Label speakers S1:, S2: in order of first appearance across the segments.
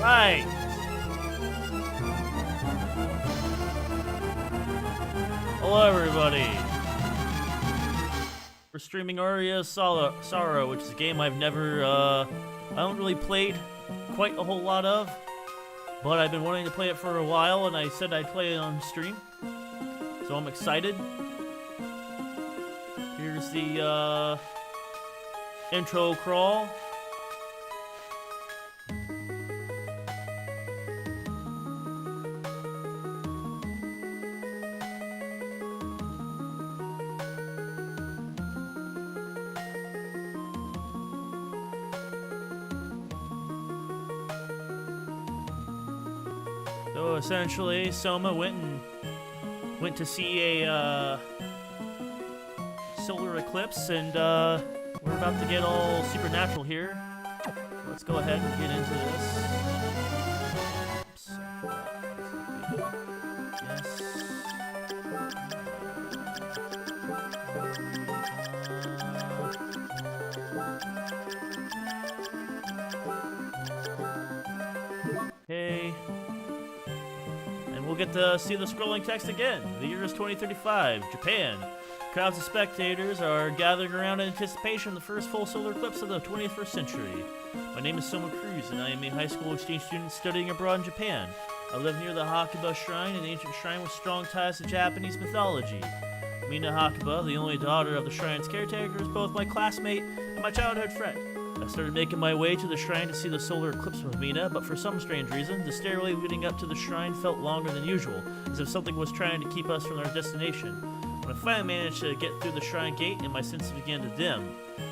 S1: Right. Hello, everybody. We're streaming Aria of Sorrow, which is a game I've never, I don't really played quite a whole lot of, but I've been wanting to play it for a while, and I said I'd play it on stream, so I'm excited. Here's the, intro crawl. So essentially, Soma went to see a solar eclipse, and we're about to get all supernatural here. Let's go ahead and get into this. Yes. Okay. And we'll get to see the scrolling text again. The year is 2035, Japan. Crowds of spectators are gathering around in anticipation of the first full solar eclipse of the 21st century. My name is Soma Cruz, and I am a high school exchange student studying abroad in Japan. I live near the Hakuba Shrine, an ancient shrine with strong ties to Japanese mythology. Mina Hakuba, the only daughter of the shrine's caretaker, is both my classmate and my childhood friend. I started making my way to the shrine to see the solar eclipse with Mina, but for some strange reason, the stairway leading up to the shrine felt longer than usual, as if something was trying to keep us from our destination. When I finally managed to get through the shrine gate and my senses began to dim,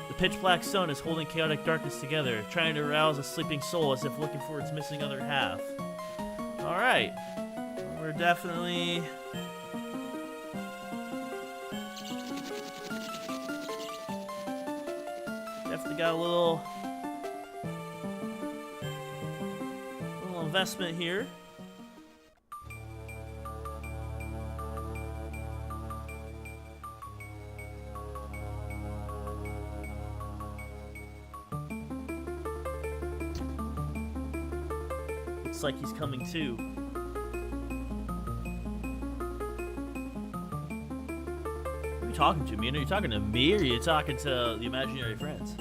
S1: the pitch-black sun is holding chaotic darkness together, trying to arouse a sleeping soul as if looking for its missing other half. Alright. We're definitely got a little investment here. Looks like he's coming too. Who are you talking to, man? Are you talking to me, or are you talking to the imaginary friends?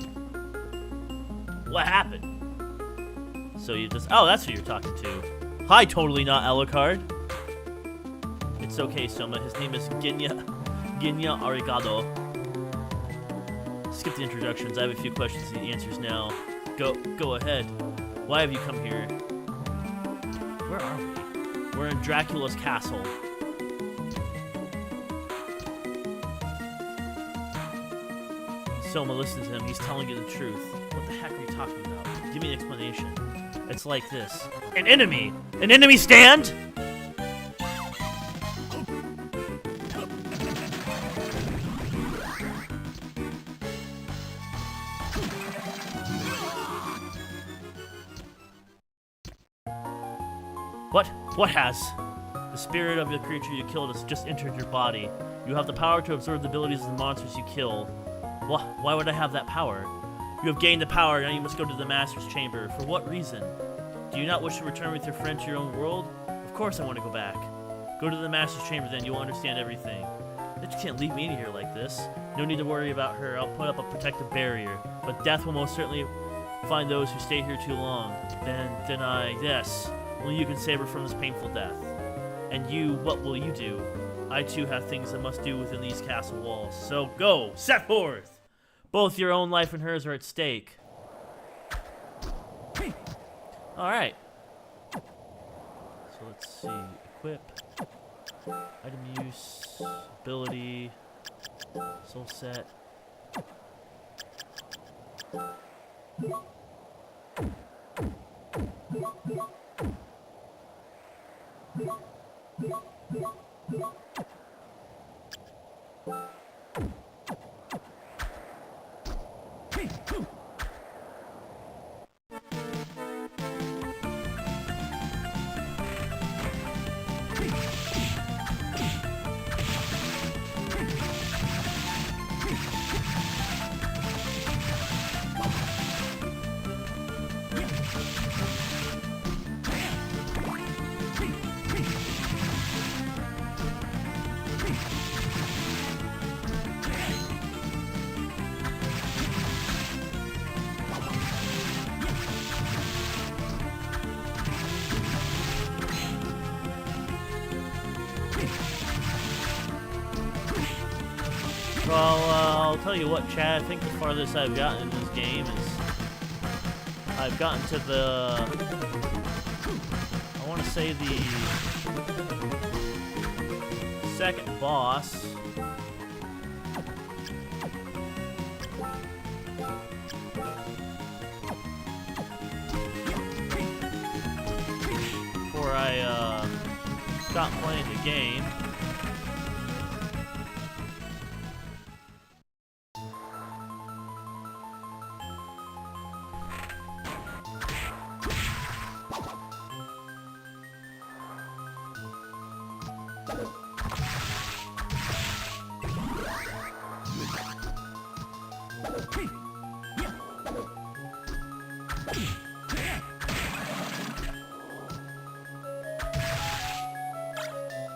S1: What happened? So you just... Oh, that's who you're talking to. Hi, totally not Alucard. It's okay, Soma. His name is Genya Arigato. Skip the introductions. I have a few questions and answers now. Go ahead. Why have you come here? Where are we? We're in Dracula's castle. Soma, listen to him. He's telling you the truth. What the heck are you talking about? Give me an explanation. It's like this. An enemy! An enemy stand?! What has? The spirit of the creature you killed has just entered your body. You have the power to absorb the abilities of the monsters you killed. Why would I have that power? You have gained the power, now you must go to the Master's Chamber. For what reason? Do you not wish to return with your friend to your own world? Of course I want to go back. Go to the Master's Chamber then, you will understand everything. But you can't leave me in here like this. No need to worry about her, I'll put up a protective barrier. But death will most certainly find those who stay here too long. Yes. Only you can save her from this painful death. And you, what will you do? I too have things I must do within these castle walls. So go, set forth! Both your own life and hers are at stake. Alright. So let's see. Equip. Item use. Ability. Soul set. I'll tell you what, Chad, I think the farthest I've gotten in this game is I've gotten to the, I want to say the second boss. Before I stopped playing the game.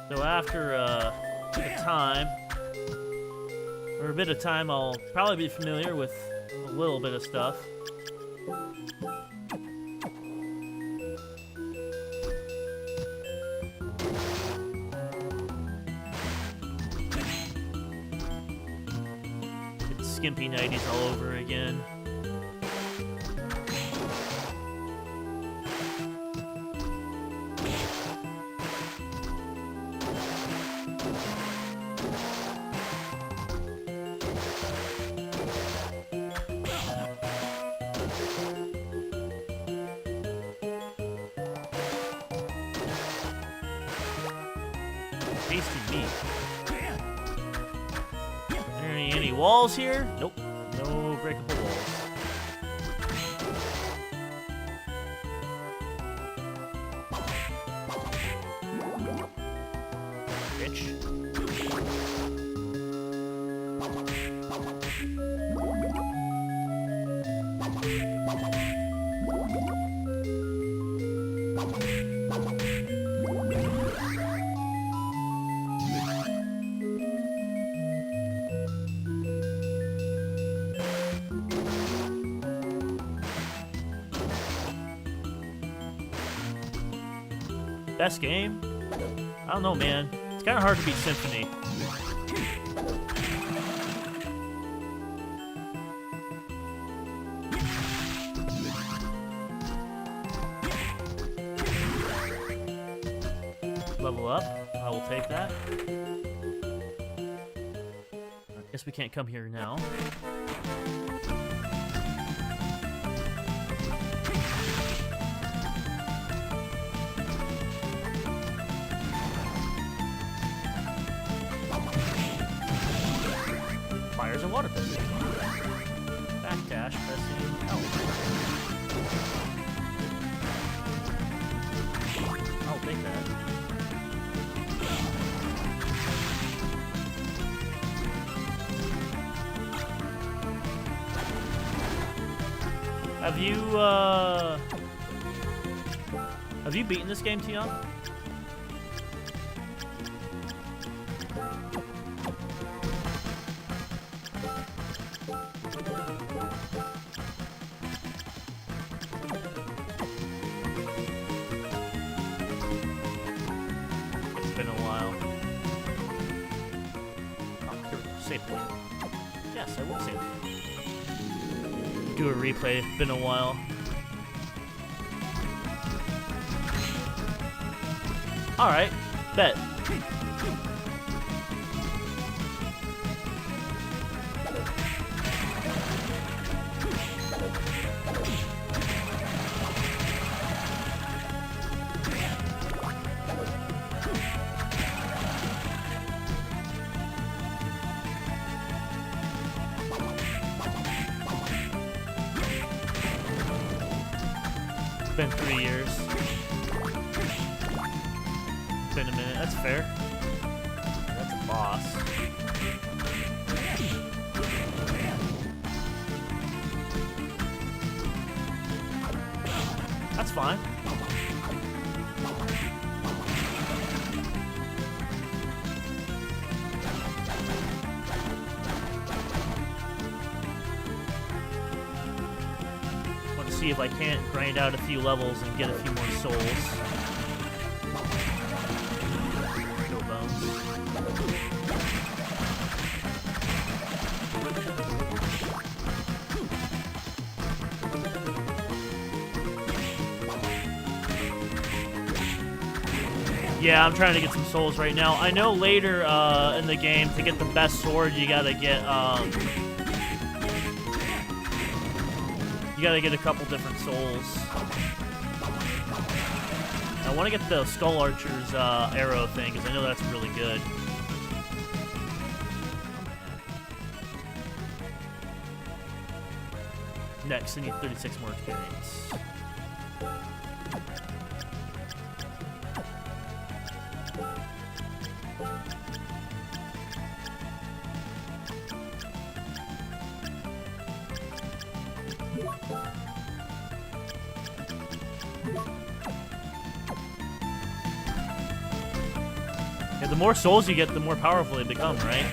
S1: So after a bit of time, I'll probably be familiar with a little bit of stuff. It's skimpy nighties all over again. Tasty meat. Any walls here? Nope. No breakable walls. Bitch. Best game? I don't know, man. It's kind of hard to beat Symphony. Level up. I will take that. I guess we can't come here now. Fires and water pistol. Backdash, pressing L. I'll take that. Have you beaten this game, Tion? Been a while. Oh, here we go. Save point. Yes, I will save point. Do a replay. It's been a while. Alright. Bet. It's been 3 years. It's been a minute. That's fair. That's a boss. That's fine. See if I can't grind out a few levels and get a few more souls. Kill bones. Yeah, I'm trying to get some souls right now. I know later in the game, to get the best sword, you gotta get a couple different souls. I want to get the Skull Archer's arrow thing, because I know that's really good. Next, I need 36 more experience. Yeah, the more souls you get, the more powerful they become, right?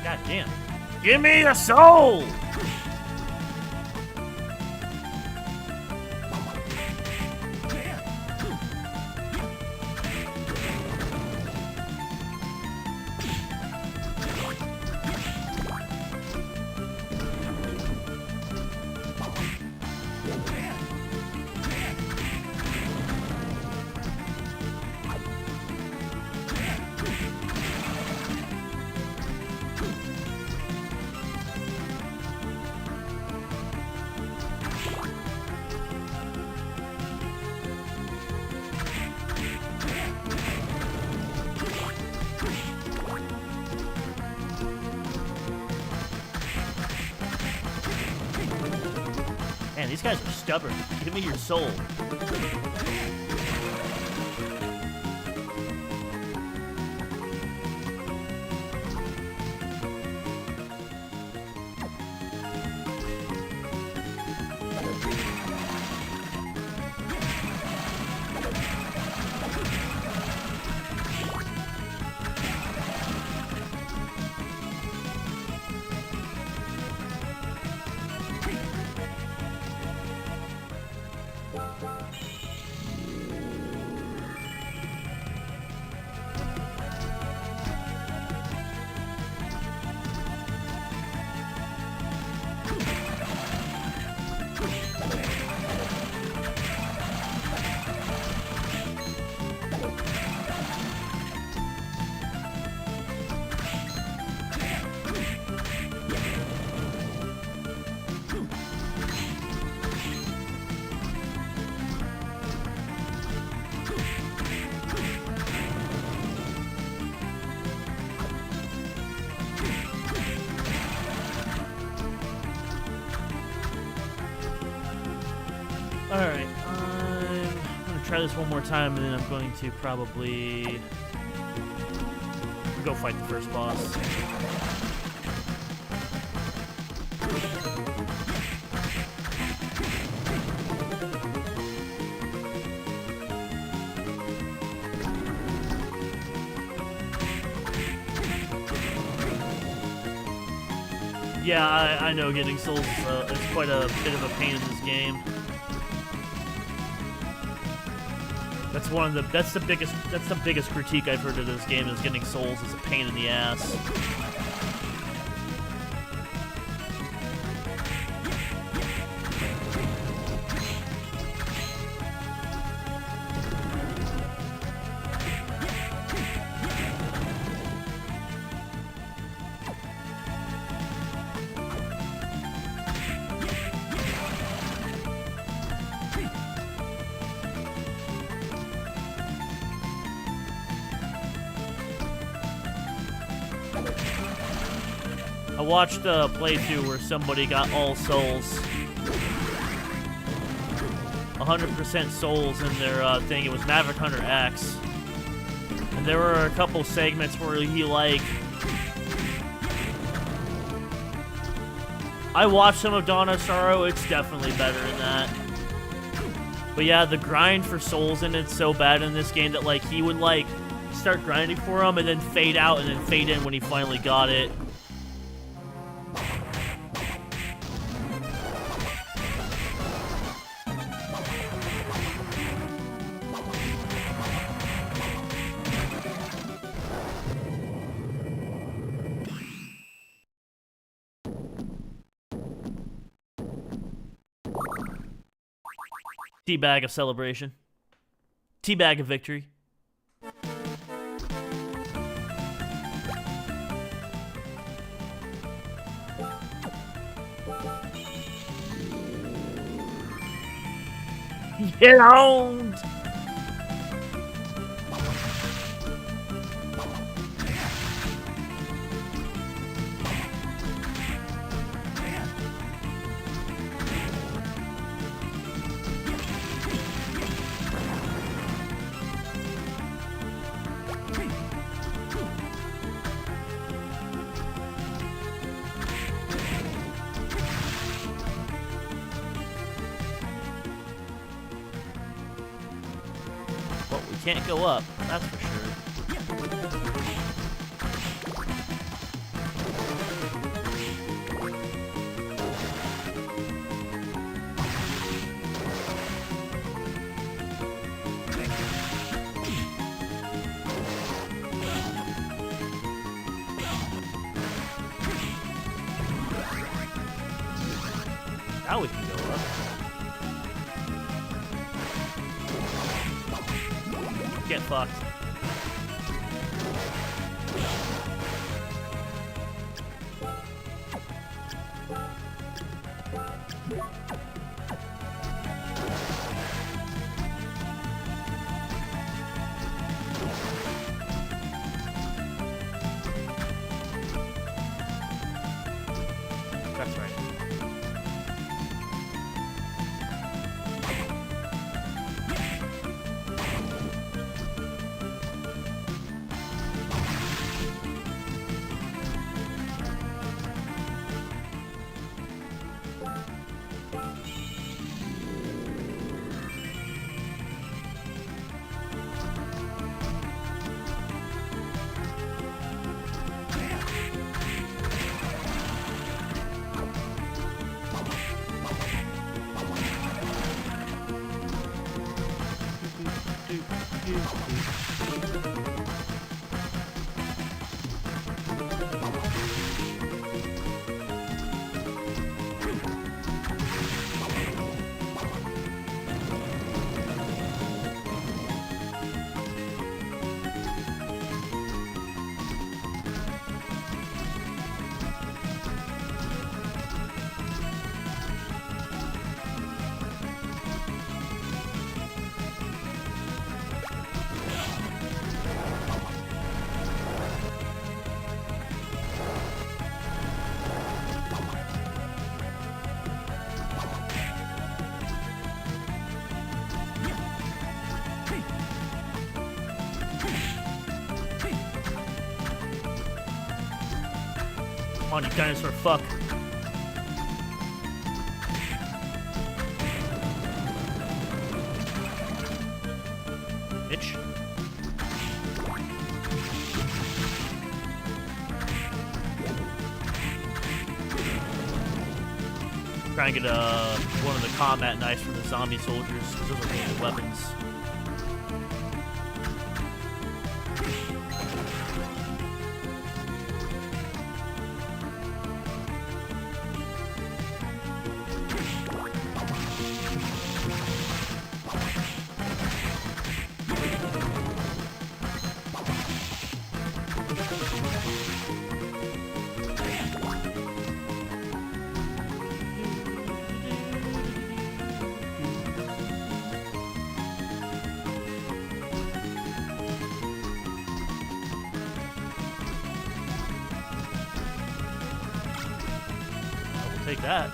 S1: God damn. Give me a soul! Man, these guys are stubborn. Give me your soul. Alright, I'm gonna try this one more time, and then I'm going to probably go fight the first boss. Yeah, I know getting souls is quite a bit of a pain in this game. That's the biggest critique I've heard of this game, is getting souls is a pain in the ass. I watched a playthrough where somebody got all souls. 100% souls in their thing. It was Maverick Hunter X. And there were a couple segments where he, like... I watched some of Dawn of Sorrow. It's definitely better than that. But yeah, the grind for souls in it's so bad in this game that, like, he would, like, start grinding for them and then fade out and then fade in when he finally got it. Teabag of celebration. Teabag of victory. Get owned! Well, we can't go up, that's for sure. Now we can go up. Get fucked. That's right. Come on, you dinosaur fuck. Bitch. Try and get one of the combat knives from the zombie soldiers, because those are really good weapons. appreciate that.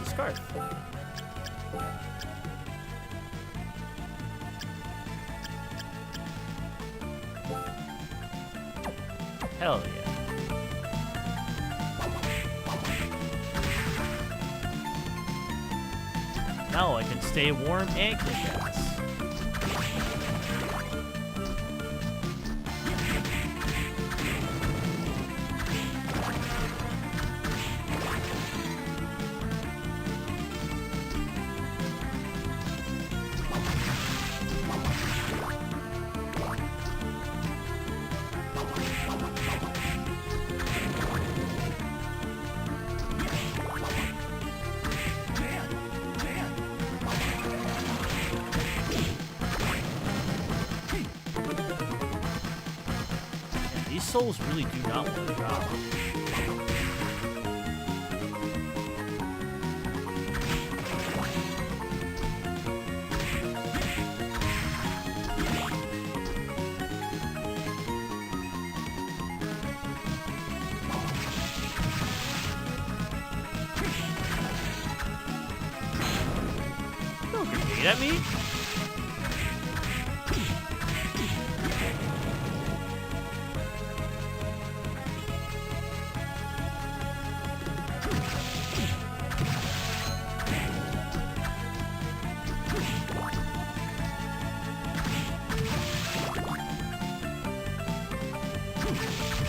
S1: Scarf. Hell yeah. Now I can stay warm and kick ass. These souls really do not want to drop. Don't grenade at me.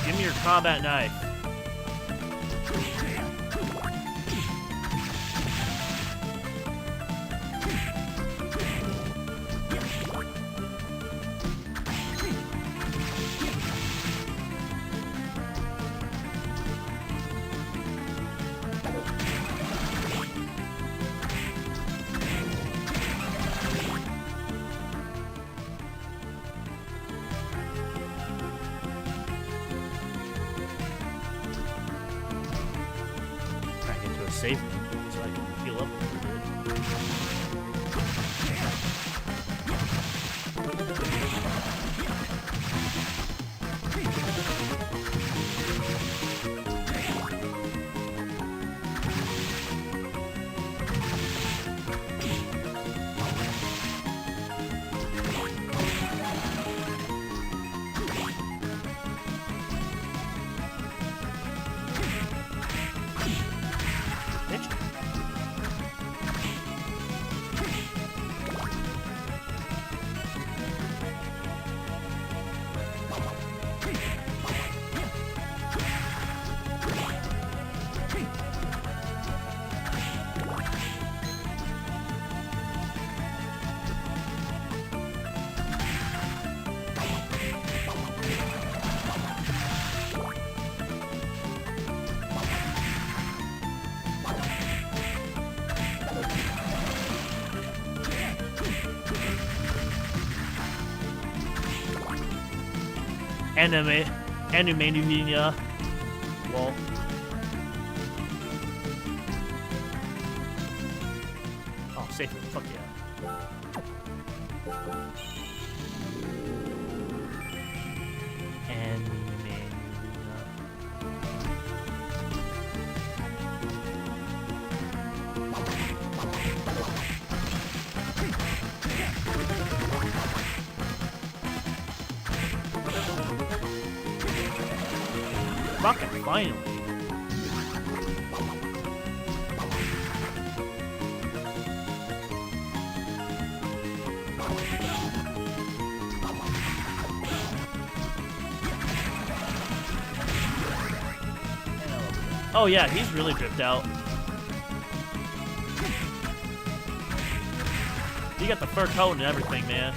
S1: Give me your combat knife. Save me so I can heal up a little bit. Animania. Lol. Oh, safer. Fuck yeah. Fucking finally. Oh yeah, he's really dripped out. You got the fur coat and everything, man.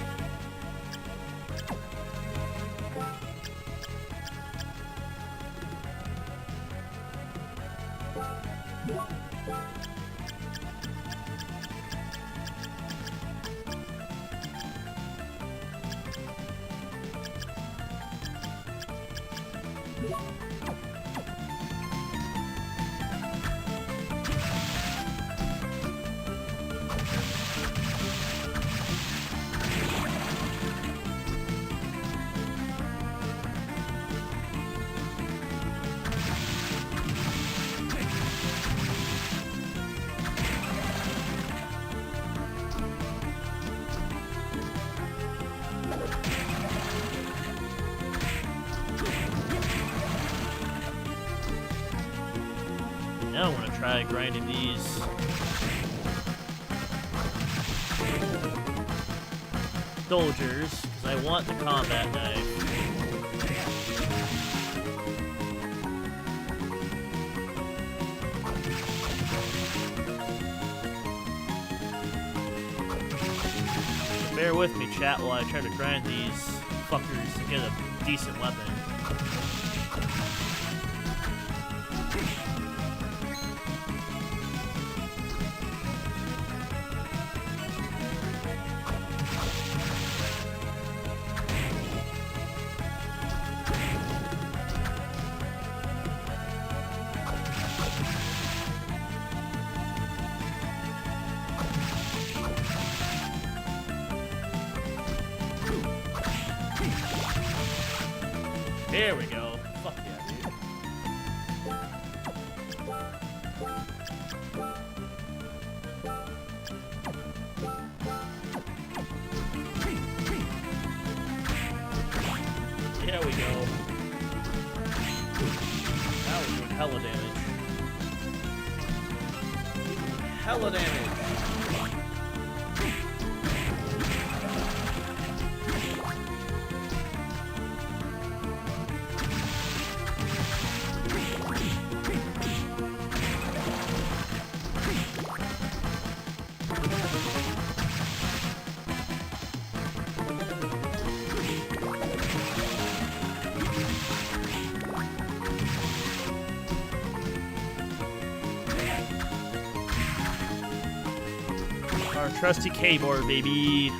S1: Now I want to try grinding these. Soldiers, because I want the combat knife. Bear with me, chat, while I try to grind these fuckers to get a decent weapon. There we go. Fuck yeah, dude. There we go. Now we're doing hella damage. Hella damage. Our trusty keyboard, baby.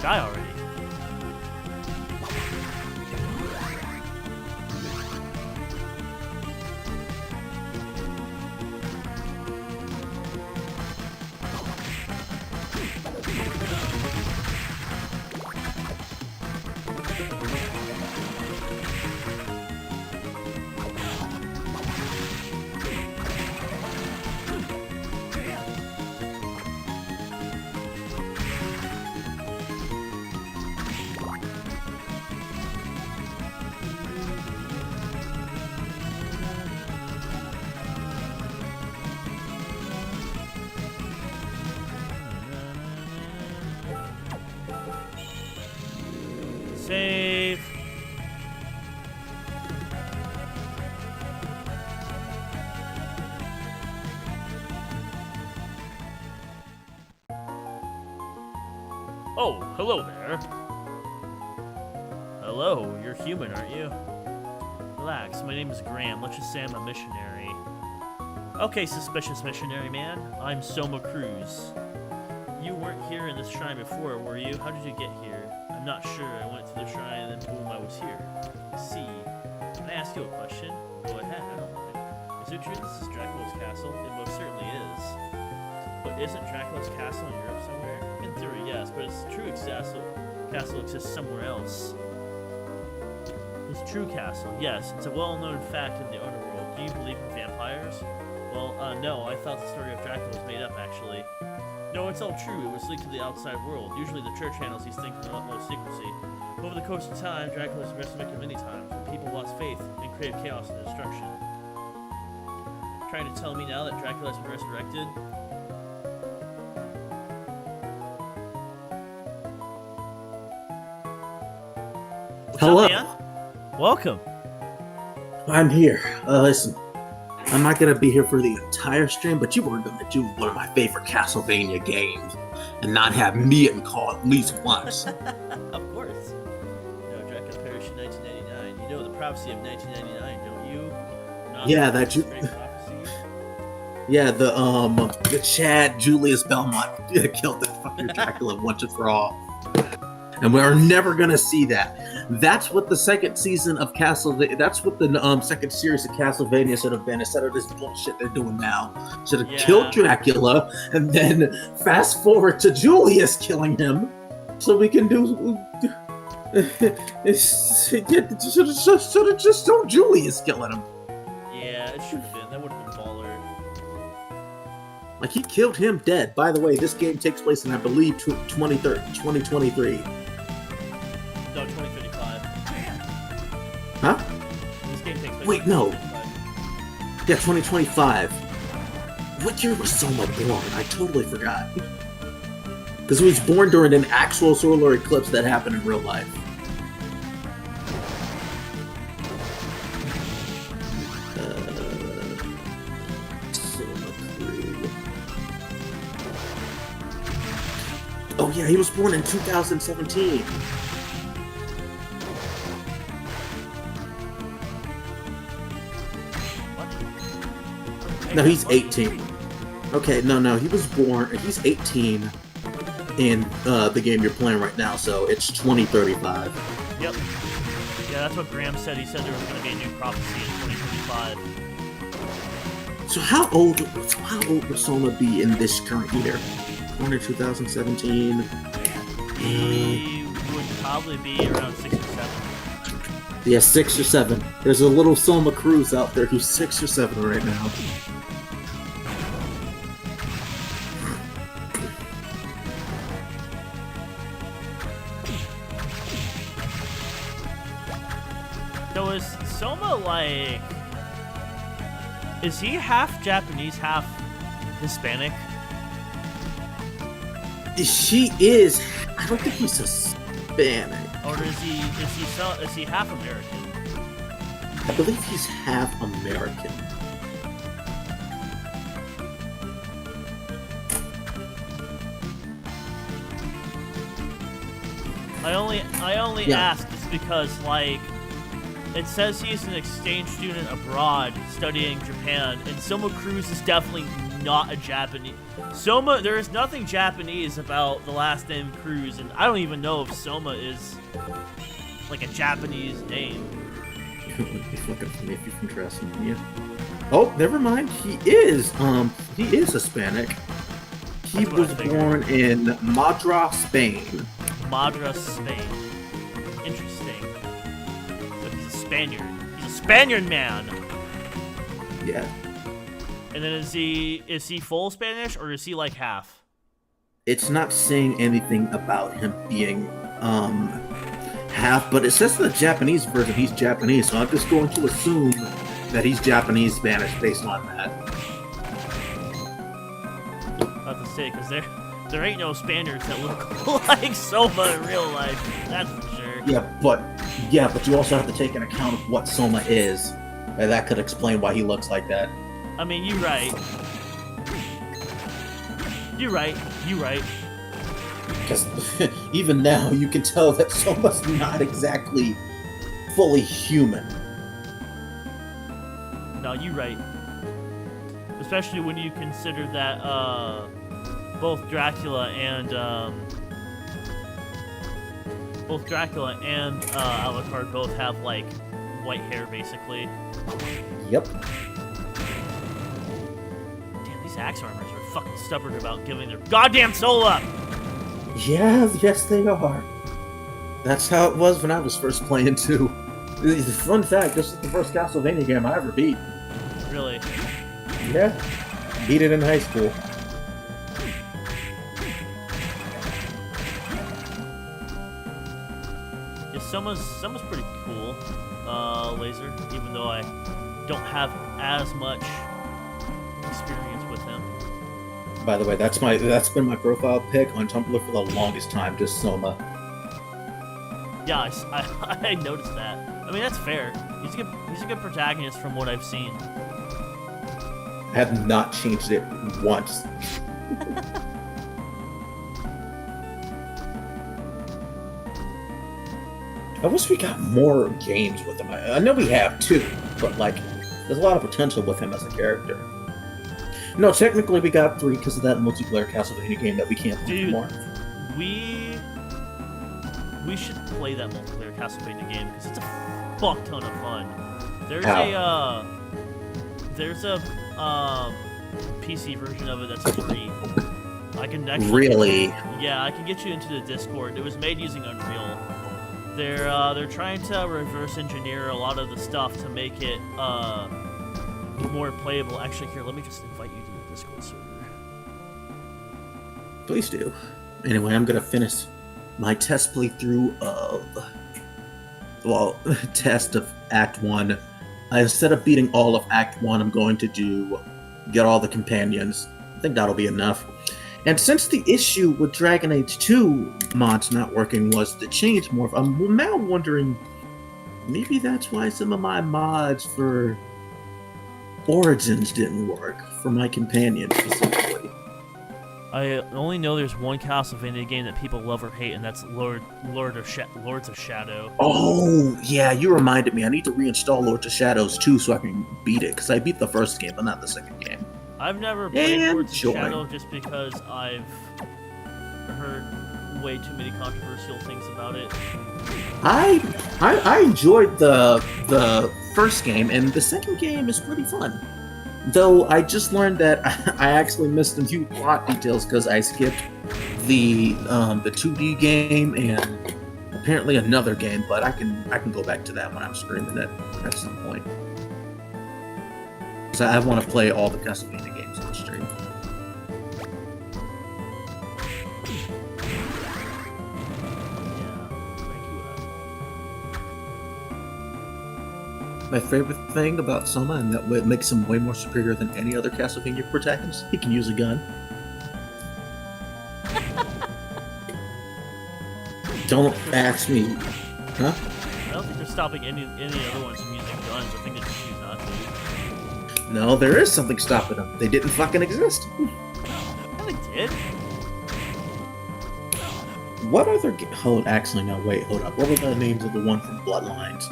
S1: Die already. Save. Oh, hello there. Hello, you're human, aren't you? Relax, my name is Graham. Let's just say I'm a missionary. Okay, suspicious missionary man. I'm Soma Cruz. You weren't here in this shrine before, were you? How did you get here? I'm not sure. I went to the shrine and then boom, I was here. I see. Can I ask you a question? Go ahead, I don't mind. Is it true this is Dracula's castle? It most certainly is. But isn't Dracula's castle in Europe somewhere? In theory, yes, but its true castle exists somewhere else. His true castle, yes, it's a well-known fact in the underworld. Do you believe in vampires? Well, no, I thought the story of Dracula was made up, actually. No, it's all true. It was linked to the outside world. Usually the church handles these things with utmost secrecy. Over the course of time, Dracula has been resurrected many times, when people lost faith and created chaos and destruction. Trying to tell me now that Dracula has been resurrected? What's
S2: Hello.
S1: up, man? Welcome.
S2: I'm here. Listen, I'm not gonna be here for the entire stream, but you were gonna do one of my favorite Castlevania games and not have me in call at least once.
S1: Of course. You know, Dracula perished in 1999. You know the prophecy of 1999, don't you?
S2: Yeah, that
S1: great prophecy.
S2: Yeah, the Chad Julius Belmont killed that fucking Dracula once and for all. And we're never gonna see that. That's what the second season of Castlevania. That's what the second series of Castlevania should have been, instead of this bullshit they're doing now. Should have killed Dracula and then fast forward to Julius killing him, so we can do. Should have just shown Julius killing him.
S1: Yeah, it should have been. That would have been baller.
S2: Like, he killed him dead. By the way, this game takes place in, I believe, 2023.
S1: No, 2035.
S2: Huh?
S1: This game takes place.
S2: Wait,
S1: in
S2: no.
S1: 2035.
S2: Yeah, 2025. What year was Soma born? I totally forgot. Because he was born during an actual solar eclipse that happened in real life. Soma Crew. Oh yeah, he was born in 2017. No, he's 18. Okay, no, he was born. He's 18 in the game you're playing right now, so it's 2035.
S1: Yep. Yeah, that's what Graham said. He said there was going to be a new prophecy in 2025.
S2: So how old would Soma be in this current year? Born in 2017.
S1: He would probably be around 6 or 7.
S2: Yeah, 6 or 7. There's a little Soma Cruz out there who's 6 or 7 right now.
S1: So is Soma like... Is he half Japanese, half Hispanic?
S2: She is. I don't think he's Hispanic.
S1: Or is he half American?
S2: I believe he's half American.
S1: I only ask just because, like, it says he's an exchange student abroad studying Japan, and Soma Cruz is definitely not a Japanese. There is nothing Japanese about the last name Cruz, and I don't even know if Soma is like a Japanese name.
S2: If you can trust him, yeah. Oh, never mind. He is Hispanic. He was born in Madras, Spain.
S1: Madras, Spain. Interesting. But he's a Spaniard. He's a Spaniard man.
S2: Yeah.
S1: And then is he full Spanish, or is he like half?
S2: It's not saying anything about him being half, but it says in the Japanese version he's Japanese, so I'm just going to assume that he's Japanese Spanish based on that.
S1: About to say, because there ain't no Spaniards that look like Soma in real life. That's for sure. character.
S2: Yeah, but you also have to take into account of what Soma is. And that could explain why he looks like that.
S1: I mean, you're right. You're right.
S2: Because even now, you can tell that Soma's not exactly fully human.
S1: No, you're right. Especially when you consider that both Dracula and Alucard both have like white hair, basically.
S2: Yep.
S1: Damn, these axe armors are fucking stubborn about giving their goddamn soul up.
S2: Yeah, yes they are. That's how it was when I was first playing too. Fun fact, this is the first Castlevania game I ever beat.
S1: Really?
S2: Yeah. Beat it in high school.
S1: Yeah, Soma's pretty cool, Laser, even though I don't have as much experience with him.
S2: By the way, that's been my profile pic on Tumblr for the longest time, just Soma.
S1: Yeah, I noticed that. I mean, that's fair. He's a good protagonist from what I've seen.
S2: I have not changed it once. I wish we got more games with him. I know we have too, but like, there's a lot of potential with him as a character. No, technically we got 3 because of that multiplayer Castlevania game that we can't play anymore.
S1: We should play that multiplayer Castlevania game because it's a fuck ton of fun. There's a PC version of it that's free. I can actually
S2: Really?
S1: Yeah, I can get you into the Discord. It was made using Unreal. They're trying to reverse engineer a lot of the stuff to make it more playable. Actually, here, let me just invite you to the Discord server.
S2: Please do. Anyway, I'm gonna finish my test playthrough of test of Act 1. Instead of beating all of Act 1, I'm going to get all the companions. I think that'll be enough. And since the issue with Dragon Age 2 mods not working was the change morph, I'm now wondering, maybe that's why some of my mods for Origins didn't work, for my companions specifically.
S1: I only know there's one Castlevania game that people love or hate, and that's Lords of Shadow.
S2: Oh, yeah, you reminded me. I need to reinstall Lords of Shadows 2 so I can beat it, because I beat the first game, but not the second game.
S1: I've never played Lords of Shadow just because I've heard way too many controversial things about it.
S2: I enjoyed the first game, and the second game is pretty fun. Though I just learned that I actually missed a few plot details because I skipped the 2D game and apparently another game, but I can go back to that when I'm streaming it at some point. So I want to play all the Castlevania games on stream. My favorite thing about Soma, and that what makes him way more superior than any other Castlevania protagonist, he can use a gun. Don't ask me. Huh?
S1: I don't think they're stopping any other ones from using guns. I think they just choose not to.
S2: No, there is something stopping them. They didn't fucking exist.
S1: Yeah, they did.
S2: What other... actually, no, wait, hold up. What were the names of the one from Bloodlines?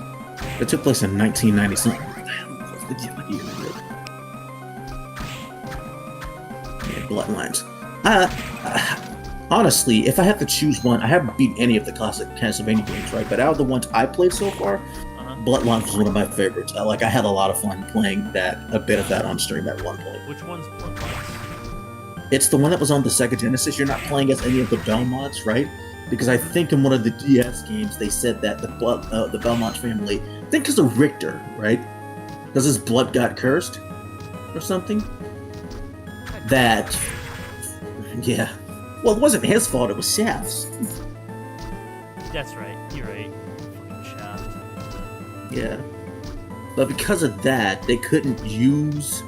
S2: It took place in 1990 something. What the hell was the year? Yeah, Bloodlines. Honestly, if I had to choose one, I haven't beat any of the classic Castlevania games, right? But out of the ones I played so far, Bloodlines was one of my favorites. I had a lot of fun playing a bit of that on stream at one point.
S1: Which one's Bloodlines?
S2: It's the one that was on the Sega Genesis. You're not playing as any of the Belmonts, right? Because I think in one of the DS games they said that the Belmont family, I think because of Richter, right? Because his blood got cursed or something. That, yeah. Well, it wasn't his fault. It was Shaft's.
S1: That's right. You're right. Fucking Shaft.
S2: Yeah. But because of that, they couldn't use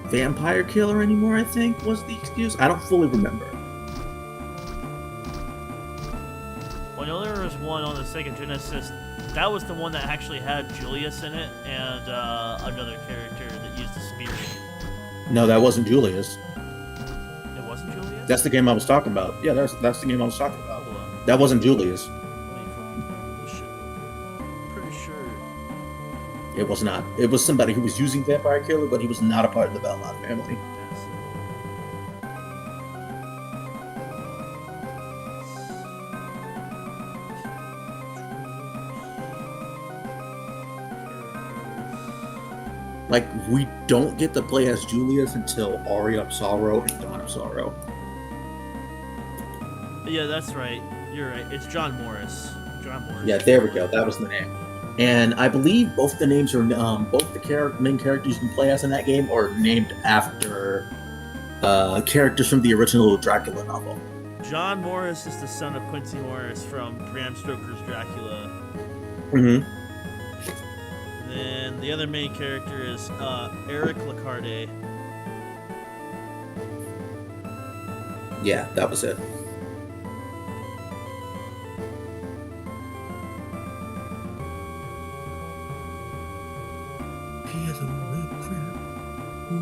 S2: Vampire Killer anymore, I think, was the excuse. I don't fully remember.
S1: Well, I know there was was one on the Sega Genesis. That was the one that actually had Julius in it and another character that used the spear.
S2: No, that wasn't Julius.
S1: It wasn't Julius?
S2: That's the game I was talking about. Yeah, that's the game I was talking about.
S1: Hold on.
S2: That wasn't Julius.
S1: Let me fucking this shit real quick. I'm pretty sure.
S2: It was not. It was somebody who was using Vampire Killer, but he was not a part of the Belmont family. Like, we don't get to play as Julius until Aria of Sorrow and Dawn of Sorrow.
S1: Yeah, that's right. You're right. It's John Morris. John Morris.
S2: Yeah, there we go. That was the name. And I believe both the names are both the main characters you can play as in that game are named after characters from the original Dracula novel.
S1: John Morris is the son of Quincy Morris from Bram Stoker's Dracula.
S2: Mm-hmm.
S1: Then the other main character is Eric Lacarde.
S2: Yeah, that was it. Here's a little crib,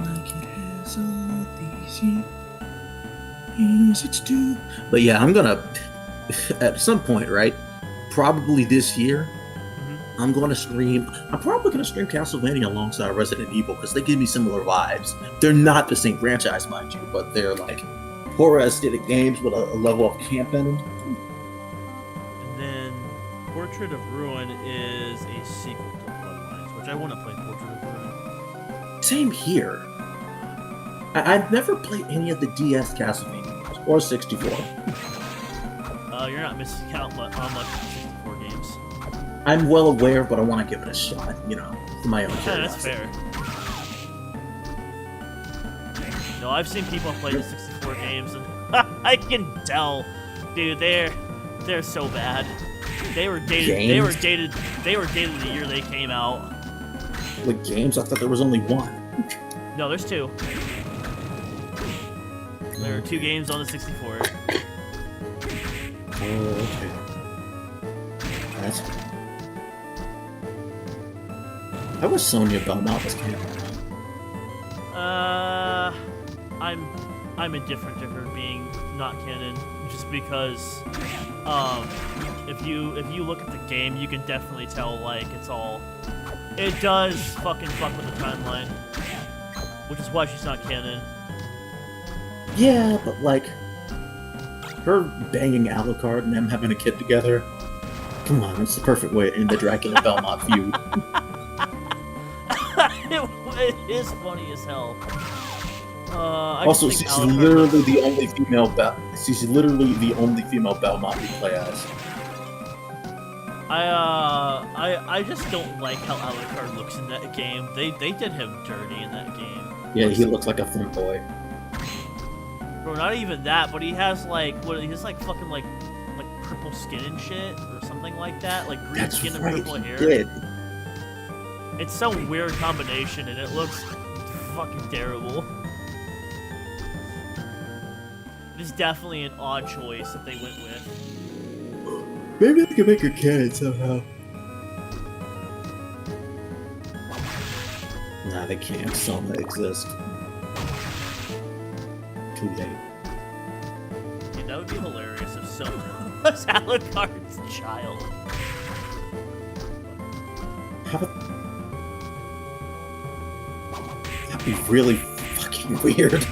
S2: like it has all these years. It's due. But yeah, I'm gonna at some point, right? Probably this year. I'm probably going to stream Castlevania alongside Resident Evil because they give me similar vibes. They're not the same franchise, mind you, but they're like horror aesthetic games with a level of camp in them.
S1: And then Portrait of Ruin is a sequel to Bloodlines, which I want to play Portrait of Ruin.
S2: Same here. I've never played any of the DS Castlevania or 64.
S1: You're not missing out on much 64 games.
S2: I'm well aware, but I want to give it a shot, for my own
S1: Yeah, that's
S2: curiosity.
S1: fair. No, I've seen people play the 64 games, and I can tell, dude, they're so bad. They were dated.
S2: Games?
S1: They were dated the year they came out.
S2: With games, I thought there was only one.
S1: No, there's two. There are 2 games on the 64.
S2: Oh, okay. That's. How was Sonya Belmont was canon?
S1: I'm indifferent to her being not canon, just because if you look at the game, you can definitely tell like it does fucking fuck with the timeline, which is why she's not canon.
S2: Yeah, but like her banging Alucard and them having a kid together. Come on, it's the perfect way to end the Dracula Belmont feud.
S1: It is funny as hell.
S2: Also, she's literally the only female Belmont we play as.
S1: I just don't like how Alucard looks in that game. They did him dirty in that game.
S2: Yeah, he looks like a fun boy.
S1: Bro, not even that, but he has fucking like purple skin and shit or something like that, like green
S2: That's
S1: skin
S2: right,
S1: and purple
S2: he
S1: hair.
S2: did.
S1: It's some weird combination, and it looks fucking terrible. It is definitely an odd choice that they went with.
S2: Maybe they can make her canon somehow. Nah, they can't. Soma exists. Too late.
S1: Dude, that would be hilarious if someone was Alucard's child.
S2: That'd be really fucking weird.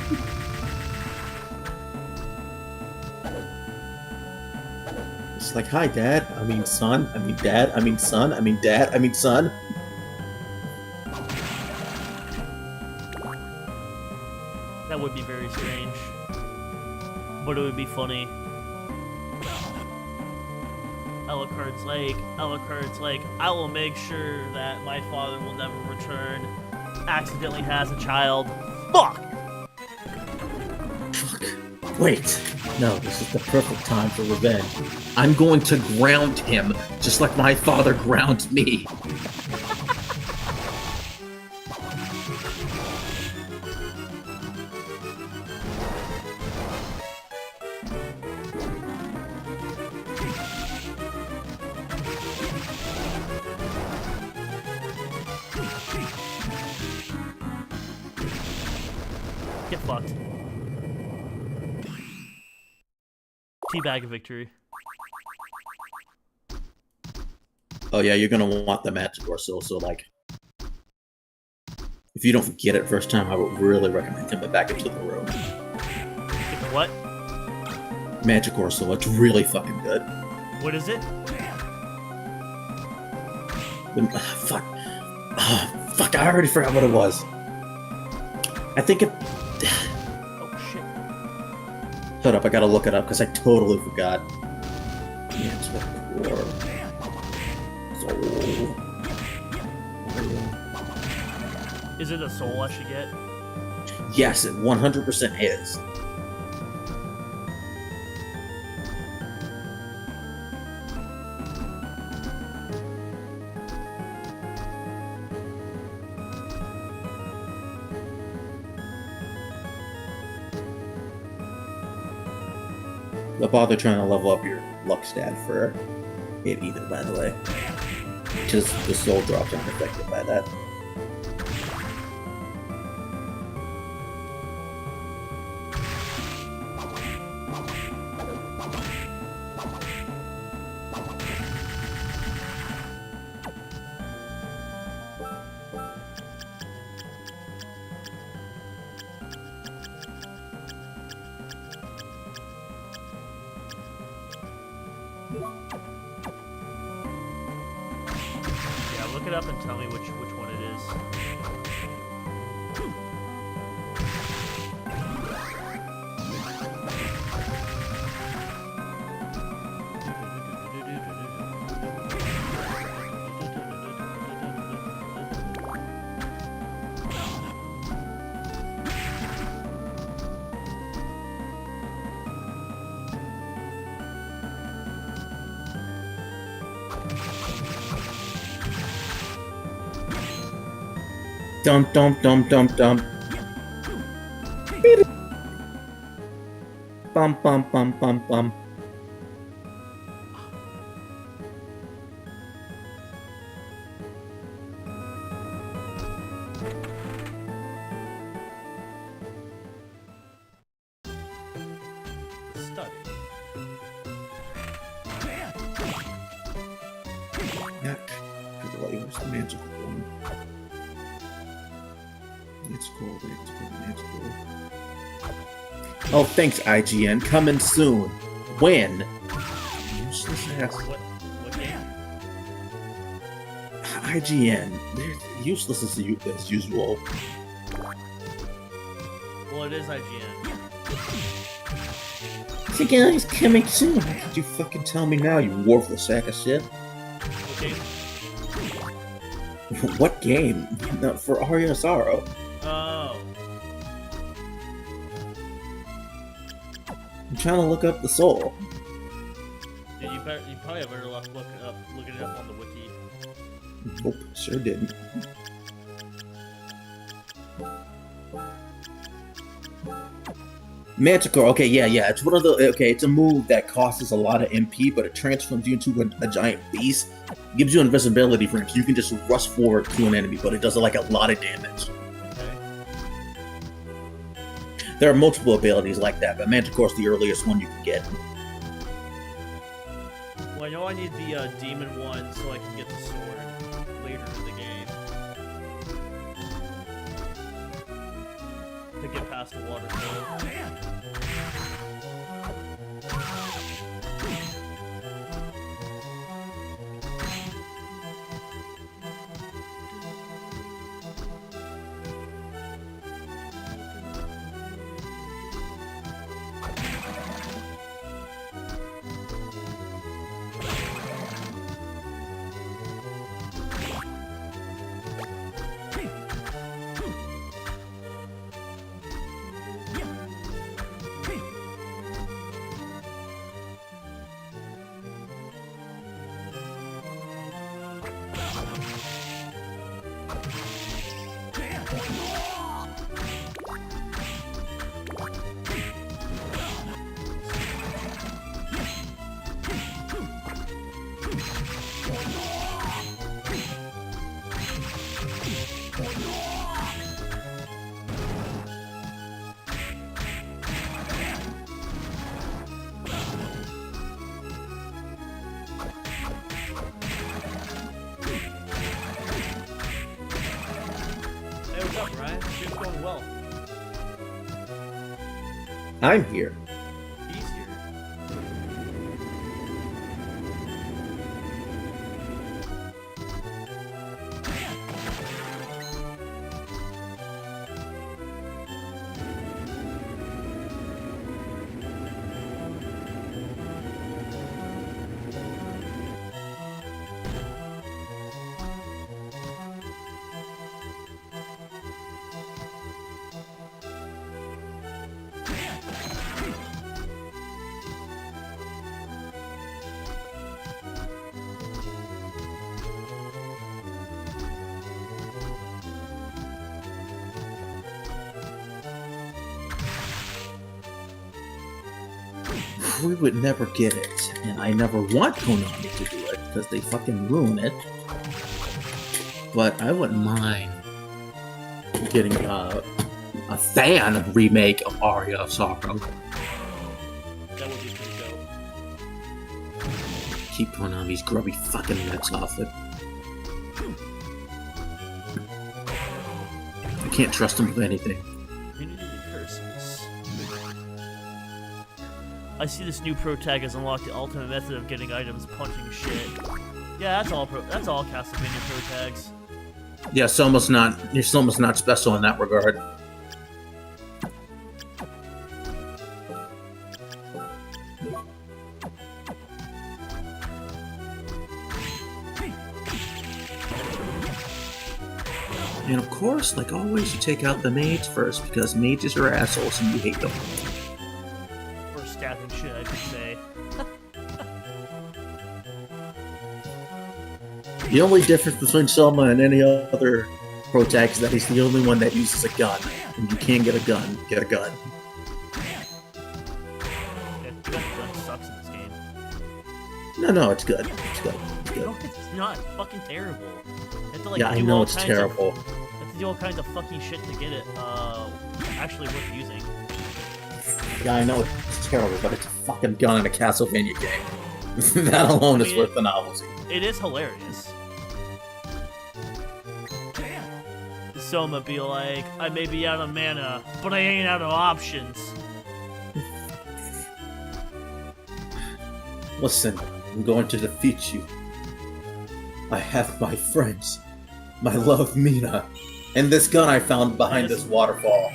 S2: It's like, hi, Dad. I mean, son. I mean, Dad. I mean, son. I mean, Dad. I mean, son.
S1: That would be very strange. But it would be funny. Alucard's like, I will make sure that my father will never return. Accidentally has a child. Fuck!
S2: Fuck. Wait. No, this is the perfect time for revenge. I'm going to ground him, just like my father grounds me.
S1: Get fucked. Teabag victory.
S2: Oh yeah, you're gonna want the Magic Orso, so like, if you don't get it first time, I would really recommend coming back into the room.
S1: What?
S2: Magic Orso, it's really fucking good.
S1: What is it?
S2: Fuck. Fuck, I already forgot what it was. I think it...
S1: Oh, shit.
S2: Hold up, I gotta look it up, because I totally forgot. Magic Orso.
S1: Is it a soul I should get?
S2: Yes, it 100% is. Don't bother trying to level up your luck stat for it either, by the way. Just the soul drops aren't affected by that.
S1: Yeah, look it up and tell me which one it is.
S2: Dum dum dum dum dum. Bum bum bum bum bum.
S1: Study.
S2: Not really. Where's the magic one? It's cool. It's cool. Oh, thanks, IGN. Coming soon. When? Useless ass.
S1: What game?
S2: IGN. They're useless as usual.
S1: Well, it is IGN.
S2: The guy's coming soon. How could you fucking tell me now, you worthless sack of shit?
S1: Okay.
S2: What game? No, for Aria of Sorrow.
S1: Oh.
S2: I'm trying to look up the soul.
S1: Yeah, you probably have better luck looking it up on the wiki.
S2: Nope, sure didn't. Manticore, okay, yeah, it's one of the, okay, it's a move that costs a lot of MP, but it transforms you into a giant beast. It gives you invisibility for instance. You can just rush forward to an enemy, but it does like a lot of damage.
S1: Okay.
S2: There are multiple abilities like that, but Manticore's the earliest one you can get.
S1: Well, I know I need the demon one so I can get the sword later in the game. To get past the waterfall.
S2: I'm here.
S1: He's here.
S2: We would never get it, and I never want Konami to do it because they fucking ruin it. But I wouldn't mind getting a fan remake of Aria of Sorrow.
S1: That would be pretty dope.
S2: Keep Konami's grubby fucking necks off it. I can't trust them with anything.
S1: Unity curses. I see this new pro tag has unlocked the ultimate method of getting items, punching shit. Yeah, that's all Castlevania pro tags.
S2: Yeah, Soma's not special in that regard. And of course, like always, you take out the mage first because mages are assholes and you hate them.
S1: Or stabbing shit, I could say.
S2: The only difference between Soma and any other pro tag is that he's the only one that uses a gun. And you can't get a gun, get a gun.
S1: Yeah, gun sucks in this game.
S2: No, it's good. It's good. It's good.
S1: No, it's not. It's fucking terrible. You have to, like,
S2: Yeah, I
S1: do
S2: know
S1: all
S2: it's
S1: kinds
S2: terrible.
S1: You have to do all kinds of fucking shit to get it, actually worth using.
S2: Yeah, I know it's terrible, but it's a fucking gun in a Castlevania game. That alone is worth the novelty.
S1: It is hilarious. Soma be like, I may be out of mana, but I ain't out of options.
S2: Listen, I'm going to defeat you. I have my friends, my love Mina, and this gun I found behind this waterfall.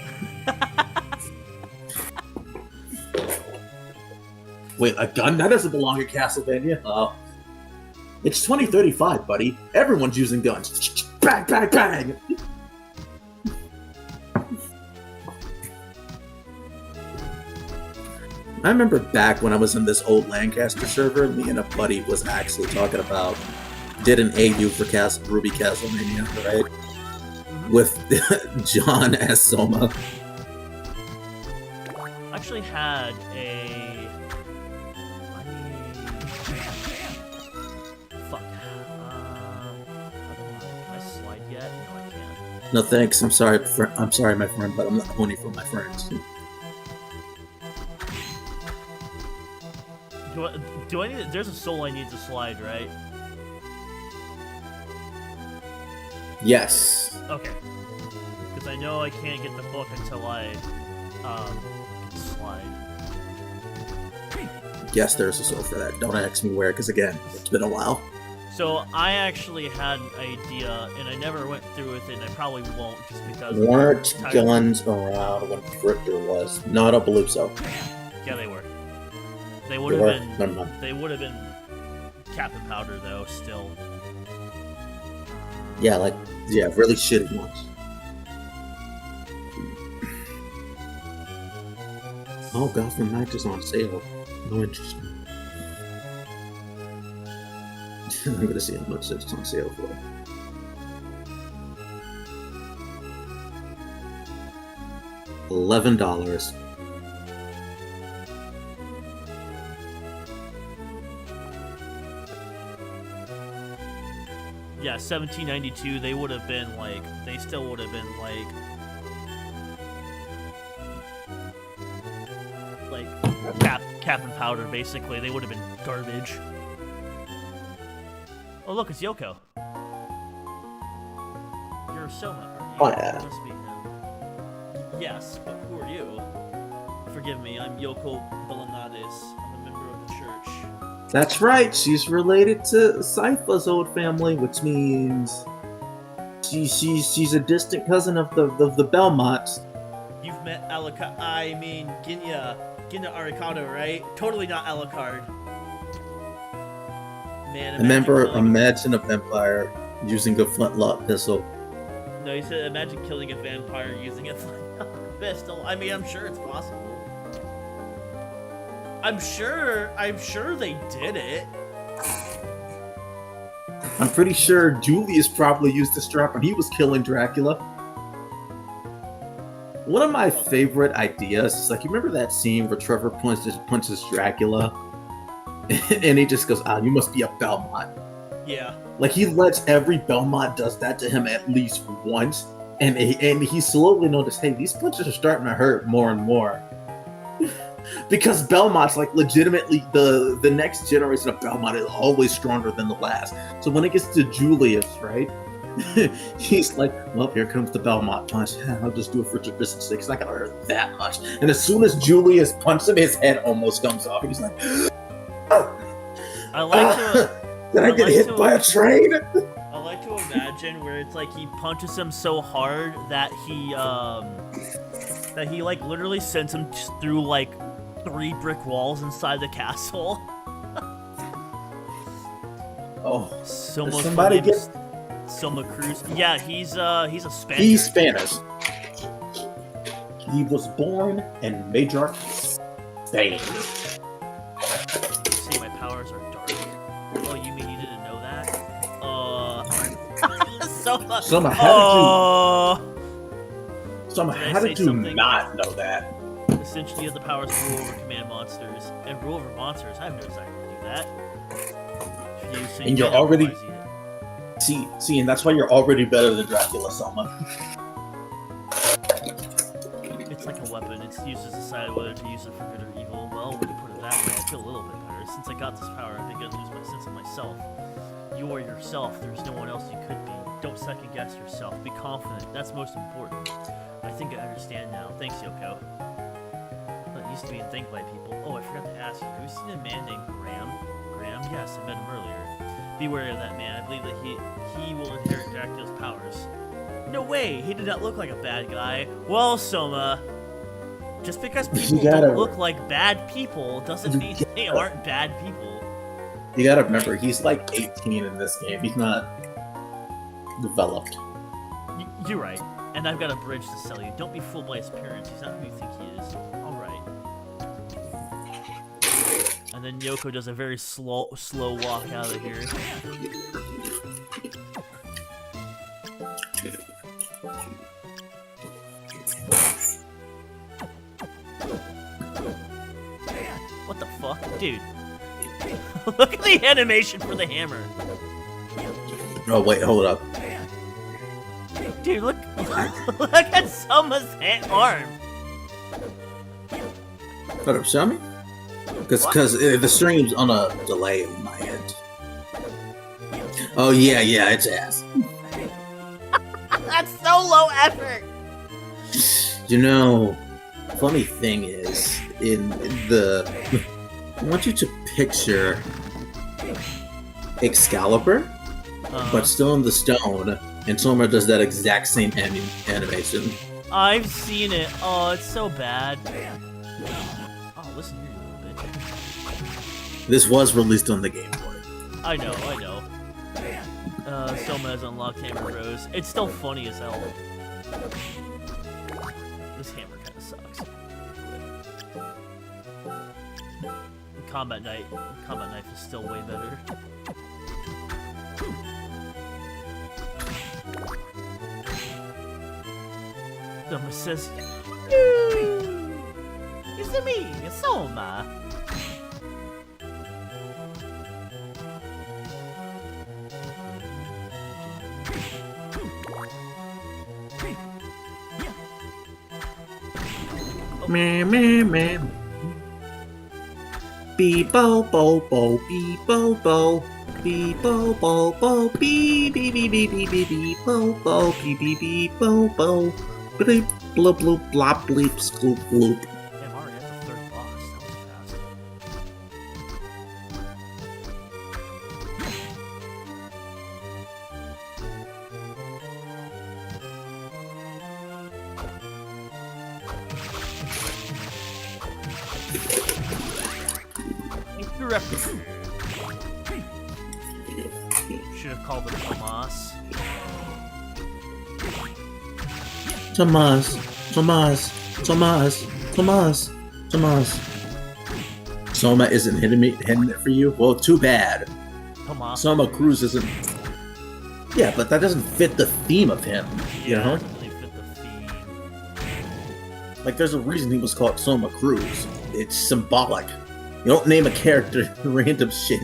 S2: Wait, a gun? That doesn't belong in Castlevania. Oh. It's 2035, buddy. Everyone's using guns. Bang, bang, bang! I remember back when I was in this old Lancaster server, me and a buddy was actually talking about did an AU for Ruby Castlevania, right? With John as Soma.
S1: I actually had fuck. Can I slide yet? No, I can't.
S2: No thanks. I'm sorry, my friend, but I'm not horny for my friends.
S1: Do I need? There's a soul I need to slide, right?
S2: Yes.
S1: Okay. Because I know I can't get the book until I slide.
S2: Yes, there's a soul for that. Don't ask me where, because again, it's been a while.
S1: So I actually had an idea, and I never went through with it, and I probably won't, just because...
S2: Weren't guns around when Drifter was? No, I don't believe so.
S1: Yeah, they were. They would have been...
S2: Never mind.
S1: They would have been Captain Powder, though, still.
S2: Yeah, really shitty ones. Oh, Gotham Knights is on sale. No interest. I'm gonna see how much it's on sale for. $11.
S1: Yeah, 1792, they would have been, like... They still would have been, like... Captain Powder, basically. They would have been garbage. Oh, look, it's Yoko. You're a Soma, aren't you?
S2: Oh, yeah.
S1: Must be him. Yes, but who are you? forgive me. I'm Yoko Belanades. I'm a member of the church.
S2: That's right. She's related to Sypha's old family, which means she's a distant cousin of the Belmonts.
S1: You've met Ginya Arikado, right? Totally not Alucard. Man,
S2: imagine a vampire using a flintlock pistol.
S1: No, he said, imagine killing a vampire using a flintlock pistol. I mean, I'm sure it's possible. I'm sure they did it.
S2: I'm pretty sure Julius probably used the strap when he was killing Dracula. One of my favorite ideas is like, you remember that scene where Trevor punches Dracula? And he just goes, you must be a Belmont.
S1: Yeah.
S2: Like, he lets every Belmont does that to him at least once. And he slowly noticed, hey, these punches are starting to hurt more and more. Because Belmont's, like, legitimately, the next generation of Belmont is always stronger than the last. So when it gets to Julius, right? He's like, well, here comes the Belmont punch. I'll just do it for tradition's sake, because I gotta hurt that much. And as soon as Julius punches him, his head almost comes off. He's like,
S1: I like to...
S2: Did I get hit by a train?
S1: I like to imagine where it's like he punches him so hard that he like literally sends him through like 3 brick walls inside the castle.
S2: Oh,
S1: so much
S2: somebody get
S1: Soma Cruz. Yeah, he's a Spaniard.
S2: He's Spanish. He was born in Major Spain.
S1: See, my powers are dark. Oh, you mean you didn't know that?
S2: Soma, how did you not know that?
S1: Essentially, you have the powers to rule over command monsters. And rule over monsters, I have no desire to do that.
S2: And you're already... See, and that's why you're already better than Dracula, Soma.
S1: It's like a weapon. It's used to decide whether to use it for good or evil. Well, when you put it that way, I feel a little bit better. Since I got this power, I begin to lose my sense of myself. You are yourself. There's no one else you could be. Don't second guess yourself. Be confident. That's most important. I think I understand now. Thanks, Yoko. That used to be in Think by people. Oh, I forgot to ask you. Have you seen a man named Graham? Graham? Yes, I met him earlier. Be wary of that man. I believe that he will inherit Dracula's powers. No way! He did not look like a bad guy. Well, Soma, just because people don't look like bad people doesn't mean they aren't bad people.
S2: You gotta remember, he's like 18 in this game. He's not developed.
S1: You're right. And I've got a bridge to sell you. Don't be fooled by his appearance. He's not who you think he is. Alright. And then Yoko does a very slow walk out of here. What the fuck? Dude. Look at the animation for the hammer.
S2: Oh, wait, hold up.
S1: Dude, look at Soma's arm.
S2: Hold up, show me? Because the stream's on a delay on my end. Oh, yeah, it's ass.
S1: That's so low effort.
S2: You know, funny thing is, I want you to picture Excalibur, but still in the stone, and Soma does that exact same animation.
S1: I've seen it. Oh, it's so bad. Oh, listen here, you little bitch.
S2: This was released on the Game Boy.
S1: I know. Soma has unlocked Hammer Rose. It's still funny as hell. This hammer kind of sucks. Combat Knife is still way better. Soma says, it's me, Soma.
S2: Meh. Beep bo bo bo beep bo bo beep bo bo bo beep beep beep beep beep beep beep bo bo beep beep beep bo bo bleep bloop bloop blop bleep scoop bloop.
S1: Damn, Aria, screw up. Should have called him Tomas.
S2: Tomas. Soma isn't hitting it for you? Well, too bad.
S1: Tomas.
S2: Soma Cruz isn't... Yeah, but that doesn't fit the theme of him, you know?
S1: It doesn't really fit the theme.
S2: Like, there's a reason he was called Soma Cruz. It's symbolic. You don't name a character random shit.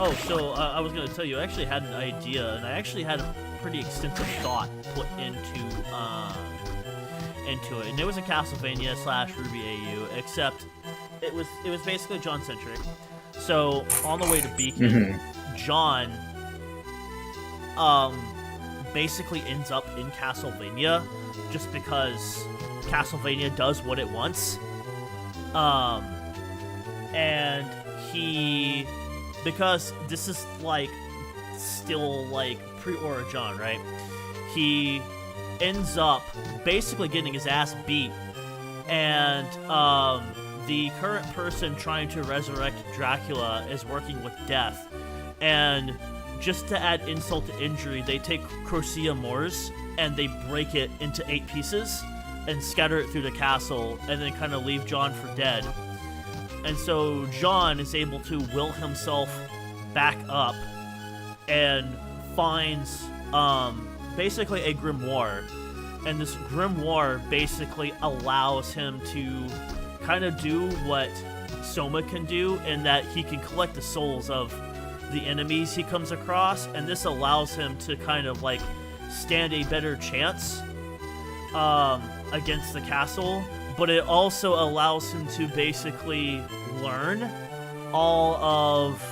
S1: Oh, so I was going to tell you, I actually had an idea, and I actually had a pretty extensive thought put into it. And it was a Castlevania / Ruby AU, except it was basically John-centric. So, on the way to Beacon, John basically ends up in Castlevania just because Castlevania does what it wants. And he... Because this is, like, still, like, pre-Aura John, right? He ends up basically getting his ass beat. And, the current person trying to resurrect Dracula is working with Death. And just to add insult to injury, they take Crocea Moors and they break it into 8 pieces and scatter it through the castle and then kind of leave John for dead. And so John is able to will himself back up and finds basically a grimoire. And this grimoire basically allows him to kind of do what Soma can do, in that he can collect the souls of the enemies he comes across, and this allows him to kind of like stand a better chance against the castle. But it also allows him to basically learn all of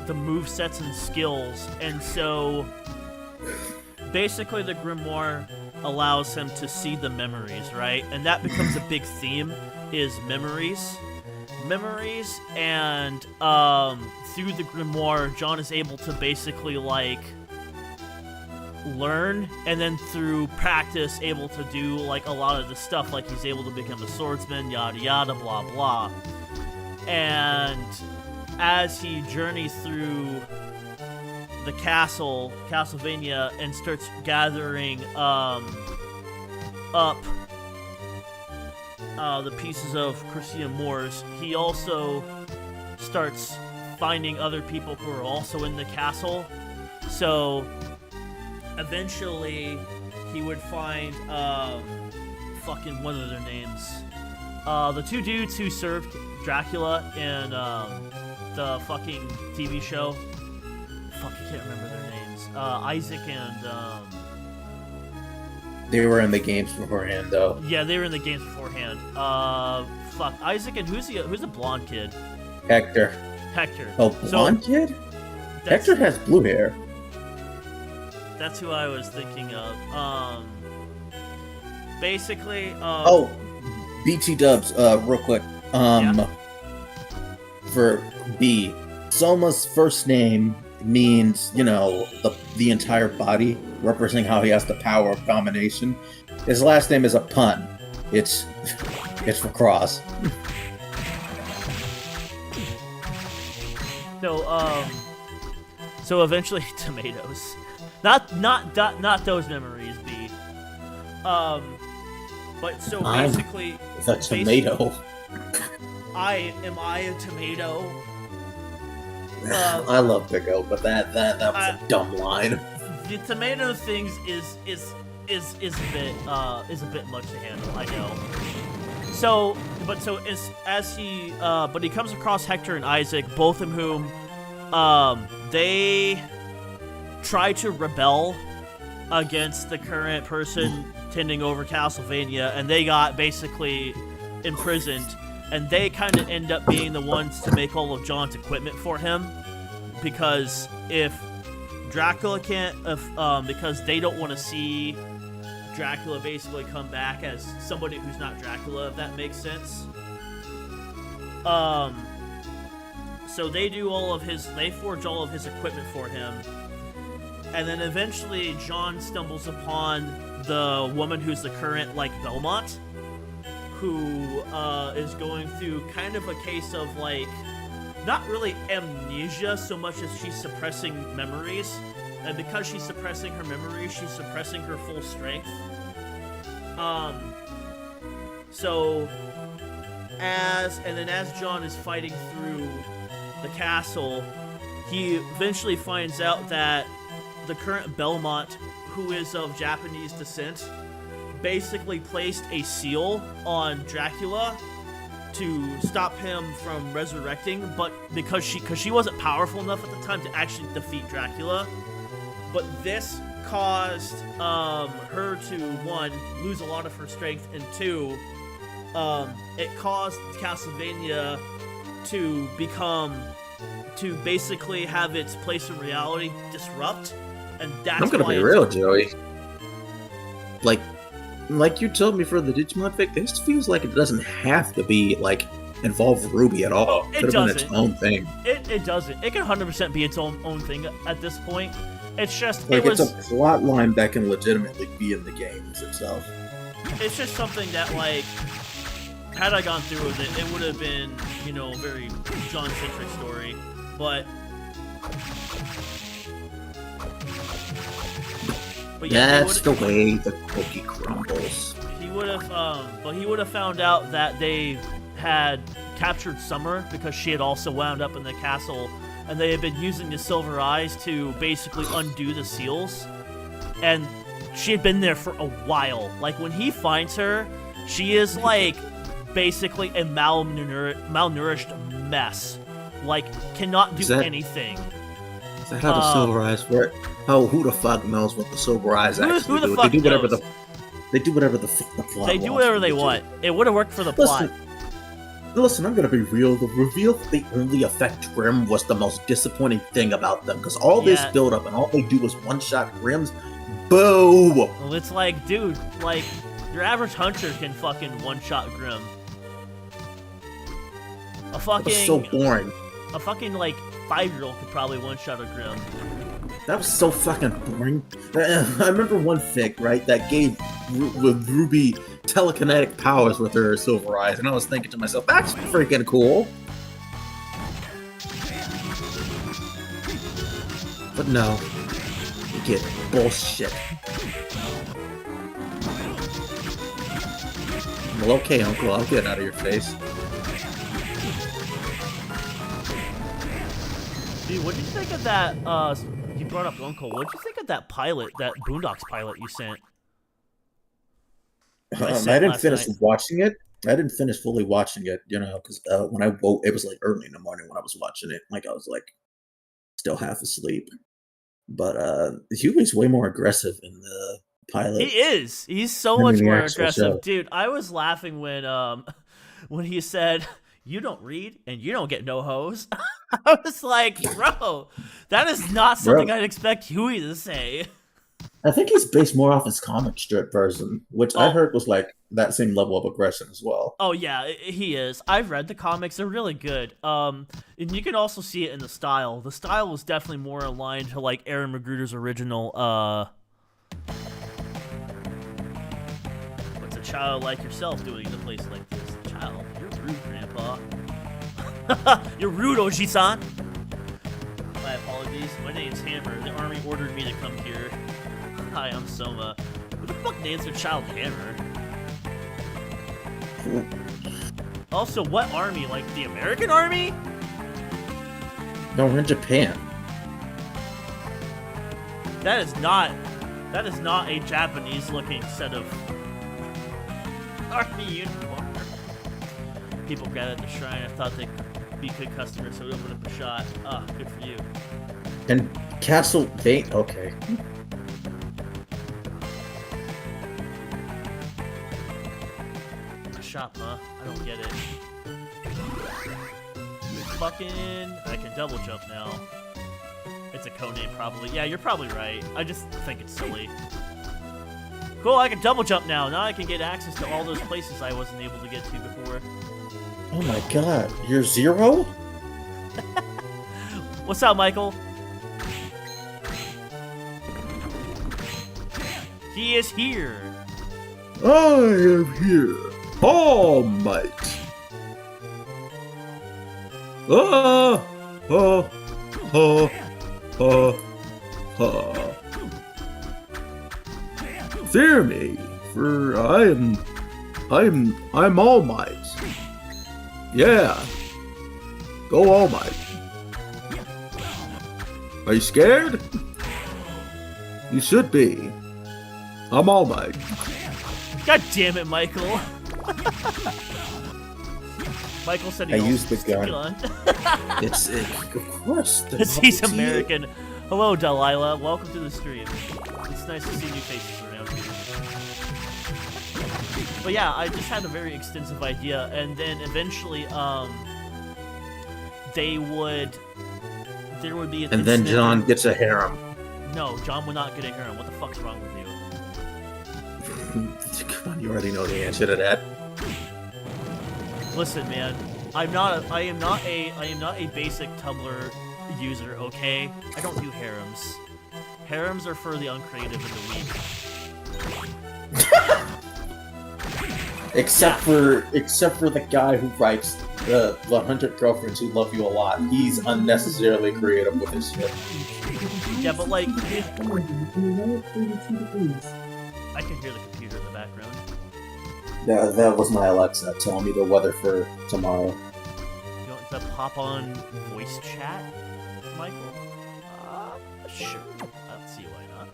S1: the movesets and skills. And so basically the grimoire allows him to see the memories, right? And that becomes a big theme, is memories. And through the grimoire, John is able to basically like learn, and then through practice able to do like a lot of the stuff, like he's able to become a swordsman, yada yada, blah blah. And as he journeys through the Castlevania, and starts gathering up the pieces of Crocea Moors, he also starts finding other people who are also in the castle. So eventually he would find fucking, what are their names? The 2 dudes who served Dracula in the fucking TV show. Fuck, I can't remember their names. Isaac and
S2: They were in the games beforehand, though.
S1: yeah, they were in the games beforehand. Fuck, Isaac and who's the blonde kid?
S2: Hector. Oh, blonde kid? Hector has blue hair.
S1: That's who I was thinking of. Basically,
S2: BT dubs, real quick.
S1: Yeah.
S2: For B, Soma's first name means, you know, the entire body, representing how he has the power of domination. His last name is a pun. It's for Cross.
S1: So eventually tomatoes. Not those memories, B. But so basically,
S2: The tomato.
S1: Am I a tomato?
S2: I love Pico, but that was a dumb line.
S1: The tomato things is a bit much to handle, I know. So he comes across Hector and Isaac, both of whom they try to rebel against the current person tending over Castlevania, and they got basically imprisoned, and they kind of end up being the ones to make all of John's equipment for him, because if Dracula can't, because they don't want to see Dracula basically come back as somebody who's not Dracula, if that makes sense. So they forge all of his equipment for him. And then eventually John stumbles upon the woman who's the current, like, Belmont, who is going through kind of a case of, like, not really amnesia so much as she's suppressing memories. And because she's suppressing her memories, she's suppressing her full strength. As John is fighting through the castle, he eventually finds out that the current Belmont, who is of Japanese descent, basically placed a seal on Dracula to stop him from resurrecting, but because she wasn't powerful enough at the time to actually defeat Dracula. But this caused her to, one, lose a lot of her strength, and two, it caused Castlevania to basically have its place in reality disrupt, and that's
S2: I'm gonna
S1: why
S2: be real, Joey. Like you told me for the Digimon fic, this feels like it doesn't have to be, like, involve Ruby at all.
S1: It
S2: could have been
S1: doesn't.
S2: its own thing.
S1: It doesn't. It can 100% be its own thing at this point. It's just
S2: Like, it's a plot line that can legitimately be in the games itself.
S1: It's just something that, like, had I gone through with it, it would have been, you know, a very John-centric story. But yeah,
S2: that's the way the cookie crumbles.
S1: He would have, but he would have found out that they had captured Summer because she had also wound up in the castle, and they had been using the Silver Eyes to basically undo the seals. And she had been there for a while. Like, when he finds her, she is, like, basically a malnourished mess. Like, cannot do anything.
S2: Is that how the Silver Eyes work? Oh, who the fuck knows what the Silver Eyes actually do?
S1: They do whatever
S2: the fuck the plot.
S1: They do whatever they want. It would have worked for the plot.
S2: Listen, I'm gonna be real. The reveal that they only affect Grimm was the most disappointing thing about them, because all this build up and all they do is one-shot Grimms. Boo!
S1: Well, it's like, dude, like, your average hunter can fucking one-shot Grimm.
S2: That was so boring.
S1: A fucking, like, 5-year-old could probably one-shot a Grimm.
S2: That was so fucking boring. I remember one fic, right, that gave Ruby telekinetic powers with her Silver Eyes, and I was thinking to myself, that's freaking cool. But no, you get bullshit. Well, okay, Uncle, I'll get out of your face.
S1: Dude, what'd you think of that, you brought up Uncle, what'd you think of that pilot, that Boondocks pilot you sent?
S2: I didn't finish watching it. I didn't finish fully watching it, you know, because when I woke, it was like early in the morning when I was watching it. Like, I was like still half asleep. But Huey's way more aggressive in the pilot.
S1: He is. He's so much more aggressive, show. Dude. I was laughing when he said, "You don't read and you don't get no hose." I was like, bro, that is not something I'd expect Huey to say.
S2: I think he's based more off his comic strip version, which I heard was like that same level of aggression as well.
S1: Oh yeah, he is. I've read the comics; they're really good. And you can also see it in the style. The style was definitely more aligned to like Aaron Magruder's original. What's a child like yourself doing in a place like this? Child, you're rude, Grandpa. You're rude, Oji-san. My apologies. My name's Hammer. The army ordered me to come here. Hi, I'm Soma. Who the fuck names their child Hammer? Also, what army? Like, the American army?
S2: No, we're in Japan.
S1: That is not a Japanese-looking set of army uniform. People gathered at the shrine. I thought they'd be good customers, so we opened up a shot. Ah, good for you.
S2: And Castlevania, okay.
S1: Shop, huh? I don't get it. Fucking... I can double jump now. It's a codename, probably. Yeah, you're probably right. I just think it's silly. Cool, I can double jump now. Now I can get access to all those places I wasn't able to get to before.
S2: Oh my god, you're Zero?
S1: What's up, Michael? He is here.
S2: I am here, All Might. Ah, ah, ah, ah, ah. Fear me, for I'm All Might. Yeah, go All Might. Are you scared? You should be. I'm All Might.
S1: God damn it, Michael. Michael said he
S2: I used the
S1: the
S2: gun. Of course.
S1: He's American. Hello, Delilah. Welcome to the stream. It's nice to see new faces around here. But yeah, I just had a very extensive idea, and then eventually, there would be an
S2: And then
S1: incident
S2: John
S1: where-
S2: gets a harem.
S1: No, John would not get a harem. What the fuck's wrong with you?
S2: Come on, you already know the answer to that.
S1: Listen, man, I am not a basic Tumblr user, okay? I don't do harems. Harems are for the uncreative and the weak.
S2: Except for the guy who writes the 100 Girlfriends Who Love You a Lot. He's unnecessarily creative with his shit.
S1: Yeah, but like, I can hear the computer in the background.
S2: That was my Alexa telling me the weather for tomorrow.
S1: You want to pop on voice chat, Michael? Sure. Let's see why not.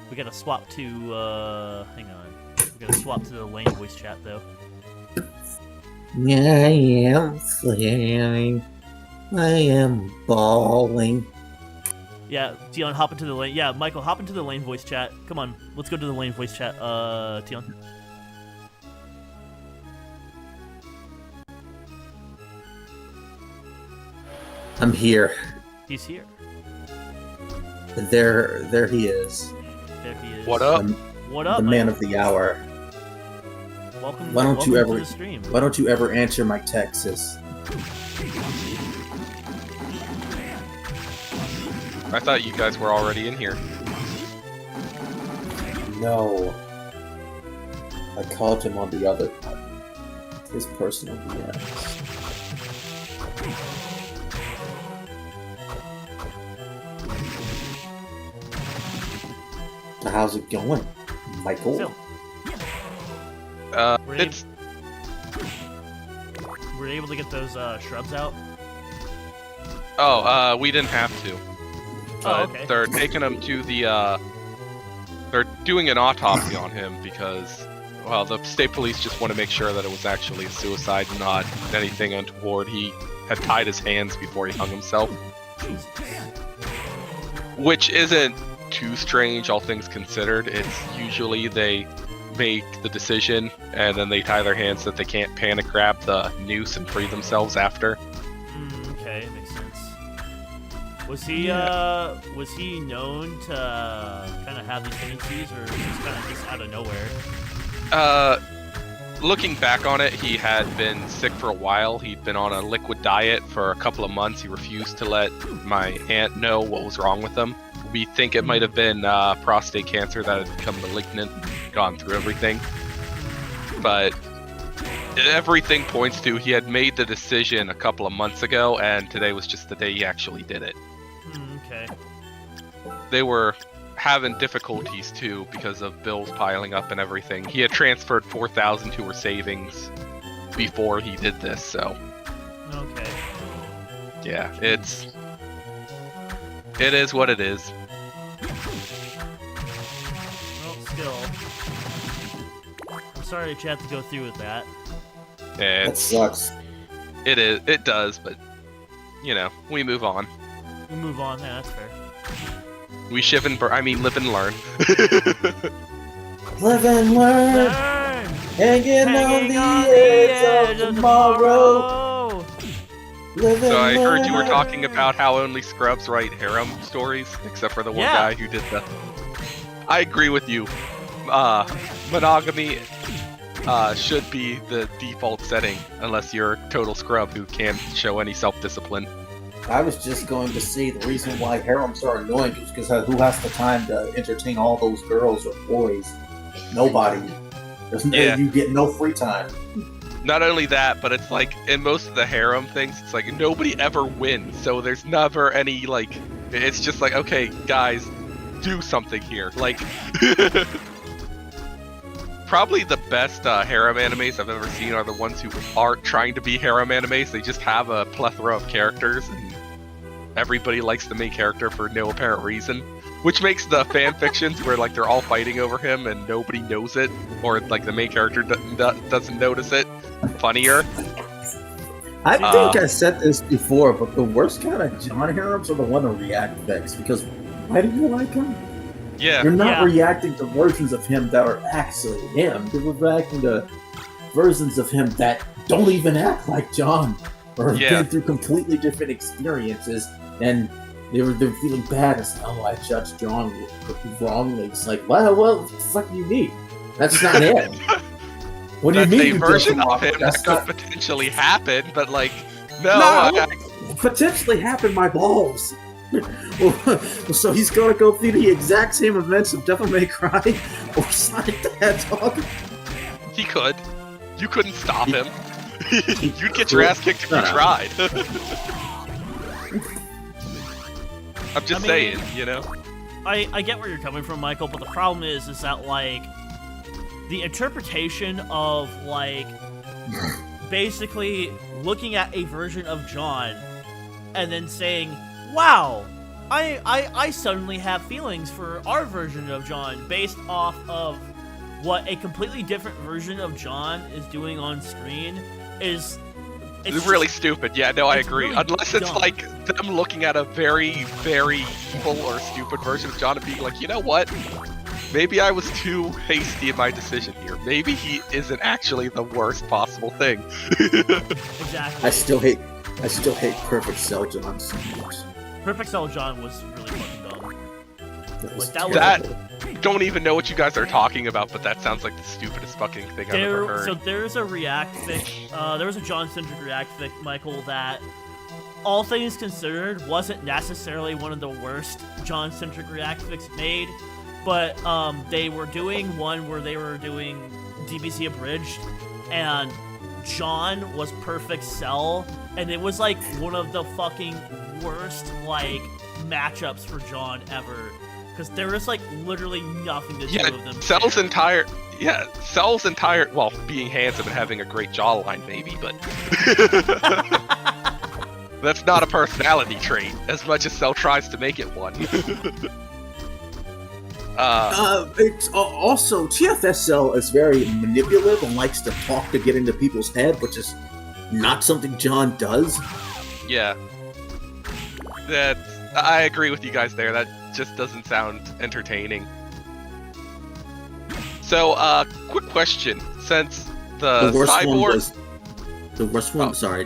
S1: We gotta swap to, hang on. We gotta swap to the Lane voice chat, though.
S2: I am flying. I am bawling.
S1: Yeah, Tion, hop into the Lane. Yeah, Michael, hop into the Lane voice chat. Come on, let's go to the Lane voice chat, Tion.
S2: I'm here.
S1: He's here.
S2: There he is.
S1: There he is.
S3: What up?
S1: What up,
S2: The man
S1: Michael?
S2: of the hour.
S1: Welcome,
S2: Why don't you
S1: welcome
S2: ever-
S1: to the stream.
S2: Why don't you ever answer my texts?
S3: I thought you guys were already in here.
S2: No. I called him on the other one. His personal DMs. How's it going, Michael?
S1: So, We're
S3: It's
S1: we're able to get those shrubs out.
S3: we didn't have to.
S1: Oh, okay.
S3: They're taking him to the they're doing an autopsy on him because, well, the state police just want to make sure that it was actually a suicide, not anything untoward. He had tied his hands before he hung himself,
S1: Jesus.
S3: which isn't too strange, all things considered. It's usually they make the decision and then they tie their hands so that they can't panic grab the noose and free themselves after.
S1: Okay, makes sense. Was he known to kind of have these tendencies, or just kind of just out of nowhere?
S3: Looking back on it, he had been sick for a while. He'd been on a liquid diet for a couple of months. He refused to let my aunt know what was wrong with him. We think it might have been prostate cancer that had become malignant, gone through everything. But everything points to he had made the decision a couple of months ago, and today was just the day he actually did it.
S1: Okay.
S3: They were having difficulties too because of bills piling up and everything. He had transferred $4,000 to her savings before he did this, so
S1: Okay.
S3: yeah, it is what it is.
S1: Well, still, I'm sorry that you have to go through with that.
S2: That
S3: It's,
S2: sucks.
S3: it does, but you know, we move on.
S1: We'll move on. Yeah, that's fair.
S3: We live and learn.
S2: Live and learn,
S1: Learn!
S2: hanging on the edge of tomorrow. Live and
S3: So I heard you were
S2: learn.
S3: talking about how only scrubs write harem stories, except for the one
S1: Yeah.
S3: guy who did the. I agree with you. Monogamy should be the default setting, unless you're a total scrub who can't show any self-discipline.
S2: I was just going to say the reason why harems are annoying is because who has the time to entertain all those girls or boys? Nobody. You get no free time.
S3: Not only that, but it's like in most of the harem things, it's like nobody ever wins, so there's never any like. It's just like, okay, guys, do something here. Like, probably the best harem animes I've ever seen are the ones who aren't trying to be harem animes. They just have a plethora of characters, and everybody likes the main character for no apparent reason. Which makes the fan fictions where like they're all fighting over him and nobody knows it, or like the main character doesn't notice it, funnier.
S2: I think I said this before, but the worst kind of John harems are the one that react fix, because why do you like him?
S3: Yeah.
S2: You're not reacting to versions of him that are actually him. You're reacting to versions of him that don't even act like John, or have been through completely different experiences, and they're feeling bad as, I judged John wrongly. It's like, what the fuck do you mean? That's not it. What do you mean?
S3: A version of him that could potentially happen, but like, no.
S2: Potentially happen my balls. So he's gonna go through the exact same events of Devil May Cry or Sonic the Hedgehog.
S3: He could. You couldn't stop him. You'd get your ass kicked if you tried. I'm just saying, you know?
S1: I get where you're coming from, Michael, but the problem is that, like, the interpretation of, like, basically looking at a version of John and then saying, wow, I suddenly have feelings for our version of John based off of what a completely different version of John is doing on screen is...
S3: It's really stupid. Yeah, no, I agree.
S1: Really
S3: Unless it's
S1: dumb.
S3: like them looking at a very, very evil or stupid version of John and being like, you know what? Maybe I was too hasty in my decision here. Maybe he isn't actually the worst possible thing.
S1: Exactly.
S2: I still hate Perfect Cell John so much.
S1: Perfect Cell John was really fucking dumb. Like,
S3: Don't even know what you guys are talking about, but that sounds like the stupidest fucking thing I've ever heard.
S1: So there's a React fic, there was a John-centric React fic, Michael, that, all things considered, wasn't necessarily one of the worst John-centric React fics made, but they were doing one where they were doing DBZ Abridged, and John was Perfect Cell, and it was like one of the fucking worst, like, matchups for John ever. Because there is, like, literally nothing to do with them.
S3: Cell's entire, well, being handsome and having a great jawline, maybe, but... That's not a personality trait, as much as Cell tries to make it one.
S2: It's also, TFSL is very manipulative and likes to talk to get into people's head, which is not something John does.
S3: Yeah. I agree with you guys there. That just doesn't sound entertaining. So, quick question. Since the
S2: worst
S3: cyborg...
S2: one was... The worst one... Sorry.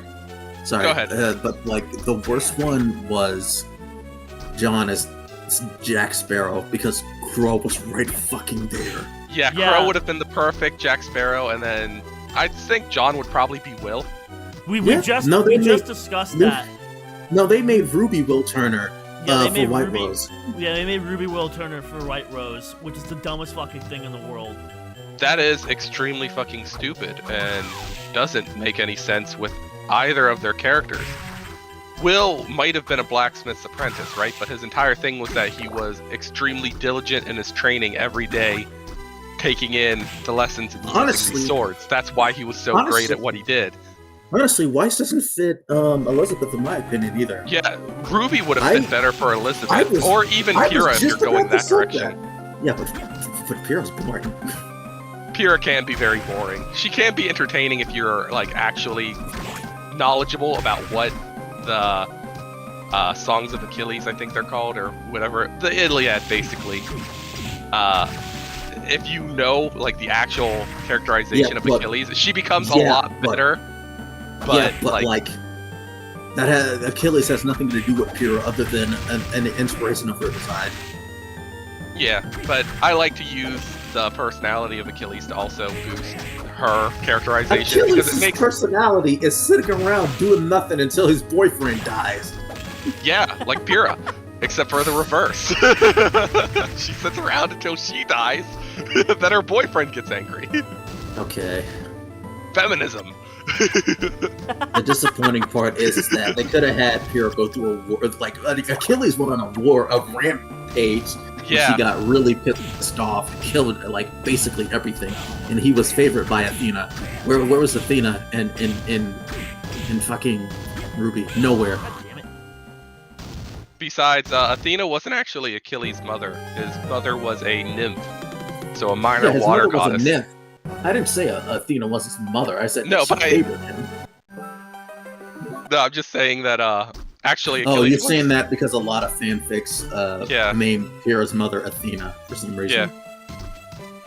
S3: Go ahead.
S2: But, like, the worst one was John as Jack Sparrow, because Crow was right fucking there.
S3: Yeah, Crow would have been the perfect Jack Sparrow, and then I think John would probably be Will.
S1: We just discussed that.
S2: No, they made Ruby Will Turner for White Rose.
S1: Yeah, they made Ruby Will Turner for White Rose, which is the dumbest fucking thing in the world.
S3: That is extremely fucking stupid, and doesn't make any sense with either of their characters. Will might have been a blacksmith's apprentice, right? But his entire thing was that he was extremely diligent in his training every day, taking in the lessons of using these swords. That's why he was so great at what he did.
S2: Honestly, Weiss doesn't fit Elizabeth in my opinion either.
S3: Yeah, Ruby would have fit better for Elizabeth, or even Pyrrha if you're going that direction.
S2: Yeah, but Pyrrha's boring.
S3: Pyrrha can be very boring. She can be entertaining if you're like actually knowledgeable about what the Songs of Achilles, I think they're called, or whatever, the Iliad basically. If you know like the actual characterization of Achilles, she becomes a lot better. But
S2: that Achilles has nothing to do with Pyrrha other than an inspiration of her design.
S3: Yeah, but I like to use the personality of Achilles to also boost her characterization.
S2: Achilles' personality is sitting around doing nothing until his boyfriend dies.
S3: Yeah, like Pyrrha, except for the reverse. She sits around until she dies, then her boyfriend gets angry.
S2: Okay.
S3: Feminism.
S2: The disappointing part is that they could have had Pyrrha go through a war. Like Achilles went on a rampage.
S3: Yeah.
S2: He got really pissed off, killed like basically everything, and he was favored by Athena. Where was Athena in fucking Ruby? Nowhere.
S1: God damn it.
S3: Besides, Athena wasn't actually Achilles' mother. His mother was a nymph, so a minor
S2: Yeah, his
S3: water
S2: mother was
S3: goddess.
S2: a nymph. I didn't say Athena was his mother. I said
S3: No,
S2: she
S3: but I-
S2: favored him.
S3: No, I'm just saying that actually
S2: Oh,
S3: Achilles
S2: you're
S3: was-
S2: saying that because a lot of fanfics
S3: Yeah.
S2: name Pyrrha's mother Athena for some reason.
S3: Yeah.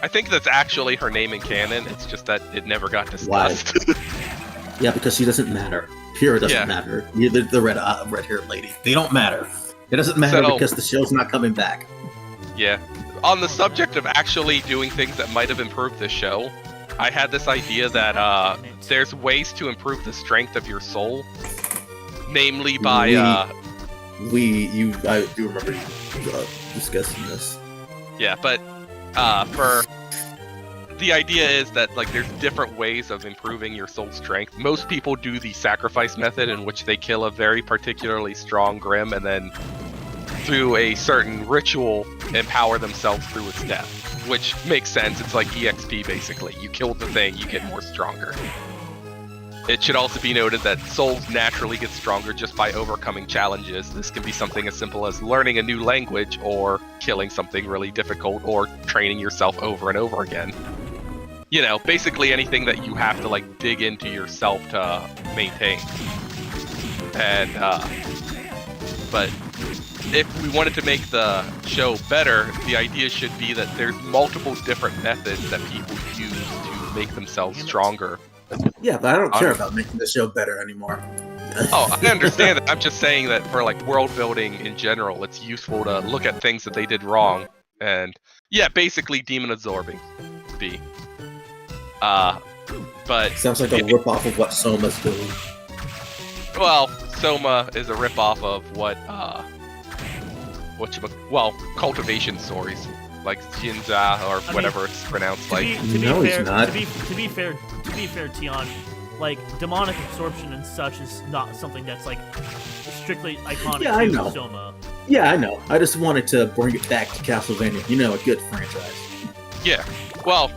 S3: I think that's actually her name in canon. It's just that it never got discussed.
S2: Yeah, because she doesn't matter. Pyrrha doesn't
S3: Yeah.
S2: matter. The red-haired lady. They don't matter. It doesn't matter
S3: So-
S2: because the show's not coming back.
S3: Yeah. On the subject of actually doing things that might have improved the show, I had this idea that there's ways to improve the strength of your soul, namely by
S2: I do remember discussing this.
S3: yeah, but for the idea is that like there's different ways of improving your soul strength. Most people do the sacrifice method, in which they kill a very particularly strong Grim and then through a certain ritual empower themselves through its death, which makes sense. It's like EXP basically. You kill the thing, you get more stronger. It should also be noted that souls naturally get stronger just by overcoming challenges. This can be something as simple as learning a new language, or killing something really difficult, or training yourself over and over again. You know, basically anything that you have to like dig into yourself to maintain. And but if we wanted to make the show better, the idea should be that there's multiple different methods that people use to make themselves stronger.
S2: Yeah, but I don't care about making the show better anymore.
S3: Oh, I understand that. I'm just saying that for like world building in general, it's useful to look at things that they did wrong, and yeah, basically demon absorbing. But
S2: Sounds like a ripoff of what Soma's doing.
S3: well, Soma is a ripoff of what cultivation stories like Jinza or whatever it's pronounced like.
S2: No, he's not.
S1: To be fair, Tion, like demonic absorption and such is not something that's like strictly iconic
S2: Yeah, I
S1: to
S2: know.
S1: Soma.
S2: Yeah, I know. I just wanted to bring it back to Castlevania. You know, a good franchise.
S3: Yeah, well,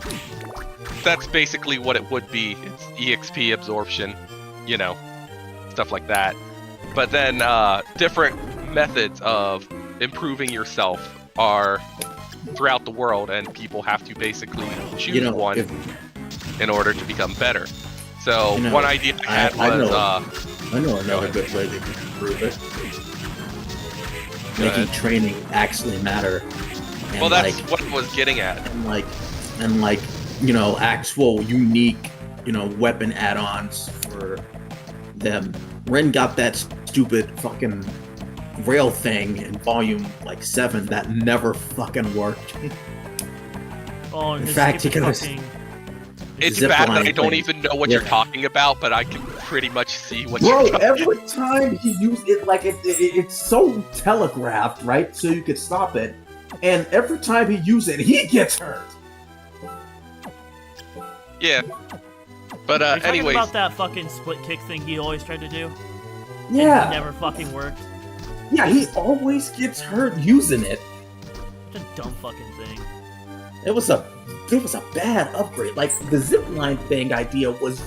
S3: that's basically what it would be. It's EXP absorption, you know, stuff like that. But then different methods of improving yourself are throughout the world, and people have to basically choose one in order to become better. So one idea I had was
S2: I know another good way they can improve it. Making training actually matter. And
S3: well, that's what I was getting at.
S2: And like, you know, actual unique, you know, weapon add-ons for them. Ren got that stupid fucking rail thing in volume like 7 that never fucking worked.
S1: Oh, and
S2: In
S1: his
S2: fact,
S1: stupid
S2: you can
S1: fucking...
S3: It's
S2: zip
S3: bad that
S2: line
S3: I don't
S2: thing.
S3: even know what
S2: Yeah.
S3: you're talking about, but I can pretty much see what
S2: Bro,
S3: you're talking about.
S2: every time he used it, like it's so telegraphed, right? So you could stop it. And every time he uses it, he gets hurt.
S3: Yeah. But
S1: Are you talking
S3: anyways,
S1: about that fucking split kick thing he always tried to do?
S2: Yeah.
S1: And it never fucking worked.
S2: Yeah, he always gets hurt using it.
S1: Such a dumb fucking thing.
S2: It was a bad upgrade. Like the zipline thing idea was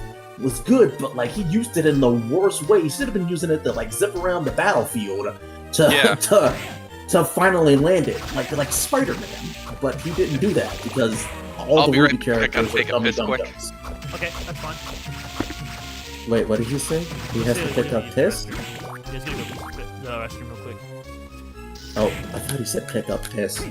S2: good, but like he used it in the worst way. He should have been using it to like zip around the battlefield to to finally land it, like Spider-Man. But he didn't do that because all
S3: I'll
S2: the
S3: be
S2: Ruby
S3: right back. I
S2: characters
S3: gotta
S2: are
S3: take a
S2: dumb
S3: piss
S2: dumb
S3: quick.
S2: dumbs.
S1: Okay, that's fine.
S2: Wait, what did he say? He has to pick up piss?
S1: You guys gotta go to the restroom real quick.
S2: Oh, I thought he said pick up piss.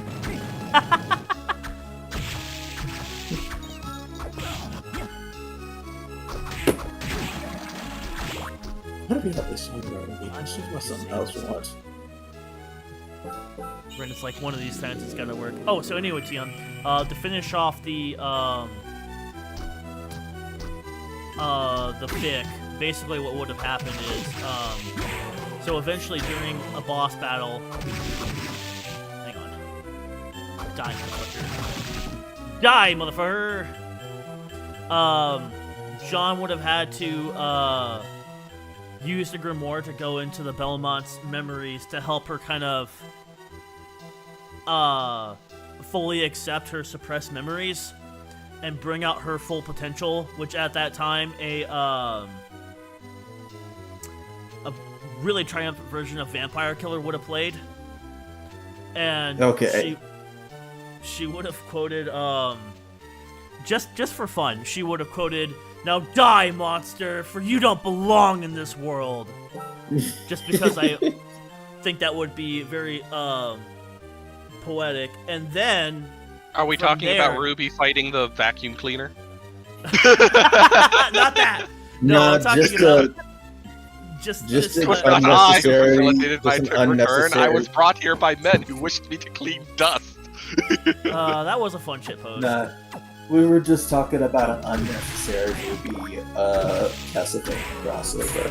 S2: What did we have this song already? I should have something else once.
S1: When it's like one of these times it's gotta work. Oh, so anyway, Tion, to finish off the fic, basically what would have happened is, So eventually, during a boss battle, hang on, die, motherfucker, die, motherfucker. John would have had to use the grimoire to go into the Belmont's memories to help her kind of fully accept her suppressed memories and bring out her full potential, which at that time a really triumphant version of Vampire Killer would have played. And she would have quoted just for fun, she would have quoted, "Now die, monster, for you don't belong in this world." Just because I think that would be very poetic. And then
S3: Are we talking about Ruby fighting the vacuum cleaner?
S1: not that. No, I'm talking about just
S3: unnecessary. I was brought here by men who wished me to clean dust.
S1: That was a fun shit post.
S4: Nah, we were just talking about an unnecessary Ruby Castlevania crossover.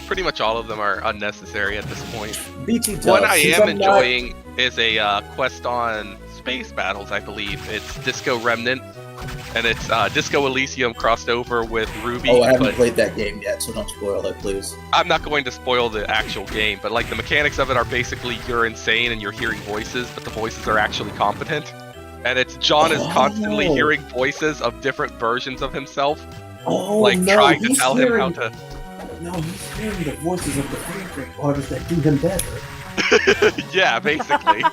S3: Pretty much all of them are unnecessary at this point.
S4: BT does.
S3: One I am enjoying is a quest on space battles, I believe. It's Disco Remnant, and it's Disco Elysium crossed over with Ruby.
S4: Oh, I haven't played that game yet, so don't spoil it, please.
S3: I'm not going to spoil the actual game, but like the mechanics of it are basically you're insane and you're hearing voices, but the voices are actually competent. And it's John is constantly hearing voices of different versions of himself, trying to tell him how to.
S4: No, he's hearing the voices of the favorite artists that do him better.
S3: Yeah, basically.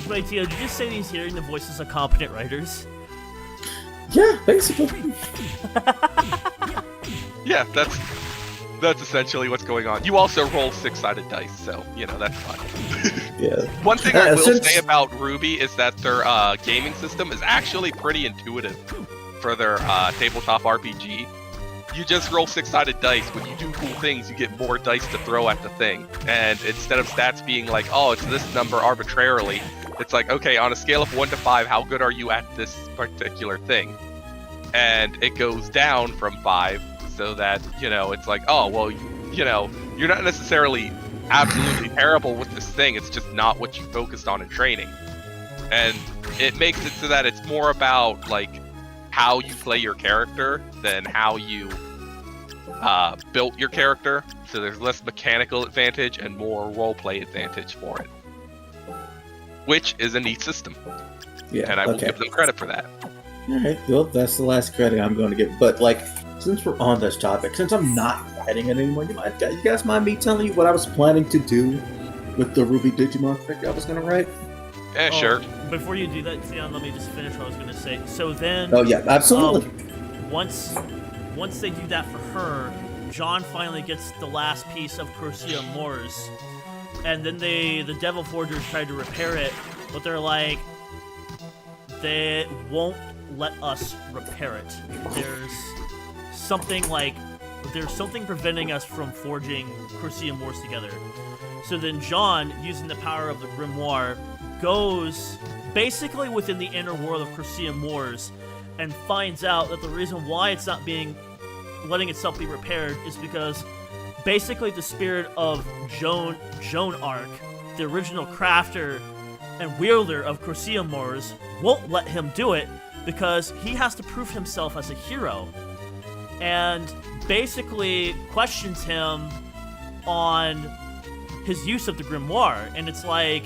S1: Wait, Tio, did you just say he's hearing the voices of competent writers?
S4: Yeah, basically.
S3: Yeah, that's essentially what's going on. You also roll 6-sided dice, so, that's fine.
S4: Yeah.
S3: One thing I will say about Ruby is that their gaming system is actually pretty intuitive for their tabletop RPG. You just roll 6-sided dice. When you do cool things, you get more dice to throw at the thing. And instead of stats being like, oh, it's this number arbitrarily, it's like, okay, on a scale of 1 to 5, how good are you at this particular thing? And it goes down from 5, so that, it's like, oh, well, you're not necessarily absolutely terrible with this thing, it's just not what you focused on in training. And it makes it so that it's more about, like, how you play your character than how you built your character. So there's less mechanical advantage and more roleplay advantage for it. Which is a neat system.
S4: Yeah,
S3: and I will give them credit for that.
S4: Alright, well, that's the last credit I'm going to give. But, since we're on this topic, since I'm not writing it anymore, you guys mind me telling you what I was planning to do with the Ruby Digimon figure I was going to write?
S3: Yeah, sure.
S1: Before you do that, Theon, let me just finish what I was going to say. So then...
S4: Oh, yeah, absolutely.
S1: Once they do that for her, John finally gets the last piece of Corsia Mors. And then the Devil Forgers tried to repair it, but they're like, they won't let us repair it. There's something preventing us from forging Corsia Mors together. So then John, using the power of the grimoire, goes basically within the inner world of Corsia Mors and finds out that the reason why it's not letting itself be repaired is because basically the spirit of Joan Arc, the original crafter and wielder of Corsia Mors, won't let him do it because he has to prove himself as a hero, and basically questions him on his use of the grimoire. And it's like,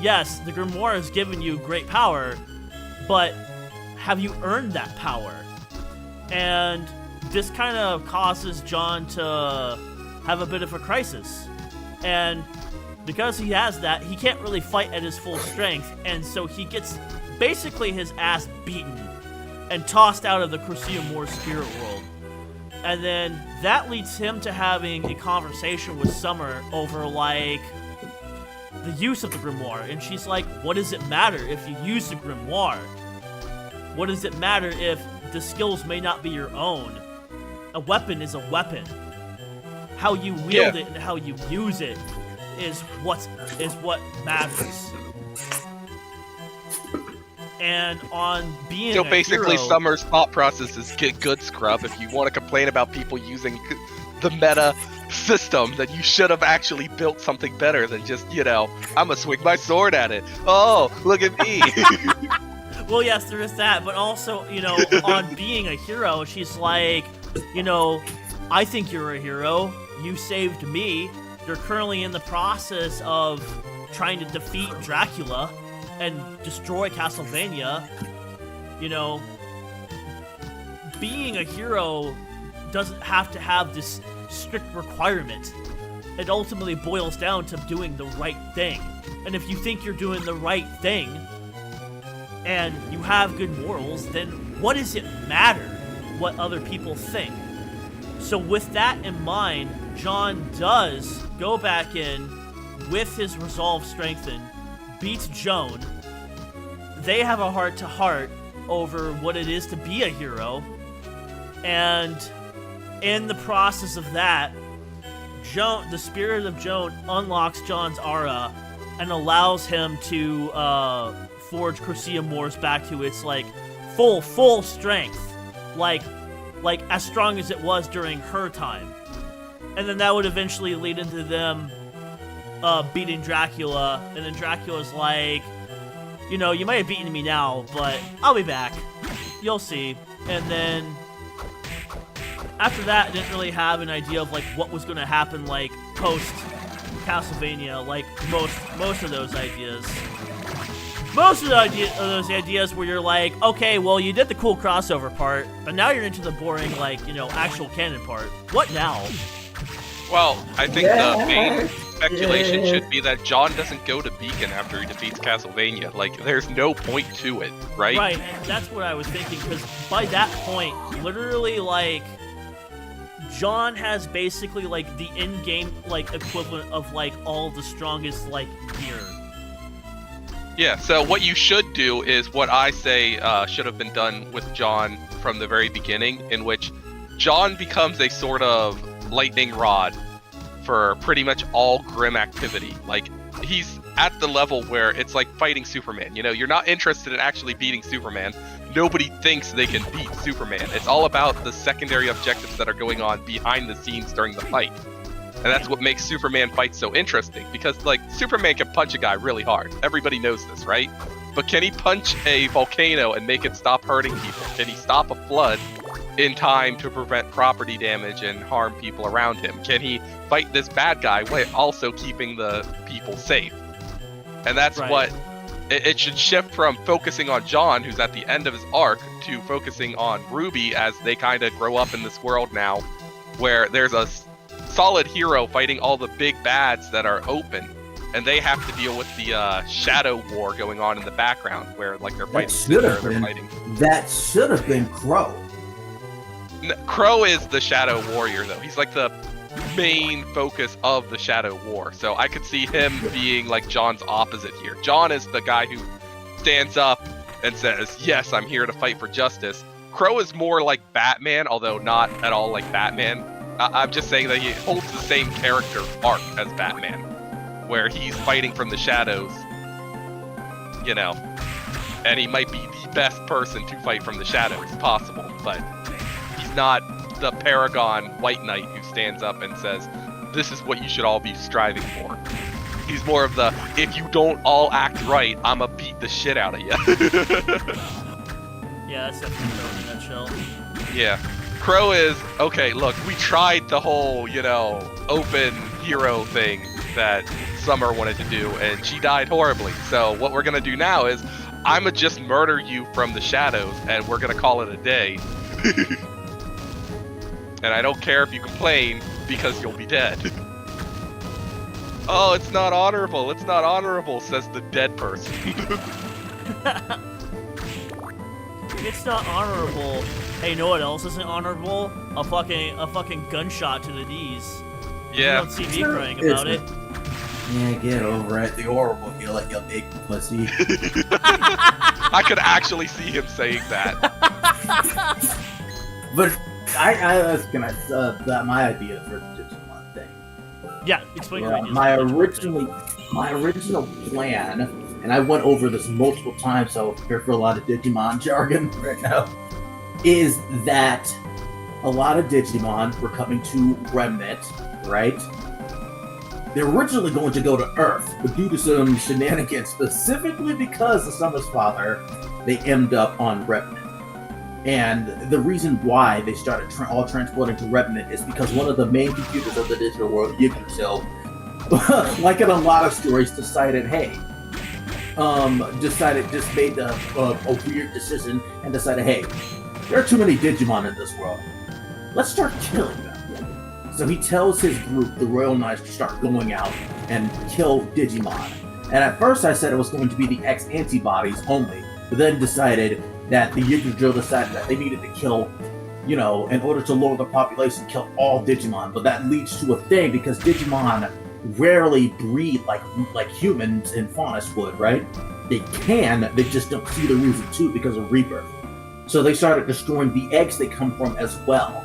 S1: yes, the grimoire has given you great power, but have you earned that power? And this kind of causes John to have a bit of a crisis. And because he has that, he can't really fight at his full strength, and so he gets basically his ass beaten and tossed out of the Corsia Mors spirit world. And then that leads him to having a conversation with Summer over, the use of the grimoire. And she's like, what does it matter if you use the grimoire? What does it matter if the skills may not be your own? A weapon is a weapon. How you wield it and how you use it is what matters. And on being
S3: So
S1: a
S3: basically,
S1: hero,
S3: Summer's thought process is get good, scrub. If you want to complain about people using the meta system, then you should have actually built something better than just, I'm gonna swing my sword at it. Oh, look at me.
S1: well, yes, there is that, but also, on being a hero, she's like, I think you're a hero. You saved me. You're currently in the process of trying to defeat Dracula and destroy Castlevania. Being a hero doesn't have to have this strict requirement. It ultimately boils down to doing the right thing. And if you think you're doing the right thing and you have good morals, then what does it matter what other people think? So with that in mind, John does go back in with his resolve strengthened, beats Joan. They have a heart-to-heart over what it is to be a hero, and in the process of that, the spirit of Joan unlocks John's aura and allows him to forge Crucia Morse back to its full strength, like as strong as it was during her time. And then that would eventually lead into them beating Dracula, and then Dracula's like, you might have beaten me now, but I'll be back. You'll see. And then after that, I didn't really have an idea of what was going to happen post Castlevania, most of those ideas. Most of those ideas where you're like, okay, well, you did the cool crossover part, but now you're into the boring actual canon part. What now?
S3: Well, I think the main speculation should be that John doesn't go to Beacon after he defeats Castlevania. There's no point to it, right?
S1: Right, and that's what I was thinking, because by that point, literally, John has basically, the in-game, equivalent of, all the strongest, gear.
S3: Yeah, so what you should do is what I say should have been done with John from the very beginning, in which John becomes a sort of lightning rod for pretty much all grim activity. He's at the level where it's like fighting Superman. You're not interested in actually beating Superman. Nobody thinks they can beat Superman. It's all about the secondary objectives that are going on behind the scenes during the fight. And that's what makes Superman fights so interesting, because Superman can punch a guy really hard. Everybody knows this, right? But can he punch a volcano and make it stop hurting people? Can he stop a flood in time to prevent property damage and harm people around him? Can he fight this bad guy while also keeping the people safe? And that's
S1: right.
S3: what it should shift from focusing on John, who's at the end of his arc, to focusing on Ruby as they kind of grow up in this world now, where there's a solid hero fighting all the big bads that are open, and they have to deal with the shadow war going on in the background, where they're fighting.
S4: That should have been Crow.
S3: Crow is the Shadow Warrior, though. He's the main focus of the Shadow War. So I could see him being John's opposite here. John is the guy who stands up and says, yes, I'm here to fight for justice. Crow is more like Batman, although not at all like Batman. I'm just saying that he holds the same character arc as Batman, where he's fighting from the shadows, and he might be the best person to fight from the shadows possible, but he's not the Paragon White Knight who stands up and says, this is what you should all be striving for. He's more of the, if you don't all act right, I'ma beat the shit out of you.
S1: Yeah, that's definitely Crow in a nutshell.
S3: Yeah. Crow is, okay, look, we tried the whole, open hero thing that Summer wanted to do, and she died horribly. So what we're gonna do now is, I'ma just murder you from the shadows, and we're gonna call it a day. And I don't care if you complain, because you'll be dead. Oh, it's not honorable, says the dead person.
S1: It's not honorable. Hey, you know what else isn't honorable? A fucking gunshot to the knees.
S3: Yeah.
S1: You don't see me crying about it.
S4: Yeah, get over it. The horrible heal like you big pussy.
S3: I could actually see him saying that.
S4: But I was gonna my idea for just one thing.
S1: Yeah, explain your ideas.
S4: My original plan and I went over this multiple times, so prepare for a lot of Digimon jargon right now, is that a lot of Digimon were coming to Remnant, right? They're originally going to go to Earth, but due to some shenanigans, specifically because of Summer's father, they end up on Remnant. And the reason why they started all transporting to Remnant is because one of the main computers of the digital world, Yggdrasil, like in a lot of stories, decided, hey, just made a weird decision and decided, hey, there are too many Digimon in this world. Let's start killing them. So he tells his group, the Royal Knights, to start going out and kill Digimon. And at first I said it was going to be the X-antibodies only, but then decided that the Yggdrasil decided that they needed to kill, in order to lower the population, kill all Digimon. But that leads to a thing, because Digimon rarely breed like humans and Faunus would, right? They just don't see the reason to because of rebirth. So they started destroying the eggs they come from as well.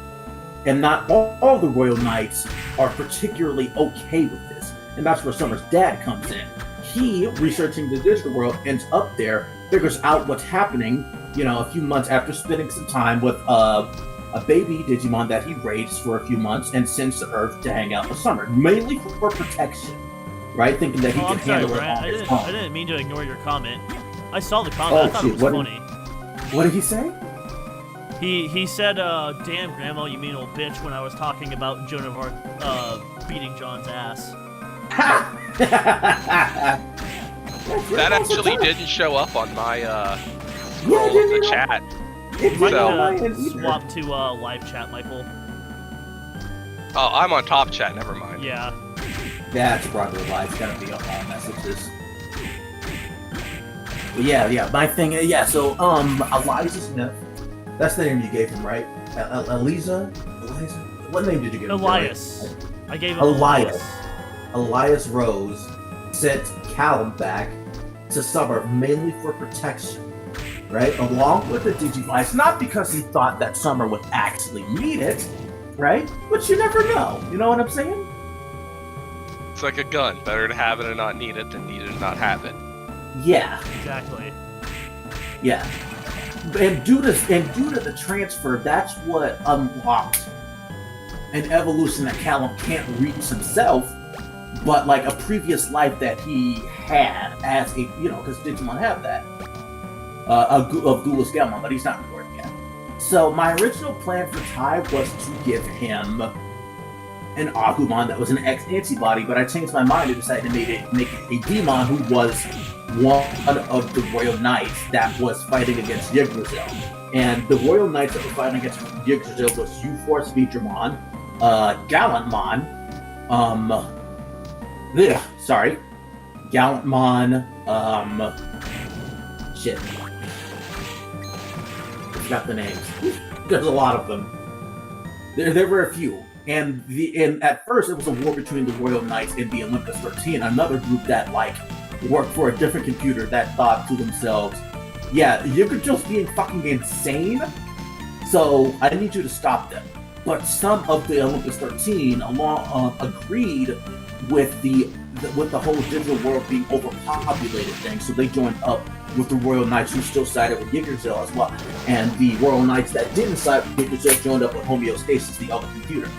S4: And not all the Royal Knights are particularly okay with this. And that's where Summer's dad comes in. He, researching the digital world, ends up there, figures out what's happening, a few months after spending some time with a baby Digimon that he raised for a few months and sends to Earth to hang out with Summer, mainly for protection, right? Thinking that he can handle it on his own.
S1: I didn't mean to ignore your comment. I saw the comment. I thought it was funny.
S4: What did he say?
S1: He said, damn, Grandma, you mean old bitch, when I was talking about Joan of Arc beating John's ass.
S3: That actually didn't show up on my
S4: the
S3: chat.
S1: You might
S3: So-
S1: need to swap to live chat, Michael.
S3: Oh, I'm on top chat. Never mind.
S1: Yeah.
S4: That's probably why it's gotta be on all messages. But yeah, my thing, so, Eliza Smith, that's the name you gave him, right? Eliza? What name did you give him?
S1: Elias. I gave him
S4: Elias. Elias Rose sent Callum back to Summer mainly for protection, right? Along with the Digivice, not because he thought that Summer would actually need it, right? But you never know, you know what I'm saying?
S3: It's like a gun. Better to have it and not need it than need it and not have it.
S4: Yeah,
S1: Exactly.
S4: yeah. And due to the transfer, that's what unlocked an evolution that Callum can't reach himself, but like a previous life that he had as a, because Digimon have that, of Duelist Galmon, but he's not recording yet. So my original plan for Tai was to give him an Agumon that was an X-antibody, but I changed my mind and decided to make it a Demon who was one of the Royal Knights that was fighting against Yggdrasil. And the Royal Knights that were fighting against Yggdrasil was U-Force Vidramon, Gallantmon, Gallantmon, shit. I forgot the names. There's a lot of them. There were a few. And at first it was a war between the Royal Knights and the Olympus 13, another group that worked for a different computer that thought to themselves, yeah, Yggdrasil's being fucking insane, so I need you to stop them. But some of the Olympus 13 agreed with the whole digital world being overpopulated thing, so they joined up with the Royal Knights who still sided with Yggdrasil as well. And the Royal Knights that didn't side with Yggdrasil joined up with Homeostasis, the other computer.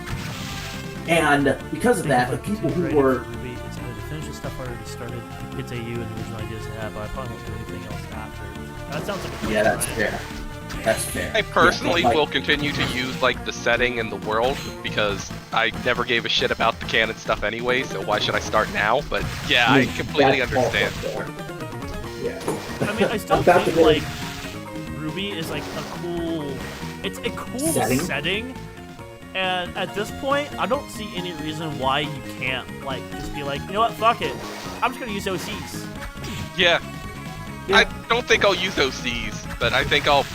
S4: And because of that, the people who were...
S1: Ruby, it's good to finish the stuff I already started. It's AU and the original ideas I have, but I probably won't do anything else after. That sounds like a plan,
S4: Yeah, that's
S1: right?
S4: fair. That's fair.
S3: I personally
S4: Yeah,
S3: will continue to use the setting and the world because I never gave a shit about the canon stuff anyway, so why should I start now? But yeah, I completely
S4: that's
S3: understand.
S4: also fair. Yeah.
S1: I mean, I still
S4: About
S1: think,
S4: the-
S1: Ruby is, a cool... It's a cool
S4: Setting?
S1: And at this point, I don't see any reason why you can't, just be like, you know what, fuck it. I'm just gonna use OCs.
S3: Yeah.
S4: Yeah.
S3: I don't think I'll use OCs, but I think I'll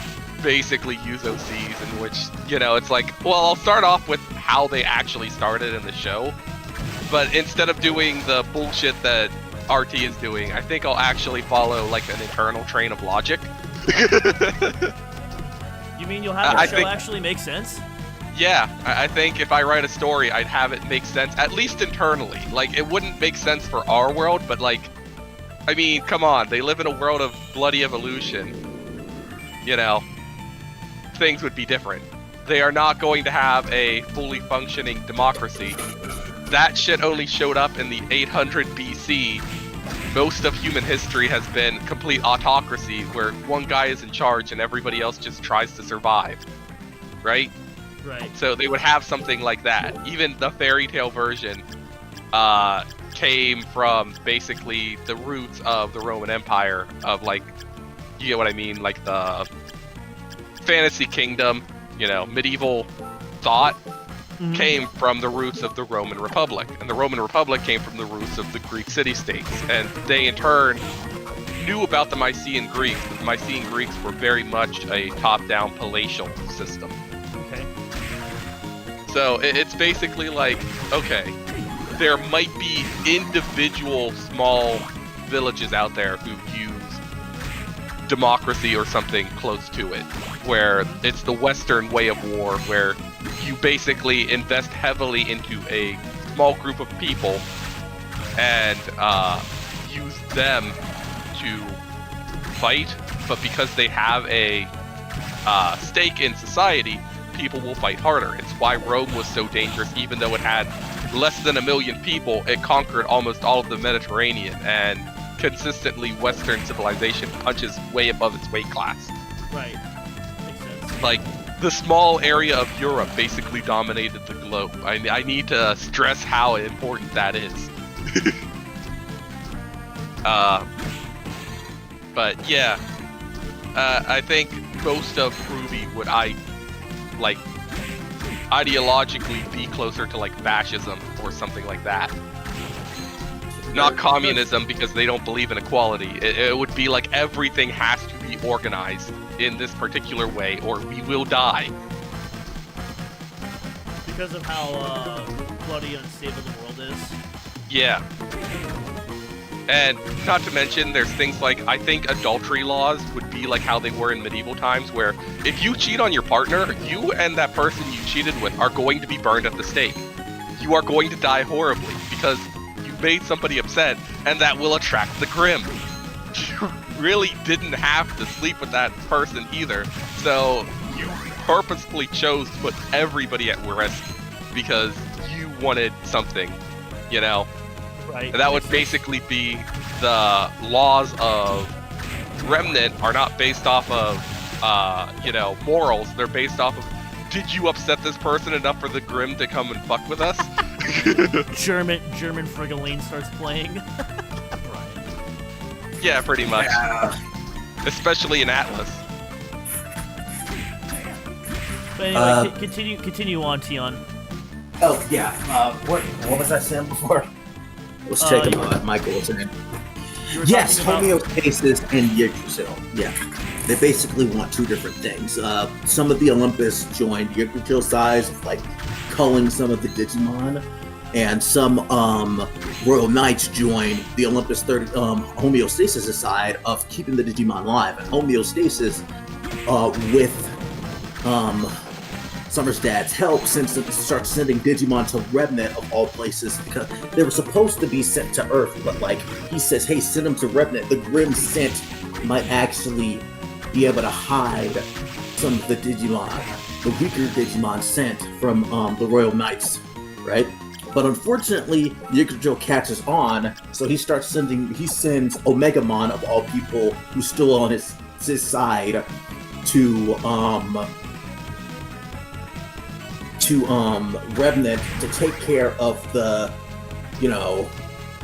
S3: basically use OCs in which, it's I'll start off with how they actually started in the show, but instead of doing the bullshit that RT is doing, I think I'll actually follow, an internal train of logic.
S1: You mean you'll have the show actually make sense?
S3: Yeah, I think if I write a story, I'd have it make sense, at least internally. It wouldn't make sense for our world, but, I mean, come on, they live in a world of bloody evolution. You know, things would be different. They are not going to have a fully functioning democracy. That shit only showed up in the 800 BC. Most of human history has been complete autocracy, where one guy is in charge and everybody else just tries to survive. Right?
S1: Right.
S3: So they would have something like that. Even the fairy tale version came from basically the roots of the Roman Empire, of like, you get what I mean? Like the fantasy kingdom, you know, medieval thought came from the roots of the Roman Republic. And the Roman Republic came from the roots of the Greek city-states. And they in turn knew about the Mycenaean Greeks. The Mycenaean Greeks were very much a top-down palatial system.
S1: Okay.
S3: So it's basically like, okay, there might be individual small villages out there who use democracy or something close to it, where it's the Western way of war, where you basically invest heavily into a small group of people and use them to fight, but because they have a stake in society, people will fight harder. It's why Rome was so dangerous. Even though it had less than 1 million people, it conquered almost all of the Mediterranean, and consistently Western civilization punches way above its weight class.
S1: Right. Makes sense.
S3: Like, the small area of Europe basically dominated the globe. I need to stress how important that is. But yeah, I think most of Ruby would ideologically be closer to like fascism or something like that. Not communism, because they don't believe in equality. It would be like everything has to be organized in this particular way or we will die.
S1: Because of how bloody and unstable the world is.
S3: Yeah. And not to mention, there's things like, I think adultery laws would be like how they were in medieval times, where if you cheat on your partner, you and that person you cheated with are going to be burned at the stake. You are going to die horribly because you made somebody upset, and that will attract the Grimm. You really didn't have to sleep with that person either, so you purposefully chose to put everybody at risk because you wanted something, you know?
S1: Right.
S3: And that would basically be the laws of Remnant are not based off of, morals. They're based off of, did you upset this person enough for the Grimm to come and fuck with us?
S1: German Friggling starts playing.
S3: Yeah, pretty much.
S2: Yeah.
S3: Especially in Atlas.
S1: But anyway, continue on, Tion.
S4: Oh yeah. What was I saying before? Let's check him out. Michael was in.
S2: Yes,
S1: talking about-
S2: homeostasis and Yggdrasil. Yeah, they basically want two different things. Some of the Olympus joined Yggdrasil's size of like culling some of the Digimon, and some Royal Knights joined the Olympus homeostasis side of keeping the Digimon alive. And homeostasis with Summer's dad's help starts sending Digimon to Remnant of all places, because they were supposed to be sent to Earth, but like he says, hey, send them to Remnant. The Grimm sent might actually be able to hide some of the Digimon, the weaker Digimon sent from the Royal Knights, right? But unfortunately, Yggdrasil catches on, so he sends Omegamon of all people, who's still on his side, to Remnant to take care of the,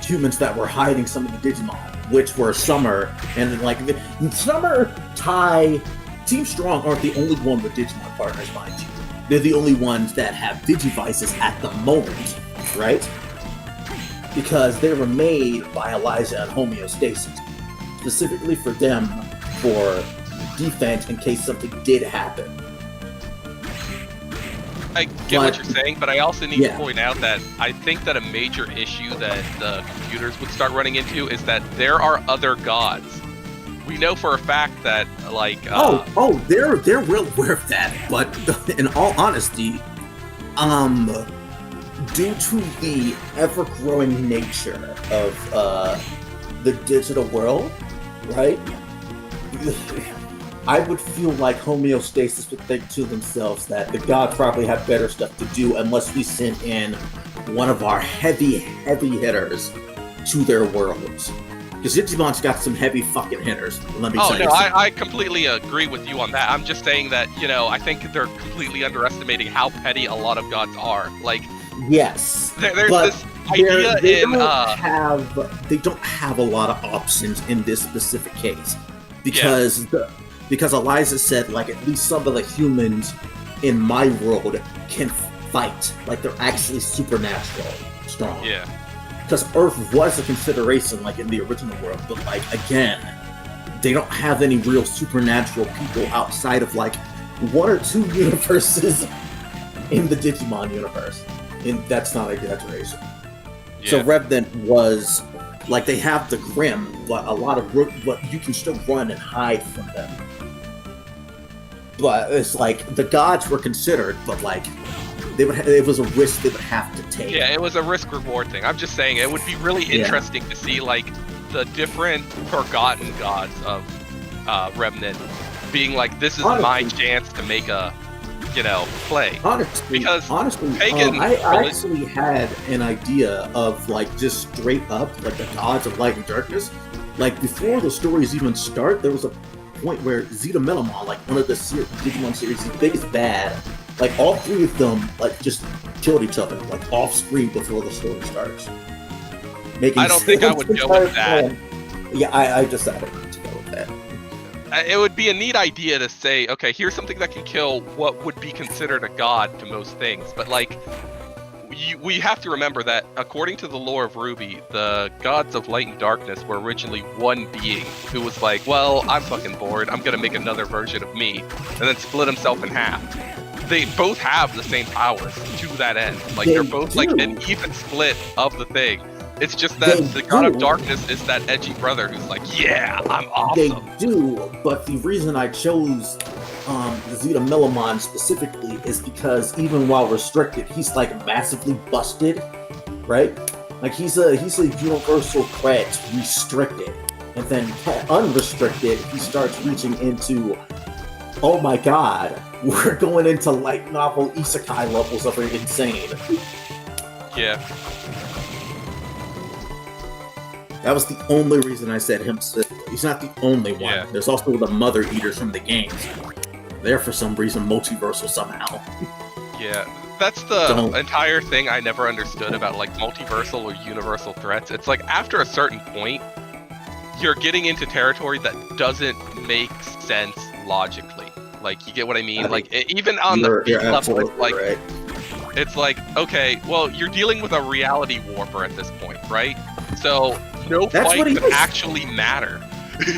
S2: humans that were hiding some of the Digimon, which were Summer, and like Summer, Tai, Team Strong aren't the only one with Digimon partners, mind you. They're the only ones that have Digivices at the moment, right? Because they were made by Eliza and homeostasis, specifically for them, for defense in case something did happen.
S3: I get what you're saying, but I also need to point out that I think that a major issue that the computers would start running into is that there are other gods. We know for a fact that, like...
S2: they're real aware of that, but in all honesty, due to the ever-growing nature of
S4: the digital world, right? I would feel like homeostasis would think to themselves that the gods probably have better stuff to do unless we send in one of our heavy hitters to their worlds. Because Digimon's got some heavy fucking hitters. Let me tell you.
S3: I completely agree with you on that. I'm just saying that, I think they're completely underestimating how petty a lot of gods are. Like,
S4: yes,
S3: there's
S4: but
S3: this idea
S4: they
S3: in
S4: don't have a lot of options in this specific case because because Eliza said like at least some of the humans in my world can fight, like they're actually supernatural strong.
S3: Yeah.
S4: Because Earth was a consideration like in the original world, but like again, they don't have any real supernatural people outside of like one or two universes in the Digimon universe. And that's not an exaggeration.
S3: Yeah.
S4: So Revenant was like they have the Grim, but but you can still run and hide from them. But it's like the gods were considered, but like it was a risk they would have to take.
S3: Yeah, it was a risk reward thing. I'm just saying it would be really interesting to see like the different forgotten gods of Revenant being like, this is my chance to make a play.
S4: Honestly,
S3: pagan
S4: I actually had an idea of like just straight up like the gods of light and darkness. Like before the stories even start, there was a point where Zeta Melamon, like one of the Digimon series' biggest bad, like all three of them like just killed each other like off screen before the story starts.
S3: I don't think I would go with that.
S4: Yeah, I decided not to go with that.
S3: It would be a neat idea to say, okay, here's something that can kill what would be considered a god to most things, but like we have to remember that according to the lore of Ruby, the gods of light and darkness were originally one being who was like, well, I'm fucking bored, I'm gonna make another version of me, and then split himself in half. They both have the same powers to that end. Like they're both like an even split of the thing. It's just that the god of darkness is that edgy brother who's like, yeah, I'm awesome.
S4: They do, but the reason I chose Zeta Melamon specifically is because even while restricted, he's like massively busted, right? Like he's a universal threat restricted, and then unrestricted, he starts reaching into, oh my god, we're going into light novel isekai levels of insane.
S3: Yeah.
S4: That was the only reason I said him specifically. He's not the only one.
S3: Yeah.
S4: There's also the Mother Eaters from the games. They're for some reason multiversal somehow.
S3: Yeah, that's the entire thing I never understood about like multiversal or universal threats. It's like after a certain point, you're getting into territory that doesn't make sense logically. Like, you get what I mean? Like, even on the beat level, it's like,
S4: right.
S3: It's like, okay, well, you're dealing with a reality warper at this point, right? So no fight could actually matter.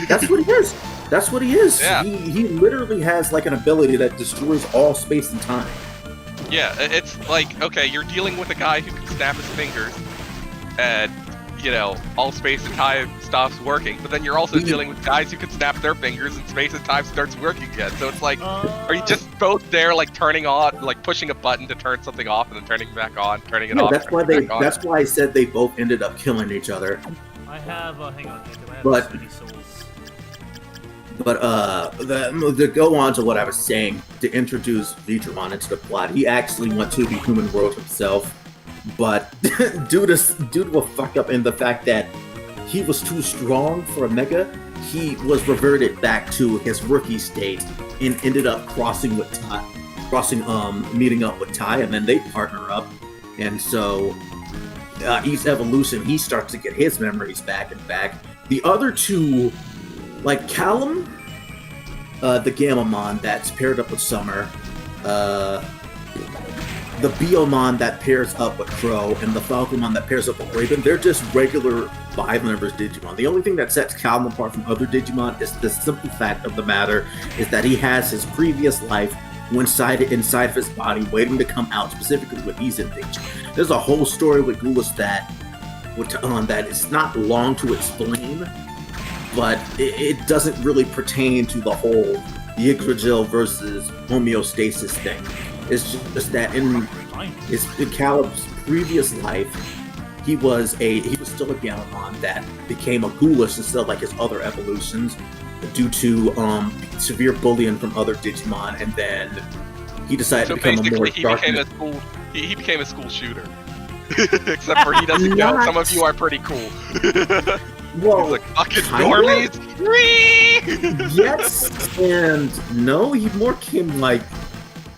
S4: That's what he is. That's what he is.
S3: Yeah.
S4: He literally has like an ability that destroys all space and time.
S3: Yeah, it's like, okay, you're dealing with a guy who can snap his fingers and, all space and time stops working, but then you're also dealing with guys who can snap their fingers and space and time starts working again. So it's like, are you just both there like turning on, like pushing a button to turn something off and then turning it back on, turning it off?
S4: That's why I said they both ended up killing each other.
S1: I have, hang on, Jacob, I have
S4: But-
S1: so many souls.
S4: But the go on to what I was saying, to introduce Vigramon into the plot, he actually went to the human world himself, but due to a fuck up in the fact that he was too strong for Omega, he was reverted back to his rookie state and ended up meeting up with Tai, and then they partner up, and so each evolution he starts to get his memories back. The other two, like Callum, the Gamamon that's paired up with Summer, the Biomon that pairs up with Crow, and the Falcomon that pairs up with Raven, they're just regular 5 members Digimon. The only thing that sets Callum apart from other Digimon is the simple fact of the matter is that he has his previous life inside of his body waiting to come out, specifically when he's in danger. There's a whole story with Gulas that it's not long to explain, but it doesn't really pertain to the whole Yggdrasil versus homeostasis thing. It's just that in Caleb's previous life, he was
S2: still a Galamon that became a Ghoulish instead of like his other evolutions due to severe bullying from other Digimon, and then he decided
S3: So
S2: to become a more
S3: basically, he became a school shooter. Except for he doesn't know. Some of you are pretty cool.
S2: Well,
S3: He's like, fucking
S2: kinda?
S3: normies!
S2: Yes and no. He more came like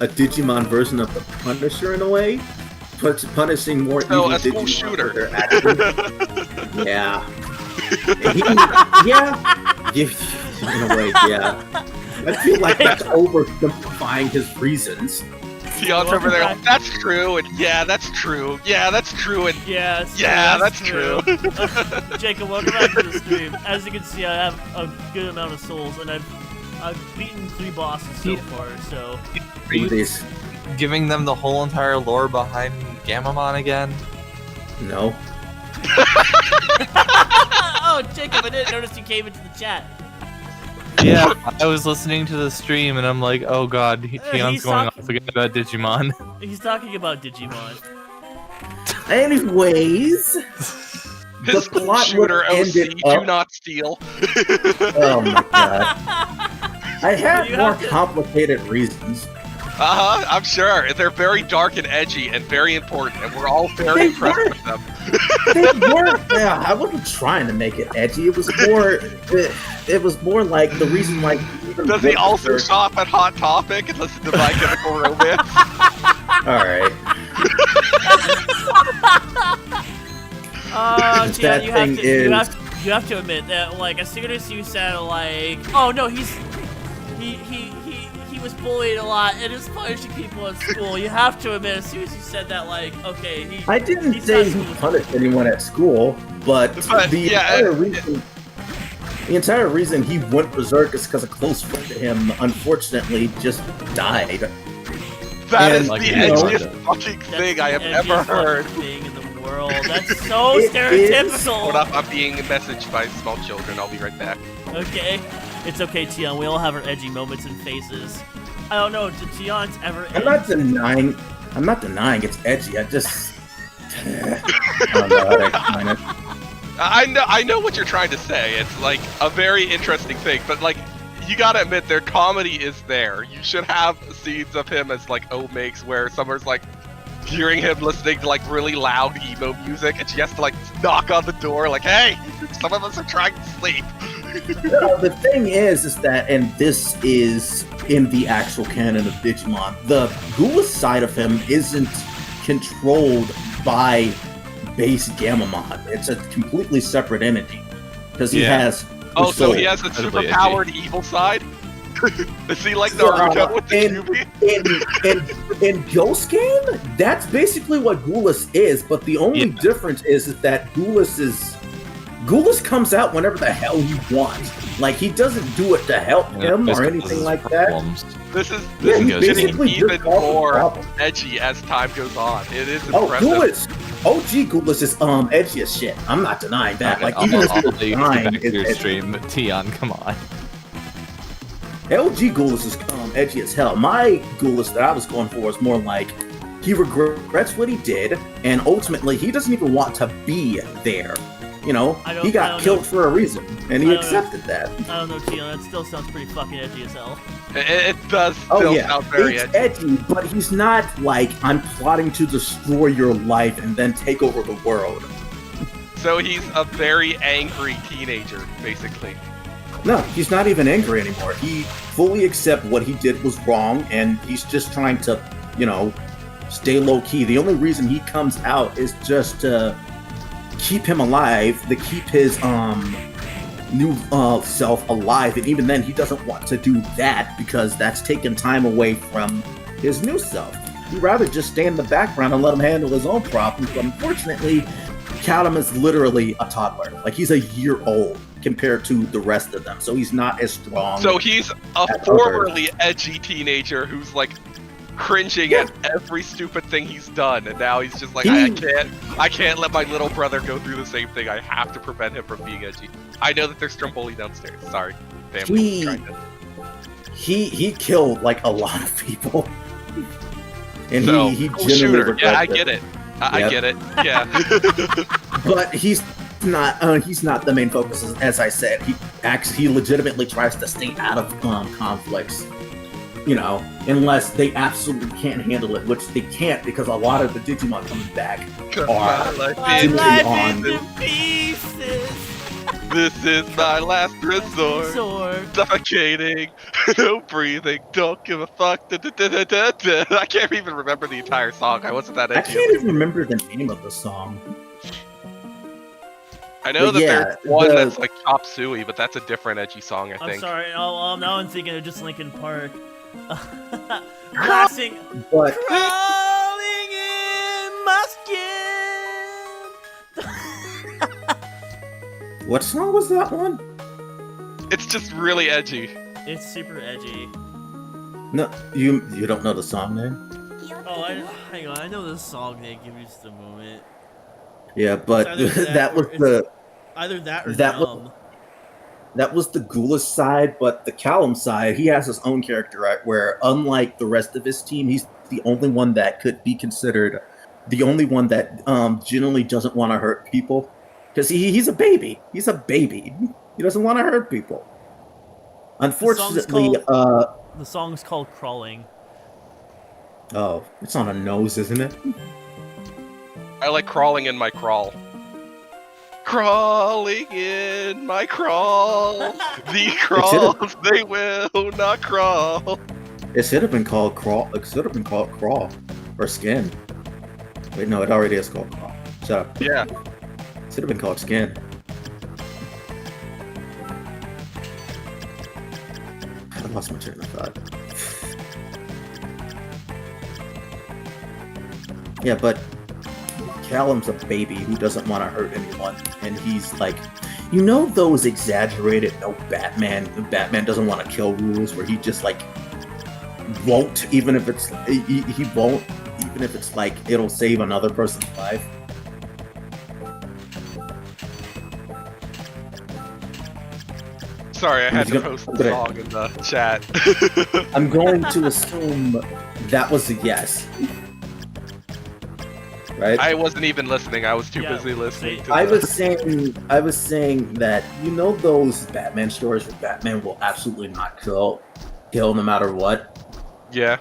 S2: a Digimon version of the Punisher in a way, punishing more
S3: So,
S2: evil
S3: a school
S2: Digimon
S3: shooter.
S2: for their actions. Yeah. In a way, yeah. I feel like that's oversimplifying his reasons.
S3: Tion's over there, like, that's true, and yeah, that's true, yeah, that's true, and
S1: Yeah,
S3: that's true.
S1: Jacob, welcome back to the stream. As you can see, I have a good amount of souls, and I've beaten 3 bosses so far. So
S5: Are you
S2: This,
S5: giving them the whole entire lore behind Gamamon again?
S2: no.
S1: oh, Jacob, I didn't notice you came into the chat.
S5: Yeah, I was listening to the stream and I'm like, oh god, Tion's
S1: he's
S5: going
S1: talking-
S5: off again about Digimon.
S1: He's talking about Digimon.
S2: Anyways,
S3: His
S2: the
S3: school
S2: plot
S3: shooter
S2: would
S3: OC,
S2: ended up.
S3: do not steal.
S2: Oh my god. I had
S1: You
S2: more
S1: have to-
S2: complicated reasons.
S3: I'm sure. They're very dark and edgy and very important, and we're all very
S2: They
S3: impressed
S2: were.
S3: with them.
S2: They weren't. Yeah, I wasn't trying to make it edgy. It was more. It was more like the reason why. Even
S3: Does he
S2: went
S3: also
S2: berserk-
S3: shop at Hot Topic and listen to My Chemical Romance?
S2: All right.
S1: Tion,
S2: That
S1: you have
S2: thing
S1: to,
S2: is-
S1: you have to admit that, like, as soon as you said, like, oh no, he was bullied a lot and is punishing people at school. You have to admit, as soon as you said that, like, okay,
S2: I didn't
S1: he's
S2: say
S1: not
S2: he
S1: school.
S2: punished anyone at school, but
S3: But,
S2: the
S3: yeah,
S2: entire reason. The entire reason he went berserk is because a close friend to him, unfortunately, just died.
S3: That
S2: And,
S3: is
S5: like,
S3: the
S5: you know,
S3: edgiest fucking
S1: That's
S3: thing I have
S1: the
S3: ever
S1: edgiest
S3: heard.
S1: fucking thing in the world. That's so
S2: It
S1: stereotypical.
S3: Hold up, I'm being messaged by small children. I'll be right back.
S1: Okay, it's okay, Tion. We all have our edgy moments and phases. I don't know. Did Tion's ever?
S2: I'm not denying. I'm not denying it's edgy. I just. I don't know how to explain it.
S3: I know what you're trying to say. It's like a very interesting thing, but like you gotta admit their comedy is there. You should have scenes of him as like Omakes where someone's like hearing him listening to like really loud emo music and she has to like knock on the door like, hey, some of us are trying to sleep.
S2: No, the thing is that, and this is in the actual canon of Digimon, the Ghoulish side of him isn't controlled by base Gamamon. It's a completely separate entity because he
S5: Yeah.
S2: has.
S3: Oh, so he
S2: soul.
S3: has a
S5: Incredibly
S3: superpowered evil side? Is he like Naruto with the Kyuubi?
S2: In Ghost Game, that's basically what Ghoulish is. But the only
S5: Yeah.
S2: difference is that Ghoulish comes out whenever the hell he wants. Like he doesn't do it to help him or anything like that.
S3: This is
S2: Yeah, he
S3: getting
S2: basically
S3: even
S2: just solves the
S3: more
S2: problem.
S3: edgy as time goes on. It is
S2: Oh,
S3: impressive.
S2: Ghoulish! OG Ghoulish is edgy as shit. I'm not denying that. Like even his
S5: I'll let you
S2: design
S5: get back to
S2: is
S5: your
S2: edgy.
S5: stream, but Tion, come on.
S2: LG Ghoulish is edgy as hell. My Ghoulish that I was going for was more like he regrets what he did, and ultimately he doesn't even want to be there. You know,
S1: I don't-
S2: he
S1: I
S2: got
S1: don't
S2: killed
S1: know.
S2: for a reason, and he
S1: I don't know.
S2: accepted that.
S1: I don't know, Tion. That still sounds pretty fucking edgy as hell.
S3: It does
S2: Oh
S3: still
S2: yeah,
S3: sound very
S2: it's
S3: edgy.
S2: edgy, but he's not like I'm plotting to destroy your life and then take over the world.
S3: So he's a very angry teenager, basically.
S2: No, he's not even angry anymore. He fully accepts what he did was wrong, and he's just trying to, you know, stay low key. The only reason he comes out is just to keep him alive, to keep his new self alive, and even then he doesn't want to do that because that's taking time away from his new self. He'd rather just stay in the background and let him handle his own problems, but unfortunately Callum is literally a toddler. Like he's a year old compared to the rest of them, so he's not as strong.
S3: So he's a
S2: That's
S3: formerly edgy teenager who's like cringing
S2: Yeah.
S3: at every stupid thing he's done, and now he's just like,
S2: He-
S3: I can't let my little brother go through the same thing. I have to prevent him from being edgy. I know that there's Stromboli downstairs. Sorry, family.
S2: He-
S3: Trying to-
S2: he killed like a lot of people, and
S3: So,
S2: he
S3: cool
S2: genuinely
S3: shooter. Yeah, I
S2: regrets
S3: get it. I
S2: Yep.
S3: get it. Yeah.
S2: But he's
S4: he's not the main focus. As I said, he legitimately tries to stay out of conflicts. You know, unless they absolutely can't handle it, which they can't because a lot of the Digimon coming back are
S1: in pieces.
S3: This is my last resort. Suffocating, no breathing, don't give a fuck. I can't even remember the entire song. I wasn't that
S4: I
S3: into
S4: can't
S3: it.
S4: even remember the name of the song.
S3: I know
S4: But
S3: that
S4: yeah,
S3: there's one that's like Chop Suey, but that's a different edgy song, I
S1: I'm
S3: think.
S1: sorry. Now I'm thinking of just Linkin Park. Blasting,
S4: But
S1: crawling in my skin.
S4: what song was that one?
S3: It's just really edgy.
S1: It's super edgy.
S4: No, you don't know the song name?
S1: Oh, hang on. I know this song name. Give me just a moment.
S4: Yeah, but
S1: It's either
S4: that was
S1: or
S4: the
S1: either that or
S4: that was-
S1: Numb.
S4: that was the Gula's side, but the Callum side, he has his own character, right? Where unlike the rest of his team, he's the only one that could be considered the only one that generally doesn't want to hurt people. Because he's a baby. He's a baby. He doesn't want to hurt people. Unfortunately,
S1: The song's called Crawling.
S4: oh, it's on a nose, isn't it?
S3: I like crawling in my crawl. Crawling in my crawl. The crawls, they will not crawl.
S4: It should have been called Crawl. It should have been called Crawl or Skin. Wait, no, it already is called Crawl. Shut up.
S3: Yeah.
S4: It should have been called Skin. I lost my train of thought. Yeah, but Callum's a baby who doesn't want to hurt anyone, and he's like, you know, those exaggerated Batman doesn't want to kill rules where he just like won't, even if it's he won't, even if it's like it'll save another person's life.
S3: Sorry, I had to
S4: gonna-
S3: post the
S4: okay.
S3: song in the chat.
S4: I'm going to assume that was a yes. Right?
S3: I wasn't even listening. I was too
S1: Yeah,
S3: busy listening to
S4: I
S3: the-
S4: was saying that, you know, those Batman stories where Batman will absolutely not kill no matter what.
S3: Yeah.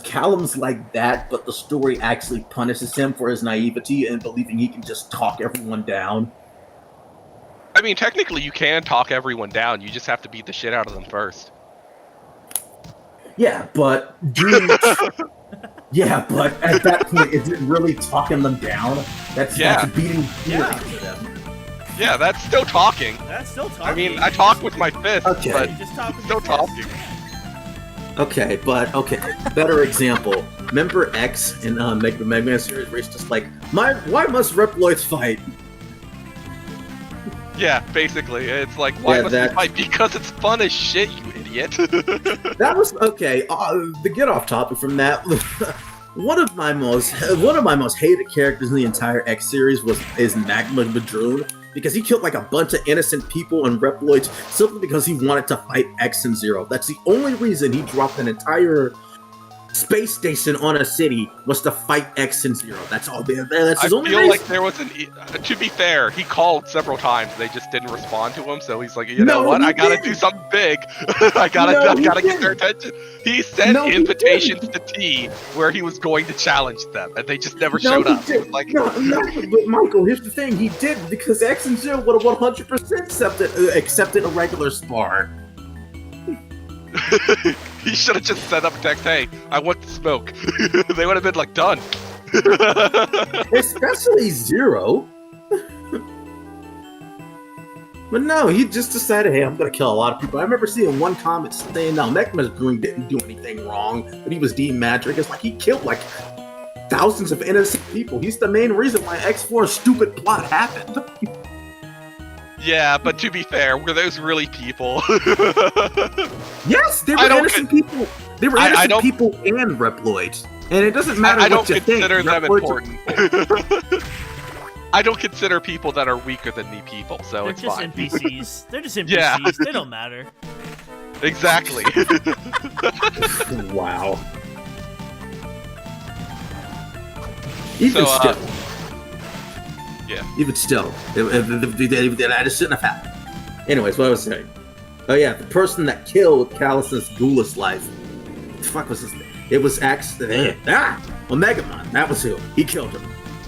S4: Callum's like that, but the story actually punishes him for his naivety and believing he can just talk everyone down.
S3: I mean, technically you can talk everyone down. You just have to beat the shit out of them first.
S4: Yeah, but yeah, but at that point, is it really talking them down? That's beating fear
S1: Yeah.
S4: into them.
S3: Yeah, that's still talking.
S1: That's still talking.
S3: I mean, I talk with my fist,
S4: Okay.
S3: but
S1: You just talk with
S3: still
S1: your
S3: talking.
S1: fist.
S4: Okay, but okay. Better example. Remember X in Mega Man series where it's just like, why must Reploids fight?
S3: Yeah, basically. It's like, why
S4: Yeah,
S3: must we
S4: that's-
S3: fight? Because it's fun as shit, you idiot.
S4: That was okay. To get off topic from that, one of my most hated characters in the entire X series is Magma Madroon, because he killed like a bunch of innocent people and Reploids simply because he wanted to fight X and Zero. That's the only reason he dropped an entire space station on a city was to fight X and Zero. That's all. That's
S3: I
S4: his only
S3: feel
S4: reason.
S3: like there was to be fair, he called several times. They just didn't respond to him, so he's like, you know
S4: No,
S3: what?
S4: he
S3: I gotta
S4: didn't.
S3: do something big. I gotta
S4: he
S3: get their attention. He sent
S4: No, he
S3: invitations to T where he was going to challenge them, and they just never showed
S4: he
S3: up.
S4: did.
S3: Like,
S4: No, but Michael, here's the thing. He did, because X and Zero would have 100% accepted a regular spar.
S3: he should have just sent up a text, hey, I want the smoke. They would have been like, done.
S4: Especially Zero. But no, he just decided, hey, I'm gonna kill a lot of people. I remember seeing one comment saying, no, Mechma's Green didn't do anything wrong, but he was deemed magic. It's like he killed like thousands of innocent people. He's the main reason why X4's stupid plot happened.
S3: Yeah, but to be fair, were those really people?
S4: Yes, they
S3: I
S4: were
S3: don't
S4: innocent people. They were
S3: I
S4: innocent
S3: don't-
S4: people and Reploids. And it doesn't matter
S3: I don't
S4: what you
S3: consider
S4: think.
S3: them
S4: Reploids
S3: important. I don't consider people that are weaker than me people, so
S1: They're
S3: it's
S1: just
S3: fine.
S1: NPCs. They're just NPCs.
S3: Yeah.
S1: They don't matter.
S3: Exactly.
S4: Wow. Even
S3: So,
S4: still.
S3: Yeah.
S2: Even still, that just shouldn't have happened. Anyways, what I was saying. Oh yeah, the person that killed Callus's ghoulish life. What the fuck was his name? It was Omegamon. That was who. He killed him.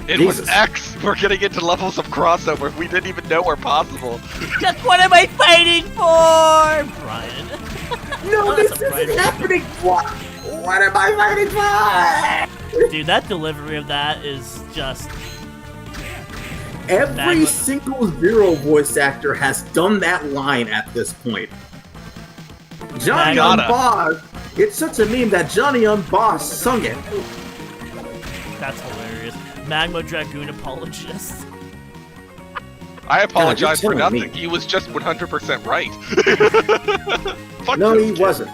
S3: It
S2: Jesus.
S3: was X. We're getting into levels of crossover we didn't even know were possible.
S1: Just what am I fighting for, Brian?
S2: No,
S1: Oh,
S2: this
S1: that's a
S2: isn't
S1: Brian.
S2: happening. What am I fighting for?
S1: Dude, that delivery of that is just
S2: Every
S1: Magma-
S2: single Zero voice actor has done that line at this point. Johnny on
S3: Magma.
S2: Boss. It's such a meme that Johnny on Boss sung it.
S1: that's hilarious. Magma Dragoon apologist.
S3: I apologize for
S2: telling
S3: nothing.
S2: me.
S3: He was just 100% right. Fuck
S2: No,
S3: this
S2: he
S3: kid.
S2: wasn't.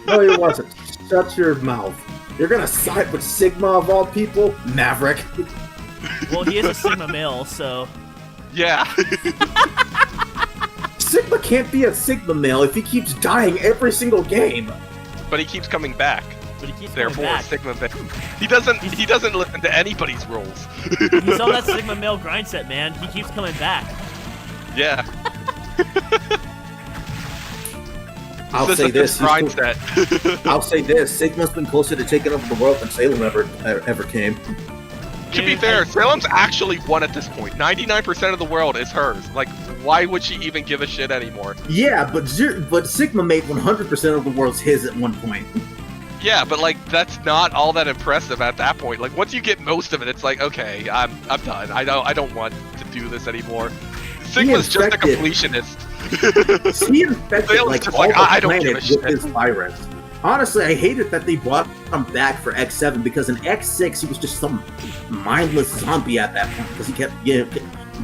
S2: No, he wasn't. Shut your mouth. You're gonna side with Sigma of all people? Maverick.
S1: Well, he is a Sigma male, so
S3: Yeah.
S2: Sigma can't be a Sigma male if he keeps dying every single game.
S3: But he keeps coming back.
S1: but he keeps
S3: Therefore,
S1: coming back.
S3: Sigma male. He doesn't listen to anybody's rules.
S1: He's on that Sigma male grind set, man. He keeps coming back.
S3: Yeah.
S2: I'll
S3: This
S2: say
S3: is
S2: this.
S3: grind set.
S2: I'll say this. Sigma's been closer to taking over the world than Salem ever came.
S3: To be
S1: Dude,
S3: fair, Salem's actually won at this point. 99% of the world is hers. Like, why would she even give a shit anymore?
S2: Yeah, but Sigma made 100% of the world's his at one point.
S3: Yeah, but like that's not all that impressive at that point. Like once you get most of it, it's like okay, I'm done. I don't want to do this anymore. Sigma's just a
S2: infected-
S3: completionist.
S2: He infected
S3: Salem's
S2: like
S3: just
S2: all
S3: like,
S2: the
S3: I don't give
S2: planet
S3: a
S2: with
S3: shit.
S2: his virus. Honestly, I hated that they brought him back for X7 because in X6 he was just some mindless zombie at that point because he kept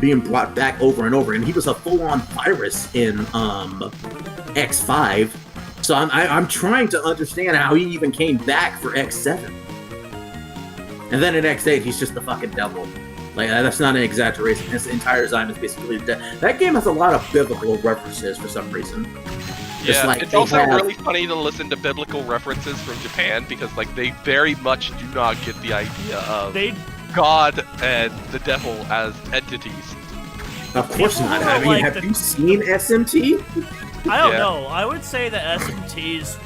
S2: being brought back over and over, and he was a full-on virus in X5. So I'm trying to understand how he even came back for X7. And then in X8 he's just the fucking devil. Like that's not an exaggeration. His entire design is basically dead. That game has a lot of biblical references for some reason.
S3: Yeah,
S2: like
S3: it's
S2: they
S3: also
S2: have-
S3: really funny to listen to biblical references from Japan because like they very much do not get the idea of
S1: They
S3: God and the devil as entities.
S2: Of course not. I mean,
S1: Like
S2: have
S1: the-
S2: you seen SMT?
S1: I don't
S3: Yeah.
S1: know. I would say that SMT's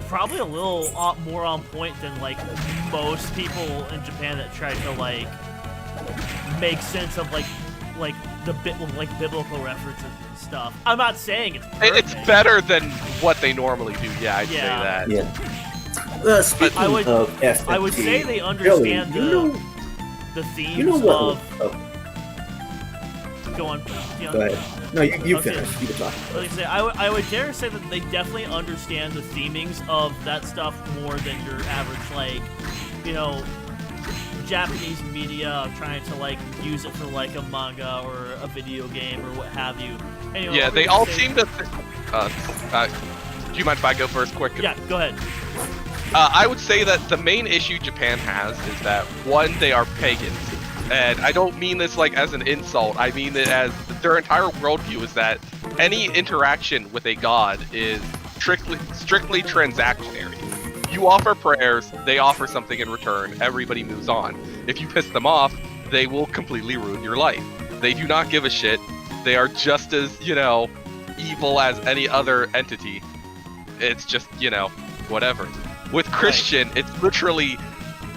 S1: probably a little more on point than like most people in Japan that try to like make sense of like the biblical references and stuff. I'm not saying it's perfect.
S3: It's better than what they normally do. Yeah, I'd say
S1: Yeah.
S3: that.
S2: Yeah. Speaking
S1: I would-
S2: of SMT,
S1: I would say they
S2: Joey,
S1: understand
S2: you know,
S1: the themes
S2: you know what?
S1: of
S2: Oh,
S1: go on.
S2: go ahead. No, you
S1: Okay.
S2: finish. You can talk.
S1: Like I say, I would dare say that they definitely understand the themings of that stuff more than your average, like, you know, Japanese media trying to, like, use it for, like, a manga or a video game or what have you. Anyway,
S3: Yeah,
S1: what
S3: they
S1: were you
S3: all
S1: gonna
S3: seem
S1: say?
S3: to. Do you mind if I go first, quick?
S1: Yeah, go ahead.
S3: I would say that the main issue Japan has is that one, they are pagans, and I don't mean this like as an insult. I mean it as their entire worldview is that any interaction with a god is strictly transactionary. You offer prayers, they offer something in return. Everybody moves on. If you piss them off, they will completely ruin your life. They do not give a shit. They are just as evil as any other entity. It's just whatever. With Christian, it's literally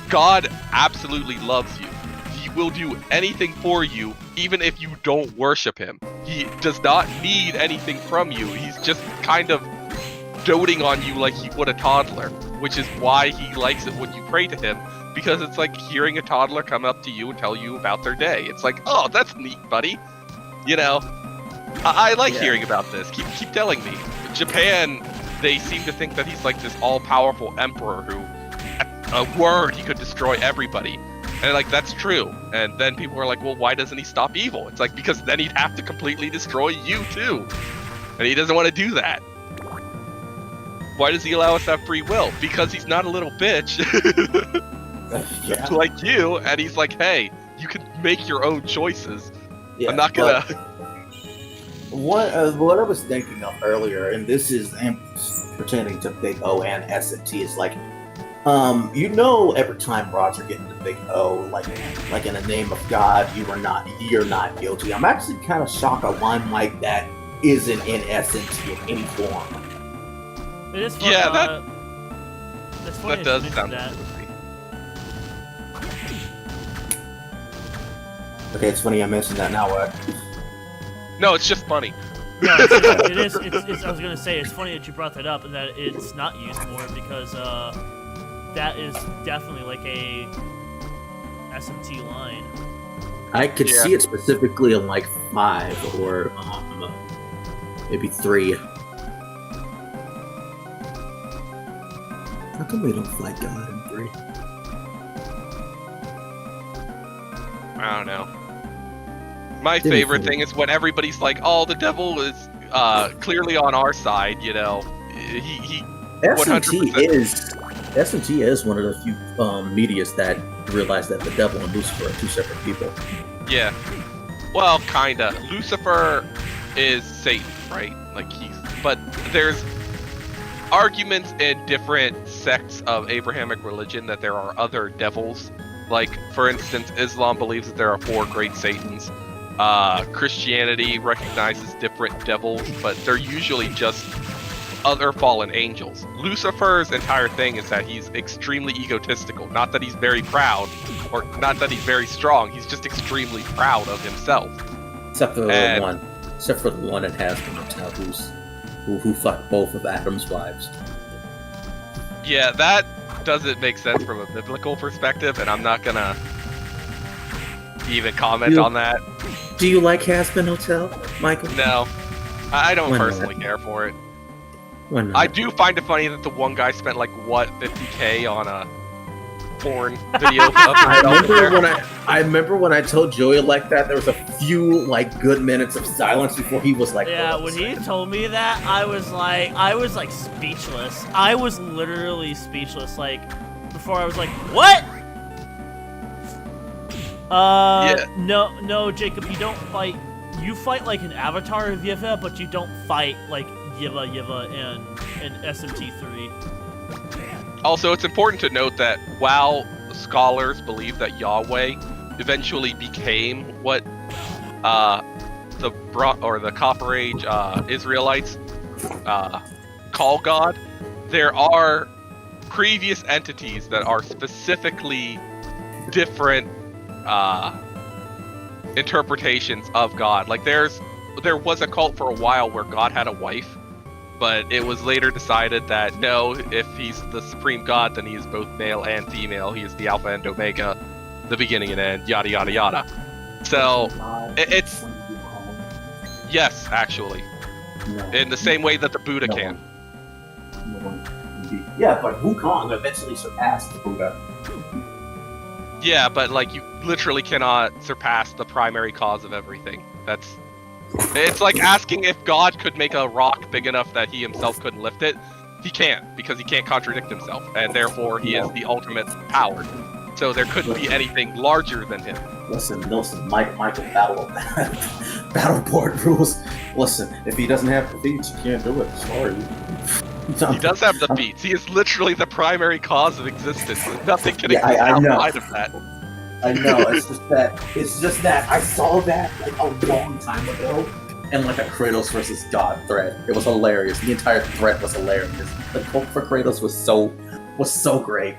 S3: God absolutely loves you. He will do anything for you, even if you don't worship him. He does not need anything from you. He's just kind of doting on you like he would a toddler, which is why he likes it when you pray to him, because it's like hearing a toddler come up to you and tell you about their day. It's like, oh, that's neat, buddy. I like hearing about this. Keep telling me. Japan, they seem to think that he's like this all-powerful emperor who, at a word, he could destroy everybody. And like, that's true. And then people are like, well, why doesn't he stop evil? It's like, because then he'd have to completely destroy you too. And he doesn't want to do that. Why does he allow us to have free will? Because he's not a little bitch
S2: Yeah.
S3: like you, and he's like, hey, you can make your own choices.
S2: Yeah,
S3: I'm not gonna...
S2: What I was thinking of earlier, and this is pertaining to Big O and SMT, is like
S4: You know, every time Roger getting the big O, like in the name of God, you're not guilty. I'm actually kind of shocked a line like that isn't in essence in any form.
S1: It is fun.
S3: Yeah,
S1: that's funny
S3: that does
S1: you
S3: sound
S1: mentioned
S3: goofy.
S4: Okay, it's funny I mentioned that. Now what?
S3: No, it's just funny.
S1: No, it is. It's, I was gonna say it's funny that you brought that up and that it's not used more because that is definitely like a SMT line.
S2: I could
S3: Yeah.
S2: see it specifically in like 5 or maybe 3. How come we don't fight God in 3?
S3: I don't know. My
S2: Didn't
S3: favorite
S2: feel-
S3: thing is when everybody's like, "Oh, the devil is clearly on our side," you know. He
S4: SMT
S3: 100%.
S4: is one of the few medias that realize that the devil and Lucifer are two separate people.
S3: Yeah. Well, kinda. Lucifer is Satan, right? Like but there's arguments in different sects of Abrahamic religion that there are other devils. Like, for instance, Islam believes that there are 4 great Satans. Christianity recognizes different devils, but they're usually just other fallen angels. Lucifer's entire thing is that he's extremely egotistical. Not that he's very proud, or not that he's very strong. He's just extremely proud of himself.
S4: Except for
S3: And-
S4: the one. Except for the one that has who fucked both of Adam's wives.
S3: Yeah, that doesn't make sense from a biblical perspective, and I'm not gonna even comment on that.
S4: Do you like Hazbin Hotel, Michael?
S3: No, I don't
S4: Why not?
S3: personally care for it.
S4: Why not?
S3: I do find it funny that the one guy spent like what 50K on a porn video.
S2: I remember when I told Joey like that. There was a few like good minutes of silence before he was like,
S1: Yeah,
S2: "Hold on
S1: when
S2: a
S1: he
S2: second."
S1: told me that, I was like speechless. I was literally speechless. Like, before I was like, what?
S3: Yeah.
S1: No, Jacob, you don't fight. You fight like an avatar of Yiva, but you don't fight like Yiva in SMT3.
S3: Also, it's important to note that while scholars believe that Yahweh eventually became what the Copper Age Israelites call God, there are previous entities that are specifically different interpretations of God. Like there was a cult for a while where God had a wife, but it was later decided that no, if he's the supreme God, then he is both male and female. He is the Alpha and Omega, the beginning and end, yada yada yada. So it's yes, actually, in the same way that the Buddha
S4: No.
S3: can.
S4: Yeah, but Wukong eventually surpassed the Buddha.
S3: Yeah, but like you literally cannot surpass the primary cause of everything. It's like asking if God could make a rock big enough that he himself couldn't lift it. He can't, because he can't contradict himself, and therefore he is the ultimate power. So there couldn't be anything larger than him.
S4: Listen, Michael Battleboard rules. Listen, if he doesn't have the beats, you can't do it. Sorry.
S3: He does have the beats. He is literally the primary cause of existence. Nothing can
S4: Yeah,
S3: exist
S4: I know.
S3: outside of that.
S4: I know. It's just that I saw that like a long time ago, and like a Kratos versus God thread. It was hilarious. The entire thread was hilarious. The quote for Kratos was so great.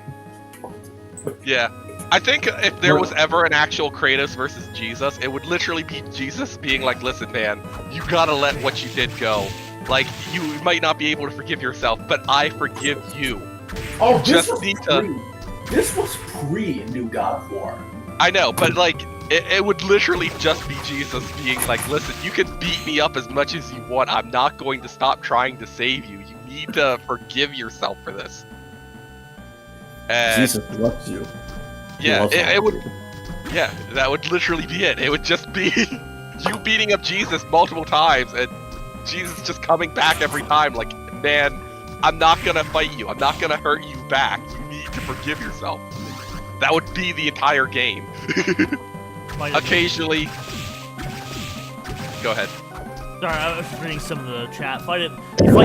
S3: Yeah. I think if there was ever an actual Kratos versus Jesus, it would literally be Jesus being like, listen, man, you gotta let what you did go. Like, you might not be able to forgive yourself, but I forgive you.
S4: Oh,
S3: Just need to-
S4: This was pre New God of War.
S3: I know, but like, it would literally just be Jesus being like, listen, you can beat me up as much as you want. I'm not going to stop trying to save you. You need to forgive yourself for this. And
S4: Jesus loves you. He
S3: yeah,
S4: loves all
S3: it
S4: of
S3: would.
S4: you.
S3: Yeah, that would literally be it. It would just be you beating up Jesus multiple times and Jesus just coming back every time like, man, I'm not gonna fight you. I'm not gonna hurt you back. You need to forgive yourself. That would be the entire game. Occasionally. Go ahead.
S1: Sorry, I was reading some of the chat. You fight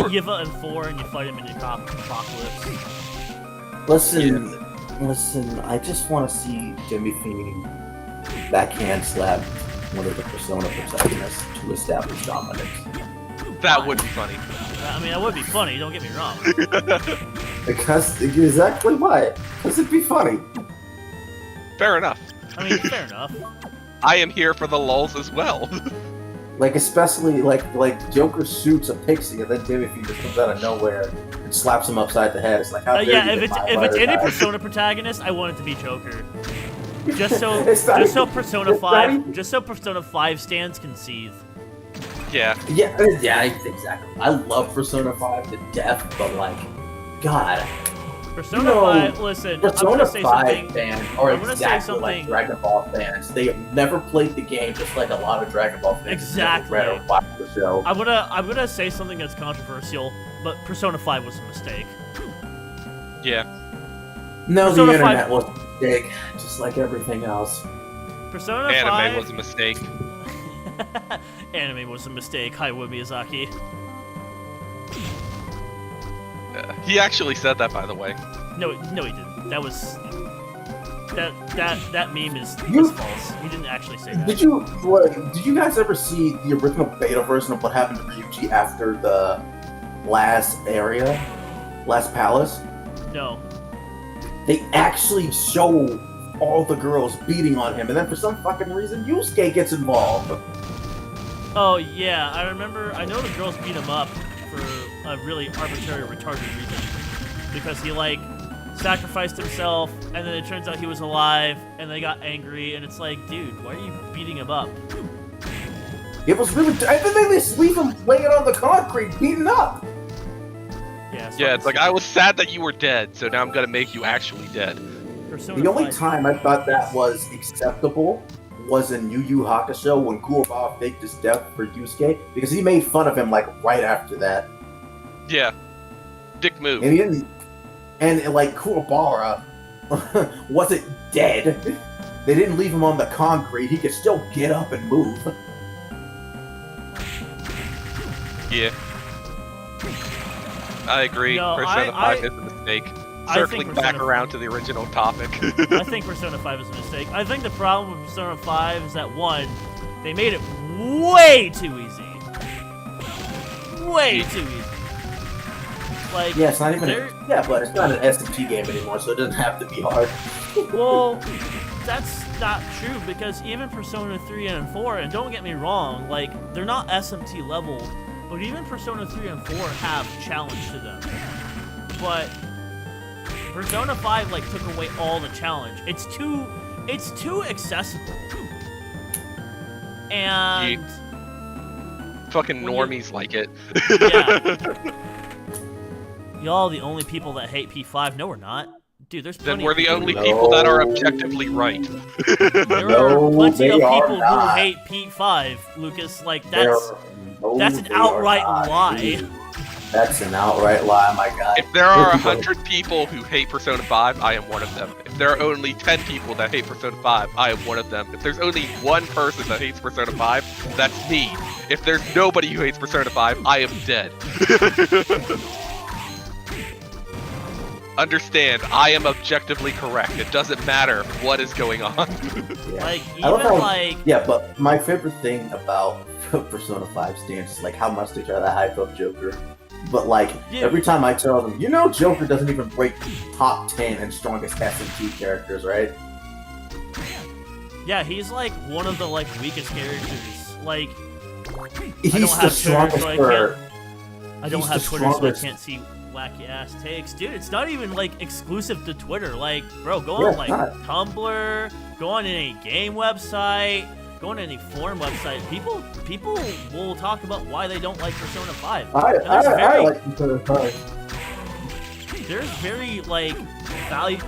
S1: Yiva in 4, and you fight him in the Apocalypse.
S4: Listen. I just want to see Jimmy Feeney backhand slap one of the Persona protagonists to establish dominance.
S3: That would be funny.
S1: I mean, that would be funny. Don't get me wrong.
S4: Because exactly why? Because it'd be funny.
S3: Fair enough.
S1: I mean, fair enough.
S3: I am here for the lulz as well.
S4: Like especially like Joker shoots a pixie and then Jimmy Feeney just comes out of nowhere and slaps him upside the head. It's like how dare
S1: Yeah,
S4: you
S1: if
S4: get
S1: it's
S4: my
S1: any
S4: butter
S1: Persona protagonist, I want it to be Joker. Just so Persona
S4: it's not
S1: 5,
S4: even-
S1: just so Persona 5 stands can seethe.
S3: Yeah.
S4: Yeah, exactly. I love Persona 5 to death, but like, God,
S1: Persona
S4: You know,
S1: 5. Listen, I'm
S4: Persona
S1: gonna say
S4: 5
S1: something.
S4: fans are
S1: I'm gonna say
S4: exactly like
S1: something-
S4: Dragon Ball fans. They have never played the game, just like a lot of Dragon Ball fans.
S1: Exactly.
S4: Never read or watched the show.
S1: I'm gonna say something that's controversial, but Persona 5 was a mistake.
S3: Yeah.
S4: No,
S1: Persona
S4: the internet
S1: 5
S4: was big, just like everything else.
S1: Persona
S3: Anime
S1: 5
S3: was a mistake.
S1: Anime was a mistake. Hayao Miyazaki.
S3: He actually said that, by the way.
S1: No, he didn't. That was that meme is
S4: You-
S1: false. He didn't actually say that.
S4: Did you guys ever see the original beta version of what happened to Ryuji after the last palace?
S1: No.
S4: They actually show all the girls beating on him, and then for some fucking reason, Yusuke gets involved.
S1: Oh yeah, I remember. I know the girls beat him up for a really arbitrary, retarded reason, because he like sacrificed himself, and then it turns out he was alive, and they got angry, and it's like, dude, why are you beating him up?
S4: It was really. I think they just leave him laying on the concrete, beaten up.
S3: Yeah, it's like, I was sad that you were dead, so now I'm gonna make you actually dead.
S1: Persona
S4: The only
S1: 5
S4: time I thought that was acceptable was in Yu Yu Hakusho when Kurobawa faked his death for Yusuke, because he made fun of him like right after that,
S3: Yeah. Dick move.
S4: and he didn't. And like Kurobawa wasn't dead. They didn't leave him on the concrete. He could still get up and move.
S3: Yeah. I agree.
S1: No,
S3: Persona
S1: I-
S3: 5 is a mistake.
S1: I
S3: Circling
S1: think
S3: back
S1: Persona-
S3: around to the original topic.
S1: I think Persona 5 is a mistake. I think the problem with Persona 5 is that, one, they made it way too easy. Way too easy. Like,
S4: Yeah, it's not even.
S1: they're-
S4: Yeah, but it's not an SMT game anymore, so it doesn't have to be hard.
S1: well, that's not true, because even Persona 3 and 4, and don't get me wrong, like, they're not SMT level, but even Persona 3 and 4 have challenge to them. But Persona 5 like took away all the challenge. It's too accessible. And
S3: Fucking
S1: When you-
S3: normies like it.
S1: yeah. Y'all the only people that hate P5. No, we're not. Dude, there's
S3: Then
S1: plenty
S3: we're
S1: of
S3: the
S1: people
S3: only
S4: No.
S3: people that are objectively right.
S1: There
S4: No,
S1: are plenty
S4: they
S1: of
S4: are
S1: people
S4: not.
S1: who hate P5, Lucas. Like
S4: They're- no,
S1: that's an
S4: they are
S1: outright
S4: not.
S1: lie.
S4: That's an outright lie, my guy.
S3: If there are
S4: Here's the
S3: 100 people who hate Persona 5, I am one of them. If there are only 10 people that hate Persona 5, I am one of them. If there's only one person that hates Persona 5, that's me. If there's nobody who hates Persona 5, I am dead. Understand, I am objectively correct. It doesn't matter what is going on.
S4: Yeah.
S1: Like
S4: I love
S1: even
S4: how-
S1: like
S4: Yeah, but my favorite thing about Persona 5 stands is like how much they try to hype up Joker. But like
S1: Yeah.
S4: every time I tell them, you know, Joker doesn't even break top 10 and strongest SMT characters, right?
S1: yeah, he's like one of the like weakest characters. Like
S4: He's
S1: don't
S4: the
S1: have Twitter,
S4: strongest
S1: so I
S4: for.
S1: I don't
S4: He's
S1: have
S4: the
S1: Twitter, so I
S4: strongest.
S1: can't see wacky ass takes. Dude, it's not even like exclusive to Twitter. Like, bro, go
S4: Yeah,
S1: on
S4: it's
S1: like
S4: not.
S1: Tumblr, go on any game website, go on any forum website. People will talk about why they don't like Persona 5.
S4: I
S1: And there's
S4: like Persona 5.
S1: there's very like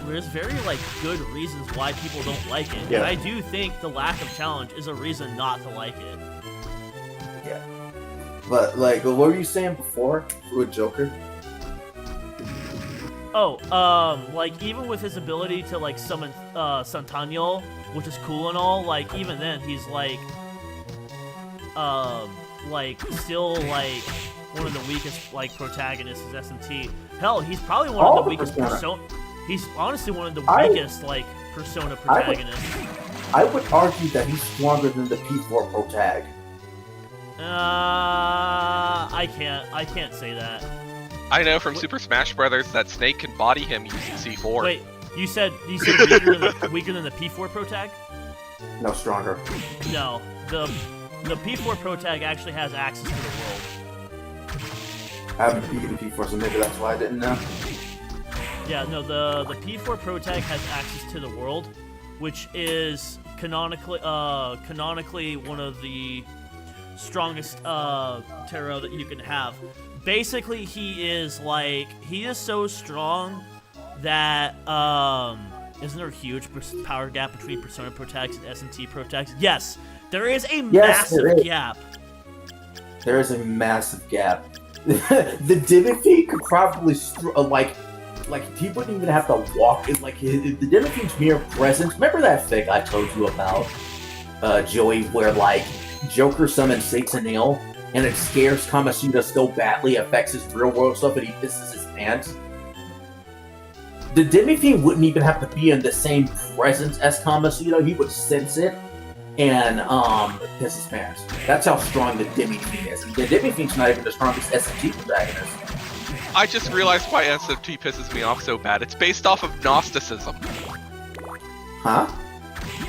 S1: there's very like good reasons why people don't like it.
S4: Yeah.
S1: And I do think the lack of challenge is a reason not to like it.
S4: But like, what were you saying before with Joker?
S1: Oh, like even with his ability to like summon Santaniel, which is cool and all, like even then he's like still like one of the weakest like protagonists is SMT. Hell, he's probably one
S4: All
S1: of the
S4: the
S1: weakest
S4: Persona.
S1: persona. He's honestly one of the
S4: I-
S1: weakest like Persona protagonists.
S4: I would argue that he's stronger than the P4 protag.
S1: I can't say that.
S3: I know from Super Smash Brothers that Snake can body him using C4.
S1: Wait, you said weaker than the P4 protag?
S4: No, stronger.
S1: No, the P4 protag actually has access to the world.
S4: I haven't beaten P4, so maybe that's why I didn't know.
S1: Yeah, no, the P4 protag has access to the world, which is canonically one of the strongest tarot that you can have. Basically, he is so strong that isn't there a huge power gap between Persona protags and S&T protags? Yes, there is a massive gap.
S4: There is a massive gap. The Dimothy could probably he wouldn't even have to walk. It's like the Dimothy's mere presence. Remember that thing I told you about, Joey, where like Joker summons Sataniel and it scares Kamasuda so badly it affects his real world stuff and he pisses his pants? The Dimothy wouldn't even have to be in the same presence as Kamasuda. He would sense it and piss his pants. That's how strong the Dimothy is. The Dimothy's not even the strongest SMT protagonist.
S3: I just realized why SMT pisses me off so bad. It's based off of Gnosticism.
S4: Huh?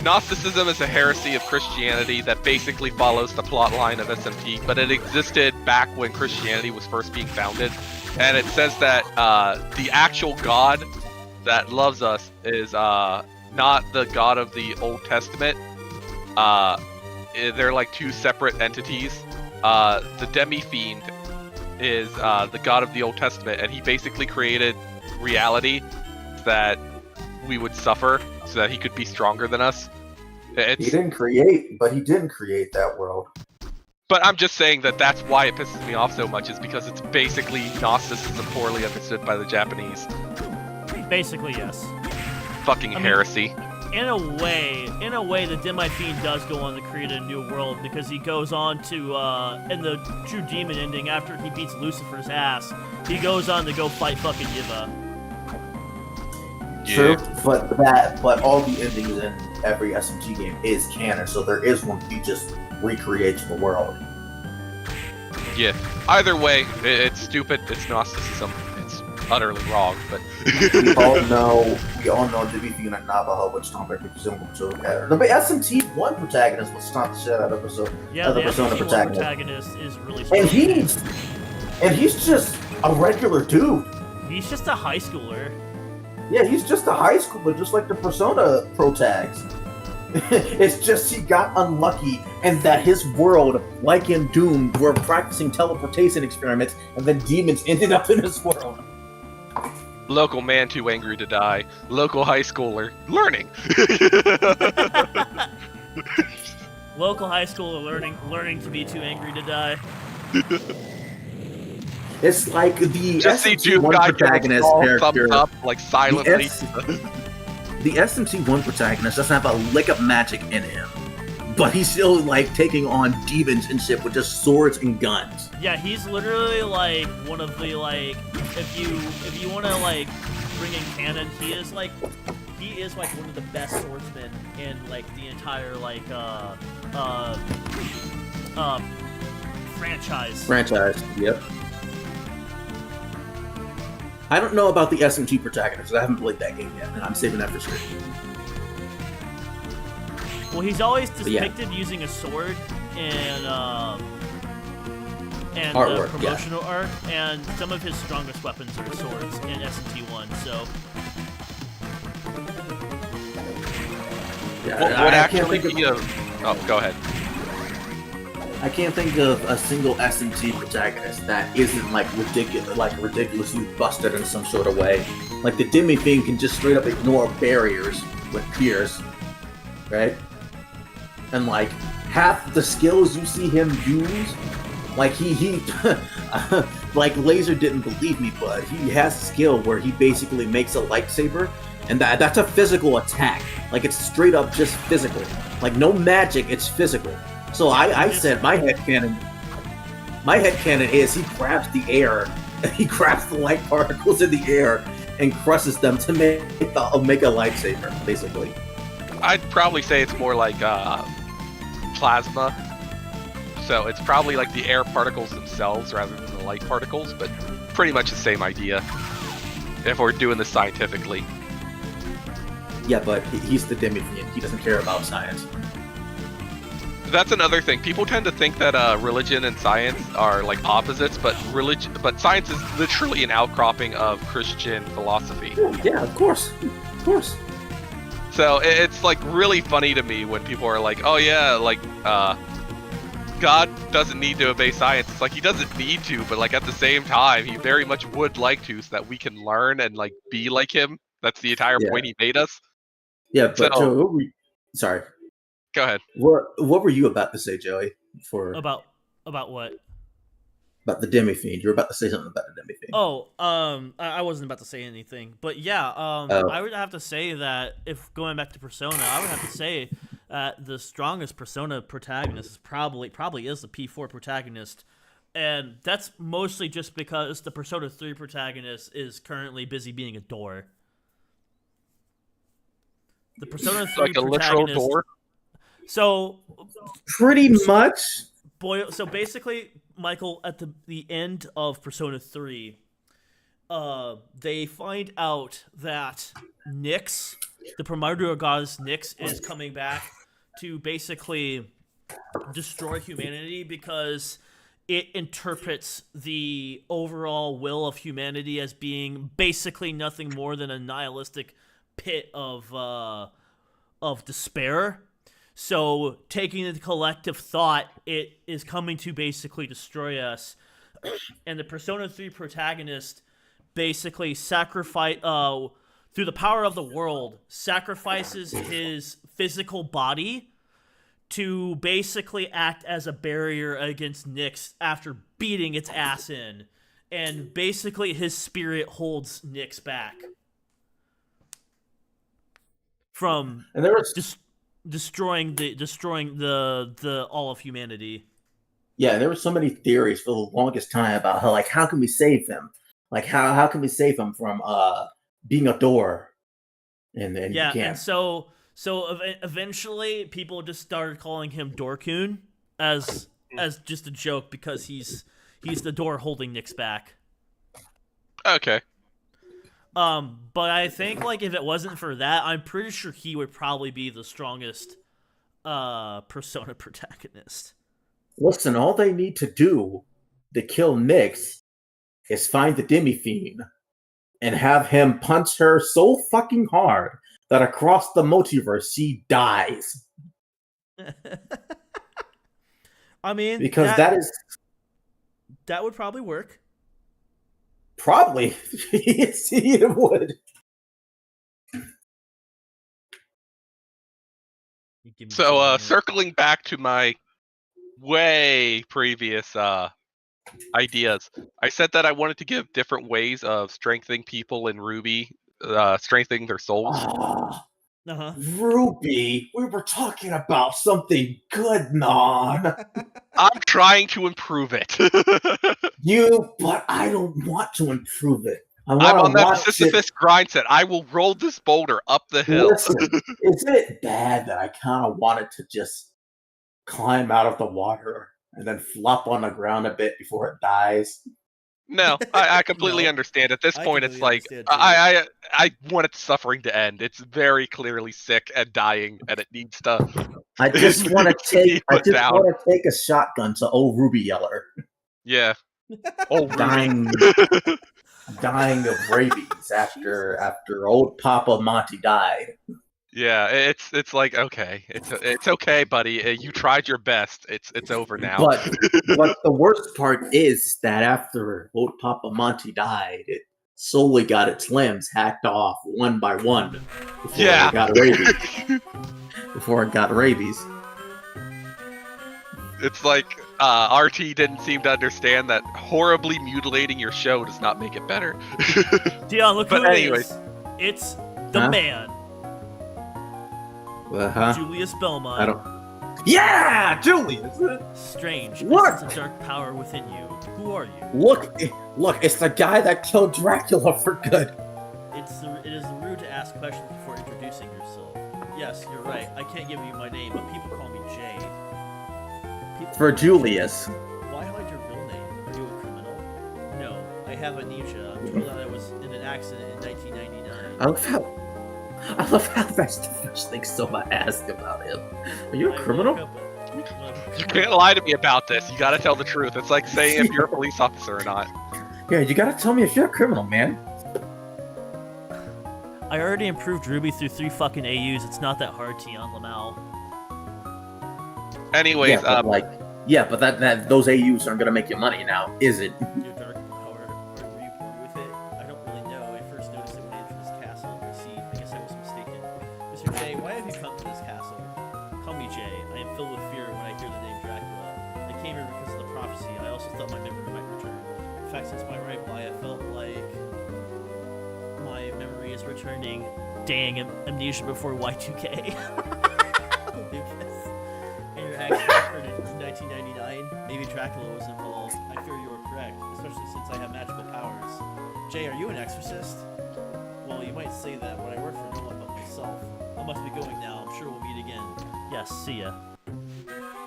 S3: Gnosticism is a heresy of Christianity that basically follows the plot line of SMT, but it existed back when Christianity was first being founded. And it says that the actual God that loves us is not the God of the Old Testament. They're like two separate entities. The Demi-Fiend is the God of the Old Testament, and he basically created reality that we would suffer so that he could be stronger than us.
S4: He didn't create that world.
S3: But I'm just saying that that's why it pisses me off so much, is because it's basically Gnosticism poorly understood by the Japanese.
S1: Basically, yes.
S3: Fucking heresy.
S1: In a way, the Demi-Fiend does go on to create a new world, because he goes on to, in the True Demon ending, after he beats Lucifer's ass, he goes on to go fight fucking Yiva.
S3: Yeah.
S4: True, but all the endings in every SMG game is canon, so there is one he just recreates the world.
S3: Yeah. Either way, it's stupid. It's Gnosticism. It's utterly wrong. But
S4: we all know Demi-Fiend and Navajo would stomp every single Persona. The SMT1 protagonist would stomp the shit out of Persona.
S1: Yeah, the
S4: Persona
S1: protagonist is really strong.
S4: And he's just a regular dude.
S1: He's just a high schooler.
S4: Yeah, he's just a high schooler, just like the Persona protags. It's just he got unlucky, and that his world, like in Doom, were practicing teleportation experiments, and then demons ended up in his world.
S3: local man too angry to die. Local high schooler learning.
S1: Local high schooler learning to be too angry to die.
S4: It's like the
S3: Just see Doom
S4: SMT1
S3: guy
S4: protagonist
S3: all
S4: character.
S3: thumbs up like silently.
S4: The SMT1 protagonist doesn't have a lick of magic in him, but he's still like taking on demons and shit with just swords and guns.
S1: Yeah, he's literally like one of the like if you want to like bring in canon, he is like one of the best swordsmen in like the entire like franchise.
S4: Yep. I don't know about the SMT protagonist. I haven't played that game yet, and I'm saving that for sure.
S1: Well, he's always depicted using a sword and
S4: Artwork,
S1: promotional art, and some of his strongest weapons are swords in SMT1. So
S4: Yeah,
S3: What would
S4: I
S3: actually
S4: can't think
S3: be a... Oh, go ahead.
S4: I can't think of a single SMT protagonist that isn't like ridiculously busted in some sort of way. Like the Demi-Fiend can just straight up ignore barriers with Pierce, right? And like half the skills you see him use, like he like Laser didn't believe me, but he has a skill where he basically makes a lightsaber, and that's a physical attack. Like it's straight up just physical. Like no magic, it's physical. So I said my headcanon is he grabs the air, he grabs the light particles in the air, and crushes them to make the Omega lightsaber, basically.
S3: I'd probably say it's more like plasma. So it's probably like the air particles themselves rather than the light particles, but pretty much the same idea if we're doing this scientifically.
S4: Yeah, but he's the demi-fiend. He doesn't care about science.
S3: That's another thing. People tend to think that religion and science are like opposites, but science is literally an outcropping of Christian philosophy.
S4: Yeah, of course. Of course.
S3: So it's like really funny to me when people are like, "Oh yeah, like God doesn't need to obey science." It's like he doesn't need to, but like at the same time, he very much would like to, so that we can learn and like be like him. That's the entire point he made us.
S4: Yeah, but
S3: So-
S4: Joey, sorry.
S3: Go ahead.
S4: What were you about to say, Joey?
S1: About what?
S4: About the demi-fiend. You were about to say something about the demi-fiend.
S1: Oh, I wasn't about to say anything, but yeah, I would have to say that if going back to Persona, I would have to say the strongest Persona protagonist is probably is the P4 protagonist, and that's mostly just because the Persona 3 protagonist is currently busy being a door. The Persona 3
S3: Like a literal door.
S1: So
S4: Pretty much.
S1: so basically, Michael, at the end of Persona 3, they find out that Nyx, the primordial goddess Nyx, is coming back to basically destroy humanity because it interprets the overall will of humanity as being basically nothing more than a nihilistic pit of despair. So, taking the collective thought, it is coming to basically destroy us. And the Persona 3 protagonist basically through the power of the world, sacrifices his physical body to basically act as a barrier against Nyx after beating its ass in. And basically his spirit holds Nyx back from
S4: And there was
S1: destroying the all of humanity.
S4: Yeah, there were so many theories for the longest time about how can we save him? Like how can we save him from being a door? And then
S1: Yeah,
S4: you can't.
S1: and so eventually people just started calling him Dorkun as just a joke because he's the door holding Nyx back.
S3: Okay.
S1: But I think like if it wasn't for that, I'm pretty sure he would probably be the strongest Persona protagonist.
S4: Listen, all they need to do to kill Nyx is find the demi-fiend and have him punch her so fucking hard that across the multiverse she dies.
S1: I mean,
S4: Because
S1: that would probably work.
S4: probably it would.
S3: So, circling back to my way previous ideas, I said that I wanted to give different ways of strengthening people in Ruby, strengthening their souls.
S1: Uh-huh.
S4: Ruby, we were talking about something good, Non.
S3: I'm trying to improve it.
S4: But I don't want to improve it. I
S3: I'm
S4: want
S3: on
S4: to
S3: that
S4: watch
S3: Sisyphus grind set. I will roll this boulder up the hill.
S4: Listen, isn't it bad that I kind of wanted to just climb out of the water and then flop on the ground a bit before it dies?
S3: No, I completely
S1: No.
S3: understand. At this
S1: I
S3: point, it's
S1: completely
S3: like
S1: understand, too.
S3: I want its suffering to end. It's very clearly sick and dying, and it needs to.
S4: I just want to
S3: Be put down.
S4: take a shotgun to old Ruby Yeller,
S3: Yeah. Oh, Ruby.
S4: dying of rabies after old Papa Monty died.
S3: Yeah, it's like okay, it's okay, buddy. You tried your best. It's over now.
S4: But the worst part is that after old Papa Monty died, it slowly got its limbs hacked off one by one before
S3: Yeah.
S4: it got rabies. Before it got rabies.
S3: It's like RT didn't seem to understand that horribly mutilating your show does not make it better.
S1: Dion, look
S3: But
S1: who it
S3: anyways.
S1: is. It's the
S4: Huh?
S1: man,
S4: Uh-huh.
S1: Julius Belmont.
S4: I don't. Yeah, Julius.
S1: Strange.
S4: What?
S1: It's a dark power within you. Who are you?
S4: Look! It's the guy that killed Dracula for good.
S1: it is rude to ask questions before introducing yourself. Yes, you're right. I can't give you my name, but people call me Jay.
S2: For Julius.
S1: Why hide your real name? Are you a criminal? No, I have amnesia. I'm told that I was in an accident in 1999.
S2: I love how that's the first thing someone asked about him. Are you a criminal?
S3: You can't lie to me about this. You gotta tell the truth. It's like saying if you're a police officer or not.
S2: Yeah, you gotta tell me if you're a criminal, man.
S1: I already improved Ruby through 3 fucking AUs. It's not that hard, Tion Lamau.
S3: Anyways,
S2: but that those AUs aren't gonna make you money now, is it?
S1: Your dark power, were you born with it? I don't really know. I first noticed it when I entered this castle. I guess I was mistaken. Mr. J, why have you come to this castle? Call me Jay. I am filled with fear when I hear the name Dracula. I came here because of the prophecy. I also thought my memory might return. In fact, since my right eye, I felt like my memory is returning. Dang, amnesia before Y2K. Lucas. And your accident occurred in 1999. Maybe Dracula was involved. I fear you are correct, especially since I have magical powers. Jay, are you an exorcist? Well, you might say that, but I work for no one but myself. I must be going now. I'm sure we'll meet again. Yes, see ya.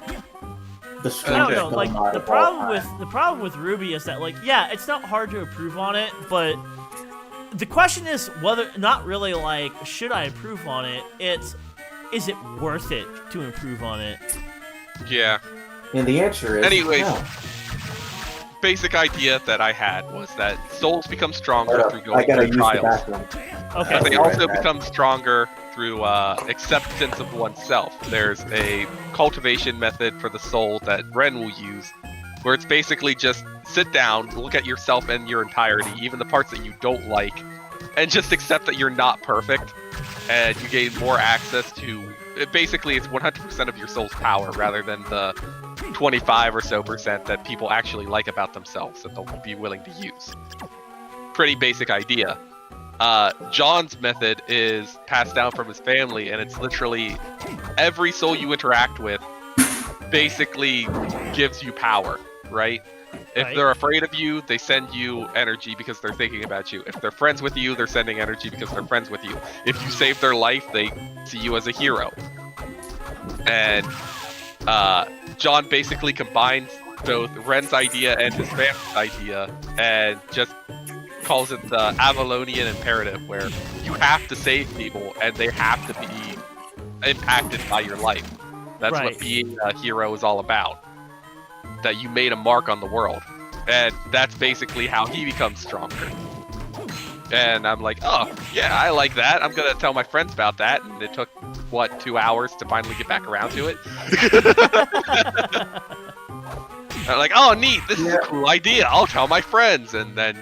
S1: I don't know, like the problem with Ruby is that, like, yeah, it's not hard to improve on it, but the question is whether, not really like, should I improve on it? It's, is it worth it to improve on it?
S3: yeah.
S2: And the answer is
S3: Anyways,
S2: no.
S3: Basic idea that I had was that souls become stronger through
S2: I
S3: going
S2: gotta
S3: through
S2: use the
S3: trials.
S2: bathroom.
S1: Okay.
S3: But they
S2: Right,
S3: also
S2: right.
S3: become stronger through acceptance of oneself. There's a cultivation method for the soul that Ren will use, where it's basically just sit down, look at yourself in your entirety, even the parts that you don't like, and just accept that you're not perfect, and you gain more access to. Basically, it's 100% of your soul's power rather than the 25 or so percent that people actually like about themselves that they'll be willing to use. Pretty basic idea. John's method is passed down from his family, and it's literally every soul you interact with basically gives you power, right? If
S1: Right.
S3: they're afraid of you, they send you energy because they're thinking about you. If they're friends with you, they're sending energy because they're friends with you. If you save their life, they see you as a hero. And John basically combines both Ren's idea and his family's idea and just calls it the Avalonian imperative, where you have to save people and they have to be impacted by your life. That's
S1: Right.
S3: what being a hero is all about. That you made a mark on the world. And that's basically how he becomes stronger. And I'm like, oh, yeah, I like that. I'm going to tell my friends about that. And it took, 2 hours to finally get back around to it? I'm like, oh, neat. This is a cool idea. I'll tell my friends. And then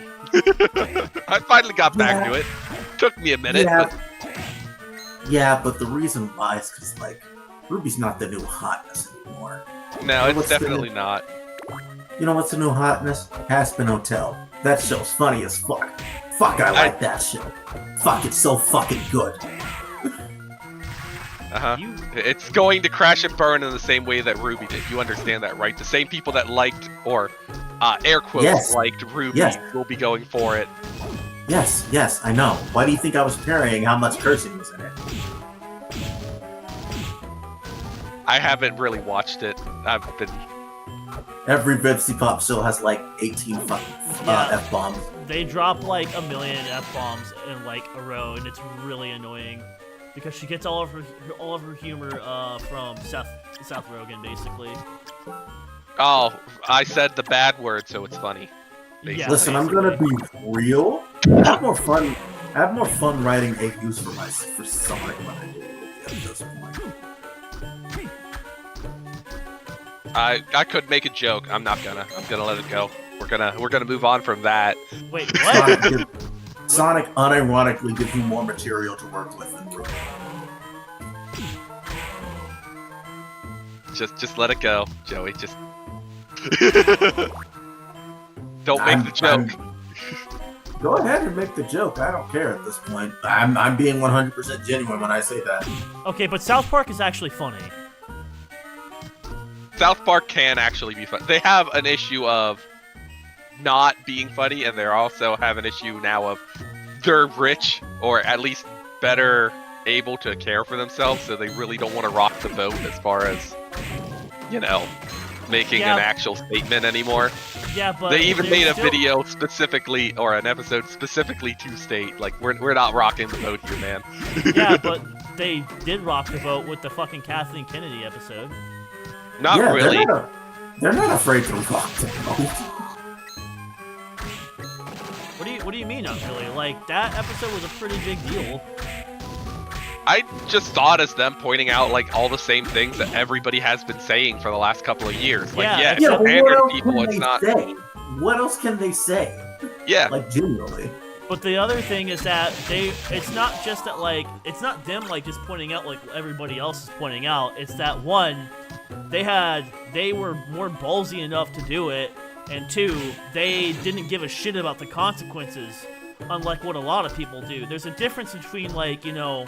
S3: I finally got back to it. Took me a minute. But
S4: But the reason why is because, like, Ruby's not the new hotness anymore.
S3: no, it's
S4: what's the-
S3: definitely not.
S4: You know what's the new hotness? Aspen Hotel. That show's funny as fuck. Fuck, I like that show. Fuck, it's so fucking good.
S3: Uh-huh.
S1: You,
S3: It's going to crash and burn in the same way that Ruby did. You understand that, right? The same people that liked, or air quotes,
S4: Yes.
S3: liked Ruby
S4: Yes.
S3: will be going for it.
S4: Yes, I know. Why do you think I was parrying how much cursing was in it?
S3: I haven't really watched it. I've been...
S4: Every Bitsy Pop show has like 18 fucking
S1: Yeah.
S4: F-bombs.
S1: they drop like a million F-bombs in like a row, and it's really annoying because she gets all of her humor from Seth Rogen, basically.
S3: Oh, I said the bad word, so it's funny.
S1: Yeah,
S4: Listen, I'm gonna be real. I have more fun writing AUs for Sonic than I do at this point.
S3: I could make a joke. I'm not gonna. I'm gonna let it go. We're gonna move on from that.
S1: Wait, what?
S4: Sonic unironically gives you more material to work with than Ruby.
S3: Just let it go, Joey. Just don't make the joke.
S4: Go ahead and make the joke. I don't care at this point. I'm being 100% genuine when I say that.
S1: Okay, but South Park is actually funny.
S3: South Park can actually be fun. They have an issue of not being funny, and they also have an issue now of they're rich or at least better able to care for themselves, so they really don't want to rock the boat as far as, you know, making an actual statement anymore.
S1: Yeah, but
S3: they even made a
S1: still...
S3: video specifically, or an episode specifically to state, like, we're not rocking the boat here, man.
S1: Yeah, but they did rock the boat with the fucking Kathleen Kennedy episode.
S3: Not really.
S4: They're not afraid to rock the boat.
S1: What do you mean, not really? Like, that episode was a pretty big deal.
S3: I just saw it as them pointing out, like, all the same things that everybody has been saying for the last couple of years. Like,
S1: Yeah,
S3: if you
S4: but
S3: pander
S4: what
S3: to
S4: else
S3: people,
S4: can
S3: it's
S4: they
S3: not...
S4: say? What else can they say?
S3: Yeah.
S4: Like, genuinely.
S1: But the other thing is that it's not just that, like, it's not them, like, just pointing out, like, everybody else is pointing out. It's that, one, they were more ballsy enough to do it, and two, they didn't give a shit about the consequences, unlike what a lot of people do. There's a difference between, like, you know,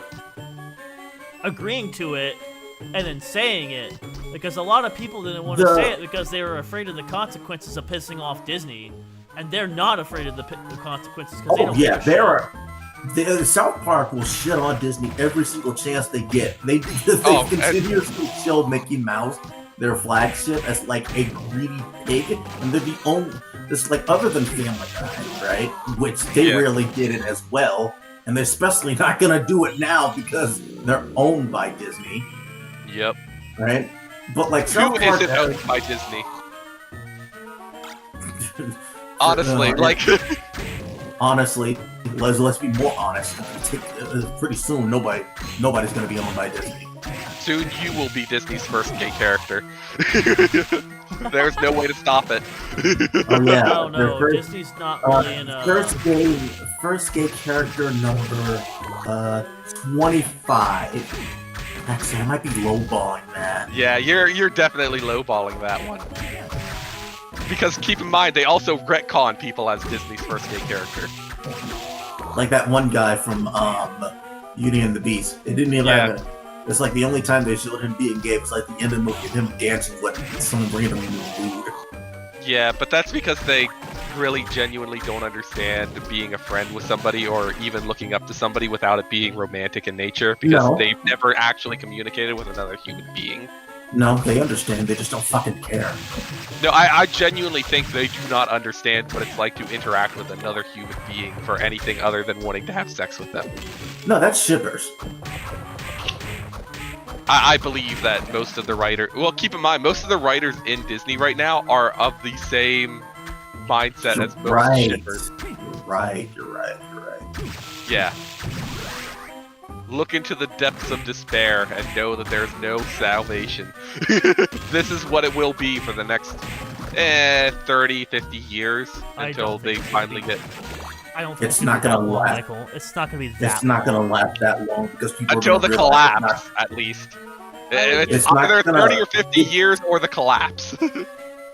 S1: agreeing to it and then saying it, because a lot of people didn't want to say it because they were afraid of the consequences of pissing off Disney, and they're not afraid of the consequences because they don't give a shit.
S4: The South Park will shit on Disney every single chance they get. They continuously show Mickey Mouse, their flagship, as like a greedy pig, and they're the only. It's like, other than Family Guy, right? Which they rarely did it as well, and they're especially not gonna do it now because they're owned by Disney.
S3: Yep.
S4: Right? But like South Park
S3: isn't owned by Disney? Honestly, like...
S4: Honestly, let's be more honest. Pretty soon, nobody's gonna be owned by Disney.
S3: Soon you will be Disney's first gay character. There's no way to stop it.
S4: Oh yeah.
S1: No, Disney's not really in a...
S4: First gay character number 25. Actually, I might be lowballing that.
S3: Yeah, you're definitely lowballing that one. Because keep in mind, they also retcon people as Disney's first gay character.
S4: Like that one guy from Beauty and the Beast. It didn't even have it. It's like the only time they showed him being gay was like the end of the movie, him dancing with some random dude.
S3: Yeah, but that's because they really genuinely don't understand being a friend with somebody or even looking up to somebody without it being romantic in nature, because they've never actually communicated with another human being.
S4: No, they understand, they just don't fucking care.
S3: No, I genuinely think they do not understand what it's like to interact with another human being for anything other than wanting to have sex with them.
S4: No, that's shippers.
S3: I believe that most of the writers... Well, keep in mind, most of the writers in Disney right now are of the same mindset as most shippers.
S4: You're right.
S3: Yeah. Look into the depths of despair and know that there's no salvation. This is what it will be for the next 30, 50 years until they finally get...
S1: I don't think
S4: it's not gonna last.
S1: Michael. It's not gonna be that.
S4: It's not gonna last that long because people
S3: until the collapse, at least. It's either 30 or 50 years or the collapse.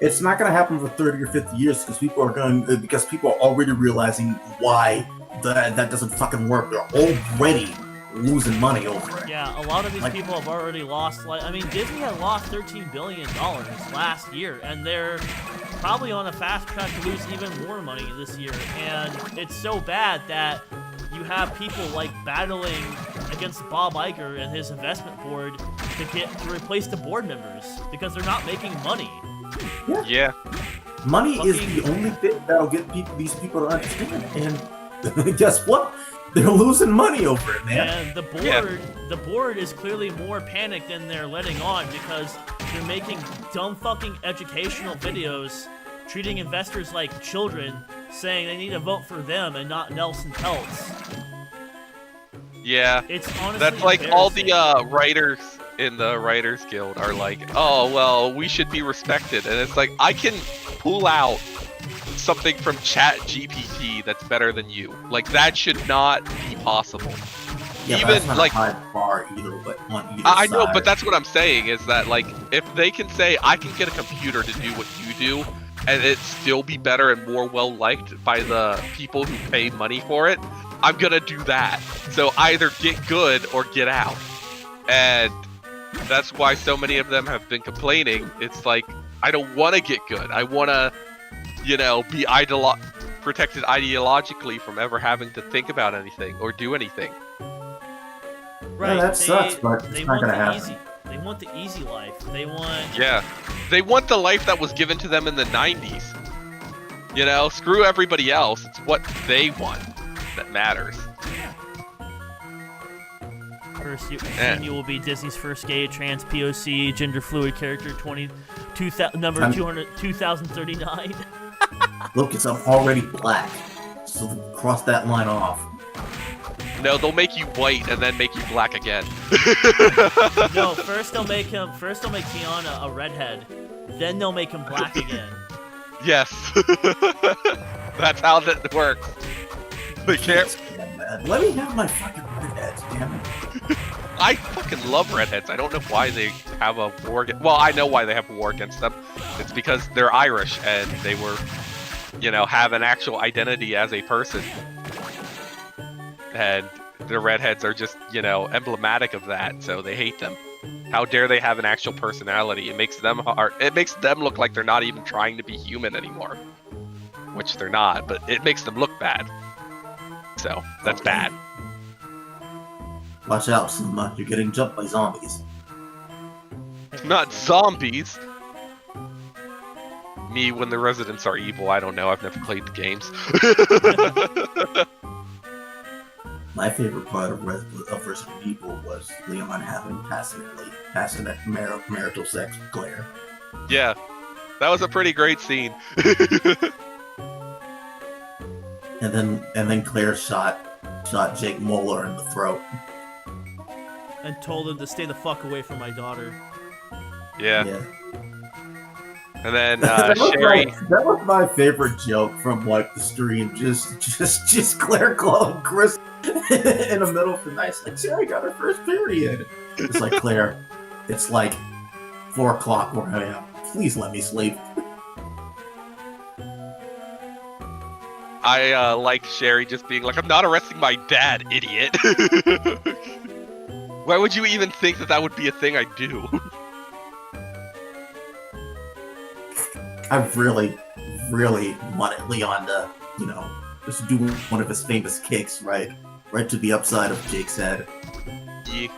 S4: It's not gonna happen for 30 or 50 years because people are already realizing why that doesn't fucking work. They're already losing money over it.
S1: Yeah, a lot of these people have already lost. Disney had lost $13 billion last year, and they're probably on a fast track to lose even more money this year. And it's so bad that you have people like battling against Bob Iger and his investment board to replace the board members because they're not making money.
S3: Yeah.
S4: Money is the only thing that'll get these people to understand. And guess what? They're losing money over it, man.
S1: And the board is clearly more panicked than they're letting on because they're making dumb fucking educational videos, treating investors like children, saying they need to vote for them and not Nelson Peltz.
S3: Yeah.
S1: It's honestly
S3: that's like all the writers in the Writers Guild are like, oh, well, we should be respected. And it's like, I can pull out something from ChatGPT that's better than you. Like, that should not be possible.
S4: Yeah,
S3: even
S4: that's not
S3: like
S4: a high bar either, but on either
S3: I
S4: side.
S3: know, but that's what I'm saying is that, like, if they can say I can get a computer to do what you do and it still be better and more well liked by the people who pay money for it, I'm gonna do that. So either get good or get out. And that's why so many of them have been complaining. It's like, I don't want to get good. I want to, be protected ideologically from ever having to think about anything or do anything.
S1: Right.
S4: that sucks, but
S1: they
S4: it's not
S1: want
S4: gonna
S1: the
S4: happen.
S1: easy. They want the easy life. They want.
S3: Yeah, they want the life that was given to them in the 90s. You know, screw everybody else. It's what they want that matters.
S1: First, you will be Disney's first gay, trans, POC, gender fluid character, number 2039.
S4: Look, I'm already black, so cross that line off.
S3: No, they'll make you white and then make you black again.
S1: No, first they'll make Tiana a redhead, then they'll make him black again.
S3: Yes. That's how that works. They can't.
S4: Let me have my fucking redheads, damn it.
S3: I fucking love redheads. I don't know why they have a war. Well, I know why they have a war against them. It's because they're Irish and they were, you know, have an actual identity as a person. And the redheads are just, you know, emblematic of that, so they hate them. How dare they have an actual personality? It makes them look like they're not even trying to be human anymore. Which they're not, but it makes them look bad. So, that's bad.
S4: Watch out, Suma. You're getting jumped by zombies.
S3: Not zombies! Me, when the residents are evil, I don't know. I've never played the games.
S4: My favorite part of Resident Evil was Leon having passionate marital sex with Claire.
S3: Yeah, that was a pretty great scene.
S4: And then Claire shot Jake Moeller in the throat.
S1: And told him to stay the fuck away from my daughter.
S3: Yeah. And then
S4: that
S3: Sherry.
S4: That was my favorite joke from like the stream. Just Claire calling Chris in the middle of the night. It's like, Sherry got her first period. It's like, Claire, it's like 4 o'clock where I am. Please let me sleep.
S3: I like Sherry just being like, I'm not arresting my dad, idiot. Why would you even think that would be a thing I do?
S4: I really, really wanted Leon to, you know, just do one of his famous kicks, right to the upside of Jake's head.
S3: Yeah.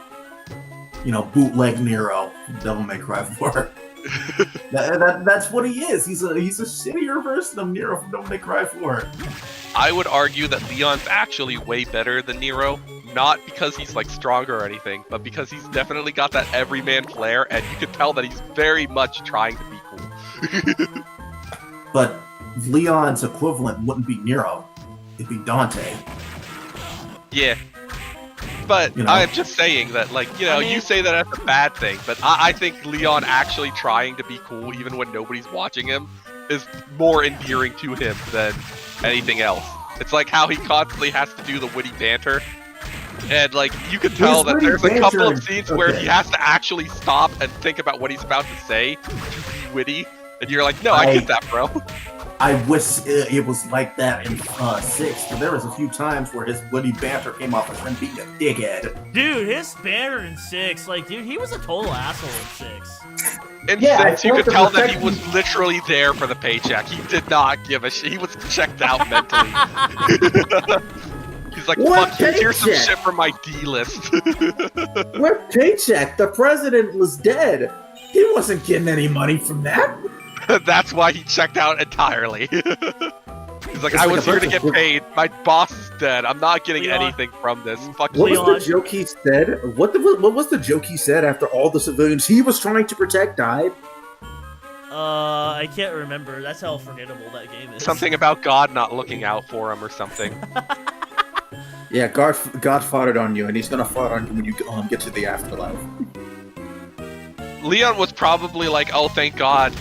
S4: You know, bootleg Nero from Devil May Cry 4. That's what he is. He's a shittier version of Nero from Devil May Cry 4.
S3: I would argue that Leon's actually way better than Nero, not because he's like stronger or anything, but because he's definitely got that everyman flair, and you can tell that he's very much trying to be cool.
S4: But Leon's equivalent wouldn't be Nero; it'd be Dante.
S3: Yeah. But
S4: You know?
S3: I'm just saying that, like, you know, you say that as a bad thing, but I think Leon actually trying to be cool, even when nobody's watching him, is more endearing to him than anything else. It's like how he constantly has to do the witty banter, and like you can tell that there's a couple of scenes where he has to actually stop and think about what he's about to say to be witty, and you're like, no, I get that, bro.
S4: I wish it was like that in 6, but there was a few times where his witty banter came off as him being a dickhead.
S1: Dude, his banner in 6, like, dude, he was a total asshole in 6.
S3: In
S4: Yeah,
S3: 6, you
S4: I
S3: could
S4: felt
S3: tell
S4: the
S3: that he
S4: fact-
S3: was literally there for the paycheck. He did not give a shit. He was checked out mentally. He's like,
S4: What
S3: fuck you, here's some
S4: paycheck?
S3: shit from my D list.
S4: What paycheck? The president was dead. He wasn't getting any money from that.
S3: That's why he checked out entirely. He's like,
S4: It's
S3: I
S4: like
S3: was
S4: a
S3: here to
S4: bunch
S3: get
S4: of-
S3: paid. My boss is dead. I'm not getting
S1: Leon.
S3: anything from this. Fuck
S4: What
S3: you.
S1: Leon.
S4: was the joke he said? What was the joke he said after all the civilians he was trying to protect died?
S1: I can't remember. That's how forgettable that game is.
S3: Something about God not looking out for him or something.
S4: Yeah, God fought on you, and he's gonna fight on you when you get to the afterlife.
S3: Leon was probably like, oh, thank God.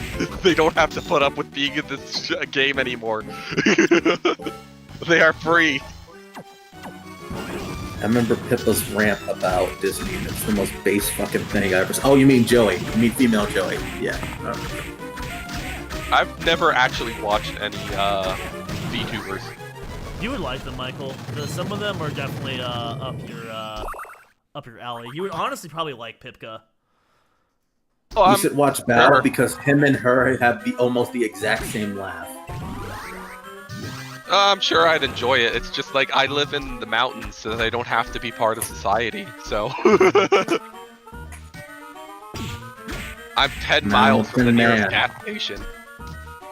S3: They don't have to put up with being in this game anymore. They are free.
S4: I remember Pippa's rant about Disney, and it's the most base fucking thing I ever saw. Oh, you mean Joey? You mean female Joey? Yeah.
S3: I've never actually watched any VTubers.
S1: You would like them, Michael. Some of them are definitely up your alley. You would honestly probably like Pipka.
S3: Oh,
S4: You should watch Battle
S3: sure.
S4: because him and her have almost the exact same laugh.
S3: I'm sure I'd enjoy it. It's just like I live in the mountains, so that I don't have to be part of society. So I'm 10 miles from the
S4: Mountain
S3: nearest
S4: man.
S3: gas station.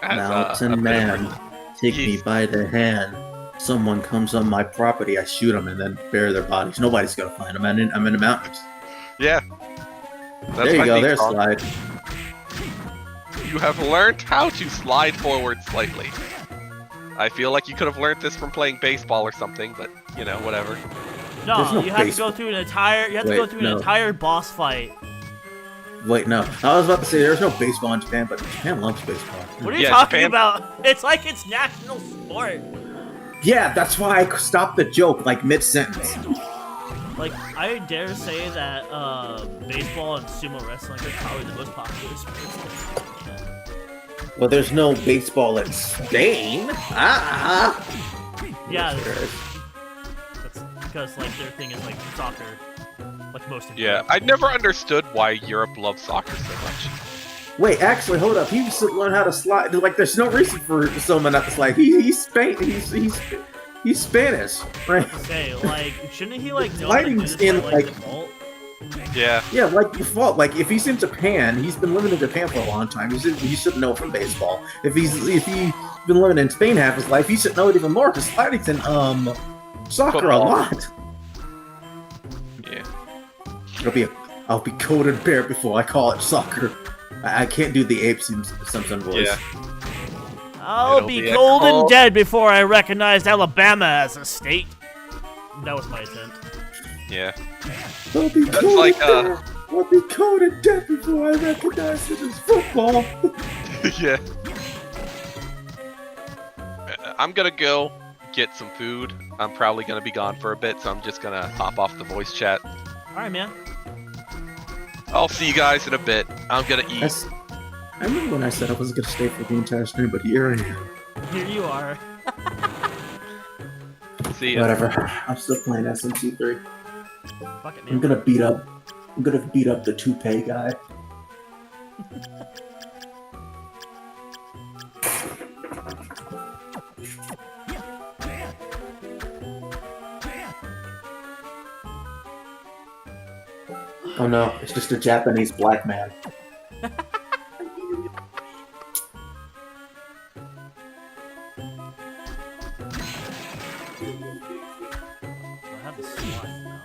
S3: As,
S4: Mountain
S3: a bit of
S4: man,
S3: a-
S4: take me
S3: Yes.
S4: by the hand. Someone comes on my property, I shoot them and then bury their bodies. Nobody's gonna find them. I'm in the mountains.
S3: Yeah. That's
S4: There you
S3: my
S4: go.
S3: theme
S4: There's
S3: song.
S4: slide.
S3: You have learned how to slide forward slightly. I feel like you could have learned this from playing baseball or something, but you know, whatever.
S1: No,
S4: There's no
S1: you have to
S4: baseball.
S1: go through an entire. You have to
S4: Wait,
S1: go through an
S4: no.
S1: entire boss fight.
S4: Wait, no. I was about to say there's no baseball in Japan, but Japan loves baseball.
S1: What are you
S3: Yeah,
S1: talking
S3: Japan-
S1: about? It's like it's national sport.
S4: Yeah, that's why I stopped the joke like mid sentence.
S1: Like, I dare say that baseball and sumo wrestling are probably the most popular sports.
S4: Well, there's no baseball in Spain.
S1: Yeah,
S4: There is.
S1: that's because like their thing is like soccer, like most of
S3: Yeah,
S1: Europe.
S3: I never understood why Europe loves soccer so much.
S4: Wait, actually, hold up. He used to learn how to slide. Like, there's no reason for someone not to slide. He's Spain. He's Spanish, right?
S1: Say, like, shouldn't he like know how to do
S4: Sliding's
S1: this by,
S4: in,
S1: like
S4: like-
S1: default?
S3: Yeah,
S4: Yeah, like default. Like, if he's in Japan, he's been living in Japan for a long time. He should know from baseball. If he's been living in Spain half his life, he should know it even more. Because sliding's in soccer
S3: Football.
S4: a lot.
S3: yeah.
S4: I'll be coated bear before I call it soccer. I can't do the Abe Simpson voice.
S3: Yeah.
S1: I'll
S3: It'll
S1: be
S3: be a
S1: cold and
S3: cold-
S1: dead before I recognized Alabama as a state. That was my attempt.
S3: Yeah.
S4: I'll be
S3: That's
S4: coated
S3: like,
S4: bear. I'll be coated dead before I recognize it as football.
S3: Yeah. I'm gonna go get some food. I'm probably gonna be gone for a bit, so I'm just gonna hop off the voice chat.
S1: All right, man.
S3: I'll see you guys in a bit. I'm gonna eat.
S4: I remember when I said I wasn't going to stay for the entire stream, but here I am.
S1: Here you are.
S3: See ya.
S4: Whatever. I'm still playing SMC3.
S1: Fuck it,
S4: I'm
S1: man.
S4: gonna beat up the toupee guy. Oh no, it's just a Japanese black man.
S1: I have the slot now.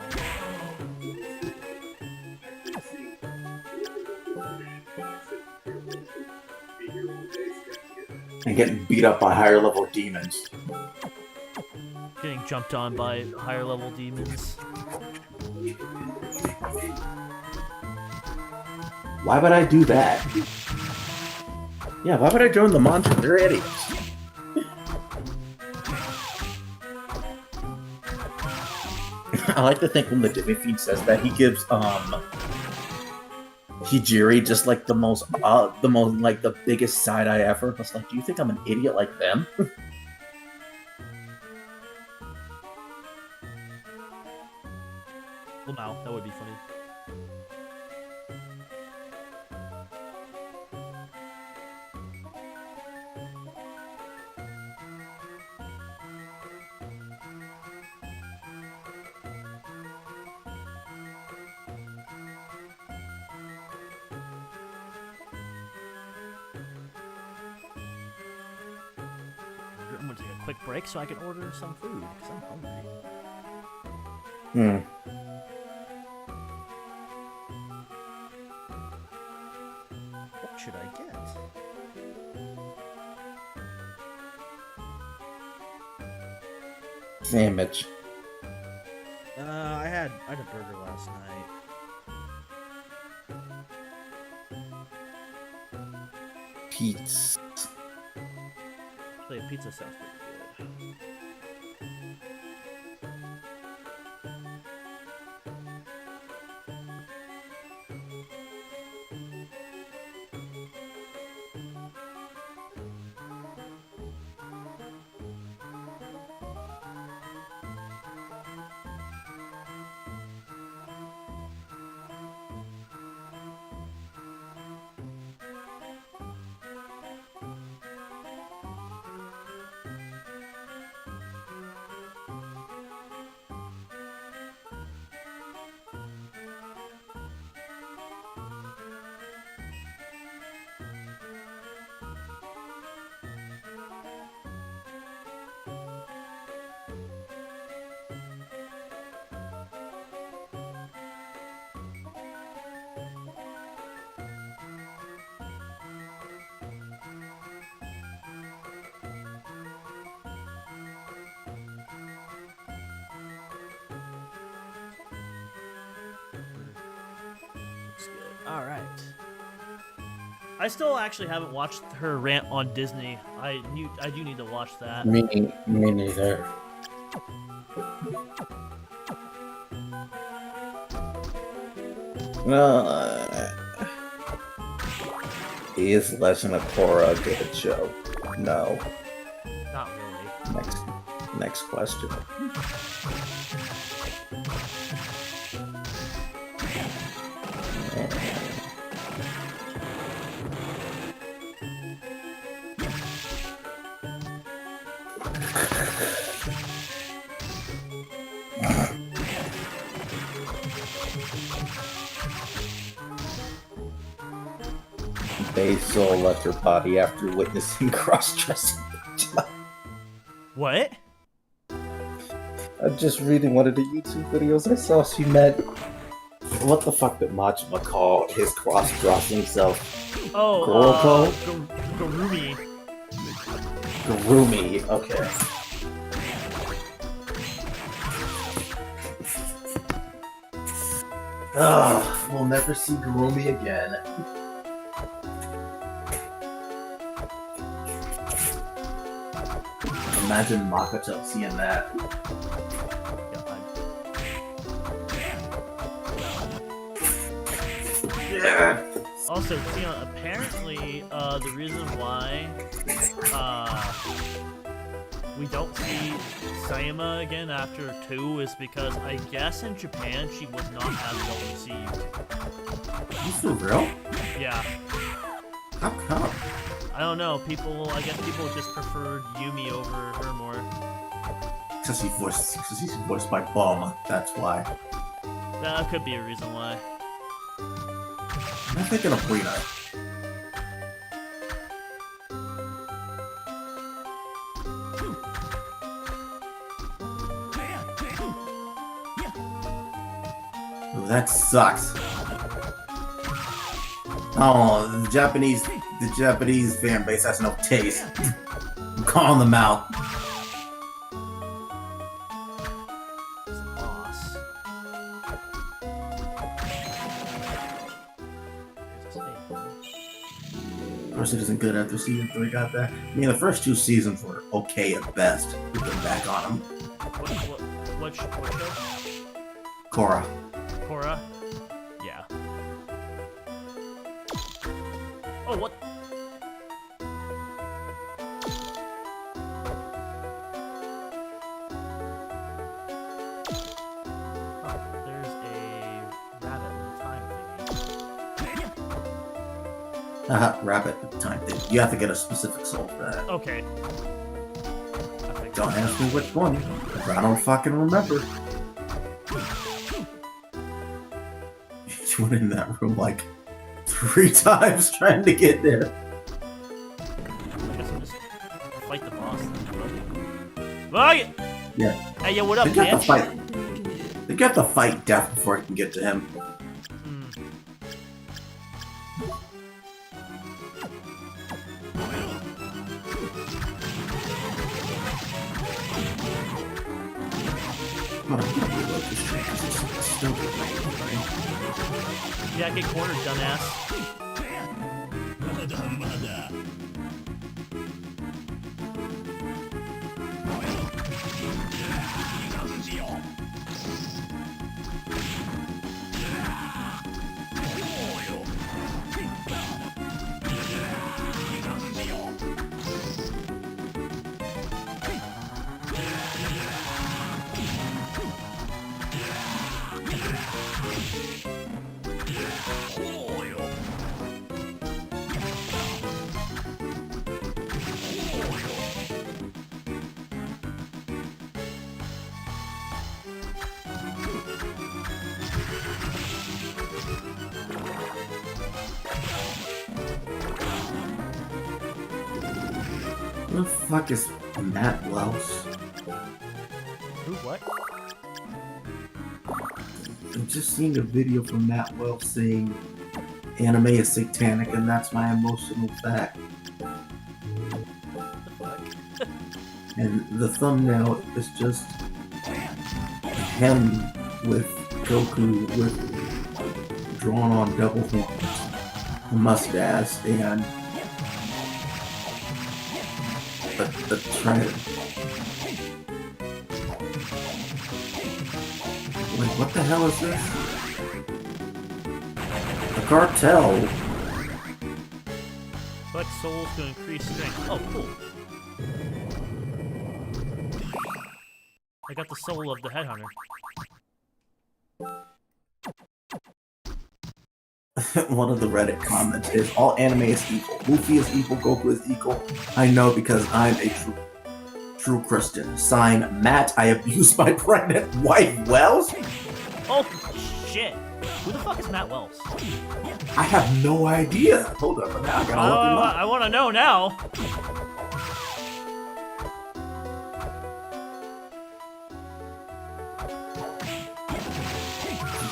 S4: And getting beat up by higher level demons.
S1: Getting jumped on by higher level demons.
S4: Why would I do that? Yeah, why would I join the monster? They're idiots. I like to think when the Demi Fiend says that, he gives Hijiri just like the most like the biggest side eye ever. It's like, do you think I'm an idiot like them?
S1: Well, no, that would be funny. I'm gonna take a quick break so I can order some food because I'm hungry.
S4: Hmm.
S1: What should I get?
S4: Sandwich.
S1: I had a burger last night.
S4: Pizza.
S1: Actually, a pizza sounds pretty good. All right. I still actually haven't watched her rant on Disney. I do need to watch that.
S4: Me neither. Is Legend of Korra a good show? No.
S1: Not really.
S4: Next question. Basil left her body after witnessing cross-dressing.
S1: What?
S4: I'm just reading one of the YouTube videos I saw. She met. What the fuck did Majima call his cross-dressing self?
S1: Oh, Garumi.
S4: Garumi. Okay. Ugh, we'll never see Garumi again. Imagine Makato seeing that. Yeah.
S1: Also, Tion, apparently, the reason why we don't see Sayama again after 2 is because I guess in Japan she was not as well received.
S2: You for real?
S1: Yeah.
S2: How come?
S1: I don't know. I guess people just preferred Yumi over her more.
S2: Because he's voiced by Bulma. That's why.
S1: That could be a reason why.
S2: I'm thinking of Rina. Ooh, that sucks. Oh, the Japanese fan base has no taste. I'm calling them out.
S1: Boss.
S2: Of course, it isn't good after season 3 got that. I mean, the first 2 seasons were okay at best. Looking back on them.
S1: What show?
S2: Korra.
S1: Korra? Yeah. Oh, what? Oh, there's a rabbit in the time thingy.
S2: Rabbit at the time. You have to get a specific soul for that.
S1: Okay.
S2: Don't ask me which one, because I don't fucking remember. You went in that room like 3 times trying to get there.
S1: I guess I'll just fight the boss then. Fuck it!
S2: Yeah.
S1: Hey, yo, what up,
S2: They got to
S1: bitch?
S2: fight. They got to fight Death before I can get to him.
S1: Hmm.
S2: I'm gonna reload this train because it's stupid.
S1: Yeah, get cornered, dumbass.
S2: Who the fuck is Matt Wells?
S1: Who, what?
S2: I'm just seeing a video from Matt Wells saying anime is satanic and that's my emotional fact. And the thumbnail is just him with Goku with
S4: drawn on double horns, a mustache, and a trident. Wait, what the hell is this? A cartel?
S1: Collect souls to increase strength. Oh, cool. I got the soul of the headhunter.
S4: One of the Reddit comments is, all anime is equal. Luffy is equal, Goku is equal. I know because I'm a true Christian. Sign, Matt, I abused my pregnant wife, Wells?
S1: Oh, shit. Who the fuck is Matt Wells?
S4: I have no idea. Hold up, now I gotta look him up.
S1: I want to know now.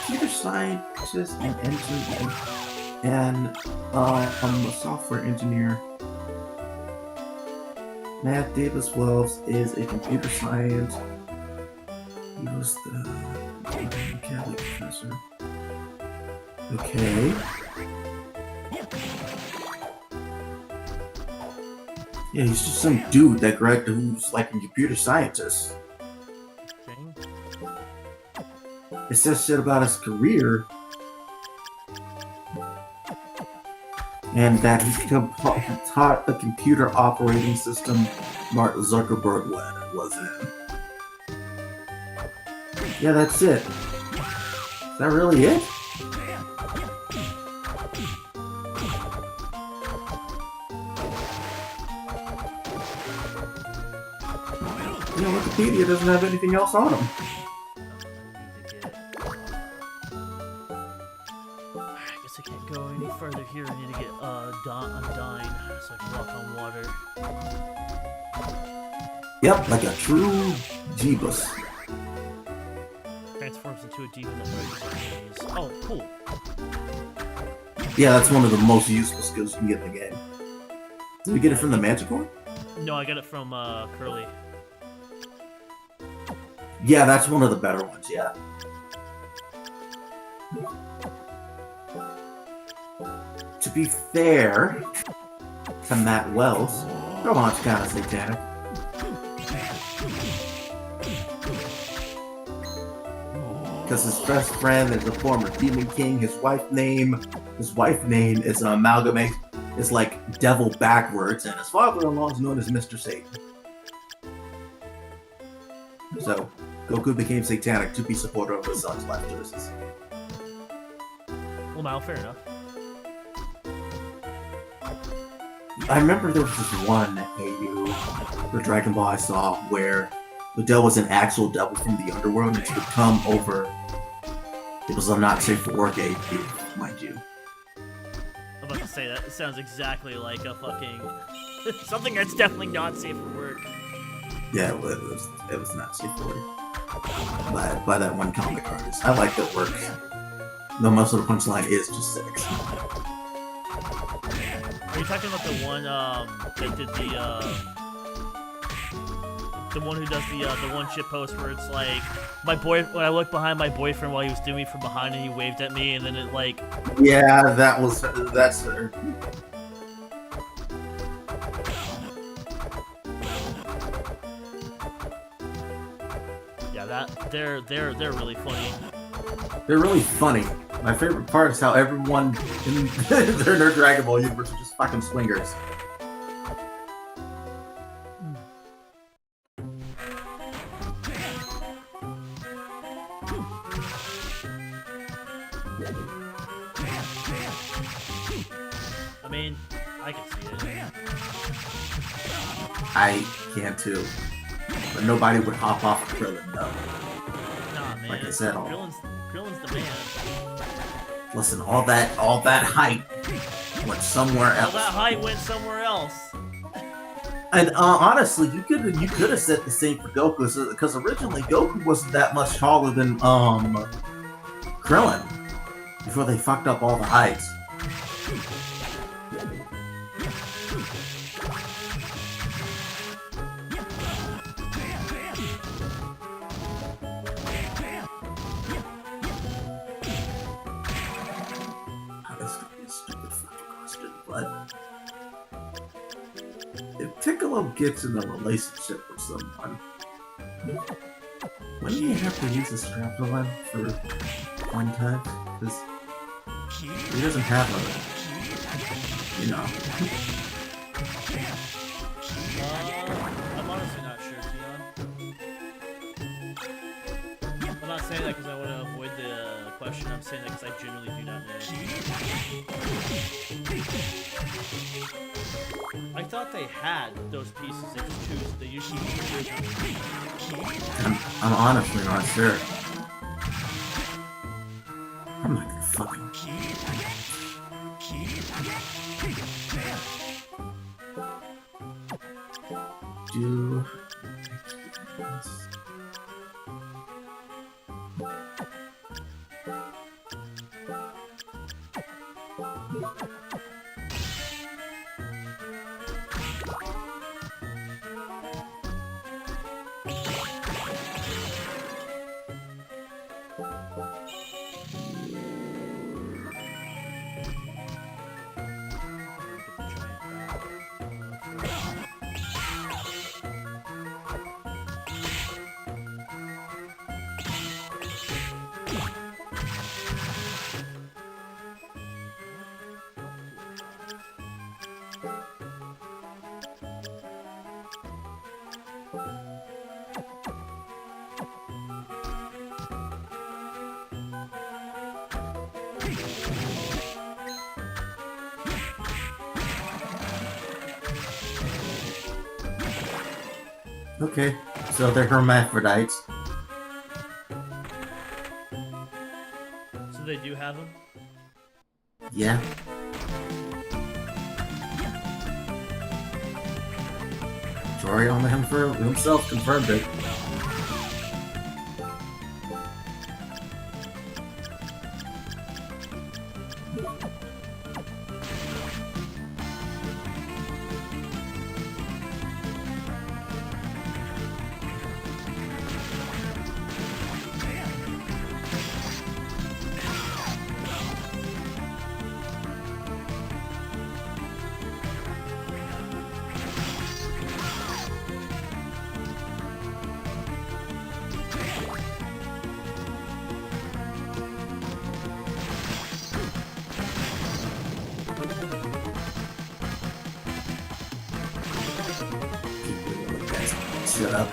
S4: Computer scientist and engineer, and a software engineer. Matt Davis Wells is a computer science. He was the Catholic professor. Okay. Yeah, he's just some dude that Greg who's like a computer scientist.
S1: Thing.
S4: It says shit about his career. And that he taught the computer operating system Mark Zuckerberg was in. Yeah, that's it. Is that really it? Yeah, Wikipedia doesn't have anything else on him.
S1: I guess I can't go any further here. I need to get Undyne so I can walk on water.
S4: Yep, like a true Jeebus.
S1: Transforms into a demon that murders enemies. Oh, cool.
S4: Yeah, that's one of the most useful skills you can get in the game. Did you get it from the Manticore?
S1: No, I got it from Curly.
S4: Yeah, that's one of the better ones, yeah. To be fair to Matt Wells, Rohan's kind of satanic. Because his best friend is a former demon king. His wife name is an amalgamate. It's like devil backwards, and his father-in-law is known as Mr. Satan. So, Goku became satanic to be supportive of his son's life choices.
S1: Well, now, fair enough.
S4: I remember there was this one AU for Dragon Ball I saw where the devil was an actual devil from the underworld and he would come over. It was a not safe for work AU, mind you.
S1: I'm about to say that. It sounds exactly like a fucking... something that's definitely not safe for work.
S4: Yeah, it was not safe for work. By that one comic artist. I like that work. Though most of the punchline is just sex.
S1: Are you talking about the one that did the one who does the one shit post where it's like when I looked behind my boyfriend while he was doing me from behind and he waved at me and then it like...
S4: Yeah, that's her.
S1: Yeah, they're really funny.
S4: They're really funny. My favorite part is how everyone in their Dragon Ball universe are just fucking swingers.
S1: I mean, I can see it.
S4: I can too. But nobody would hop off of Krillin, though.
S1: Nah, man.
S4: Like I said,
S1: Krillin's the man.
S4: Listen, all that hype went somewhere else.
S1: All that height went somewhere else.
S4: And honestly, you could have said the same for Goku, because originally Goku wasn't that much taller than Krillin before they fucked up all the heights.
S2: but if Piccolo gets in a relationship with someone, wouldn't he have to use his Dracula for one touch? Because he doesn't have a, you know.
S1: I'm honestly not sure, Keon. I'm not saying that because I want to avoid the question. I'm saying that because I genuinely do not know. I thought they had those pieces. They just choose. They usually choose the original.
S2: I'm honestly not sure. I'm not gonna fucking. Do. Okay, so they're hermaphrodites.
S1: So they do have them?
S2: Yeah. Torion himself confirmed it. Shut up.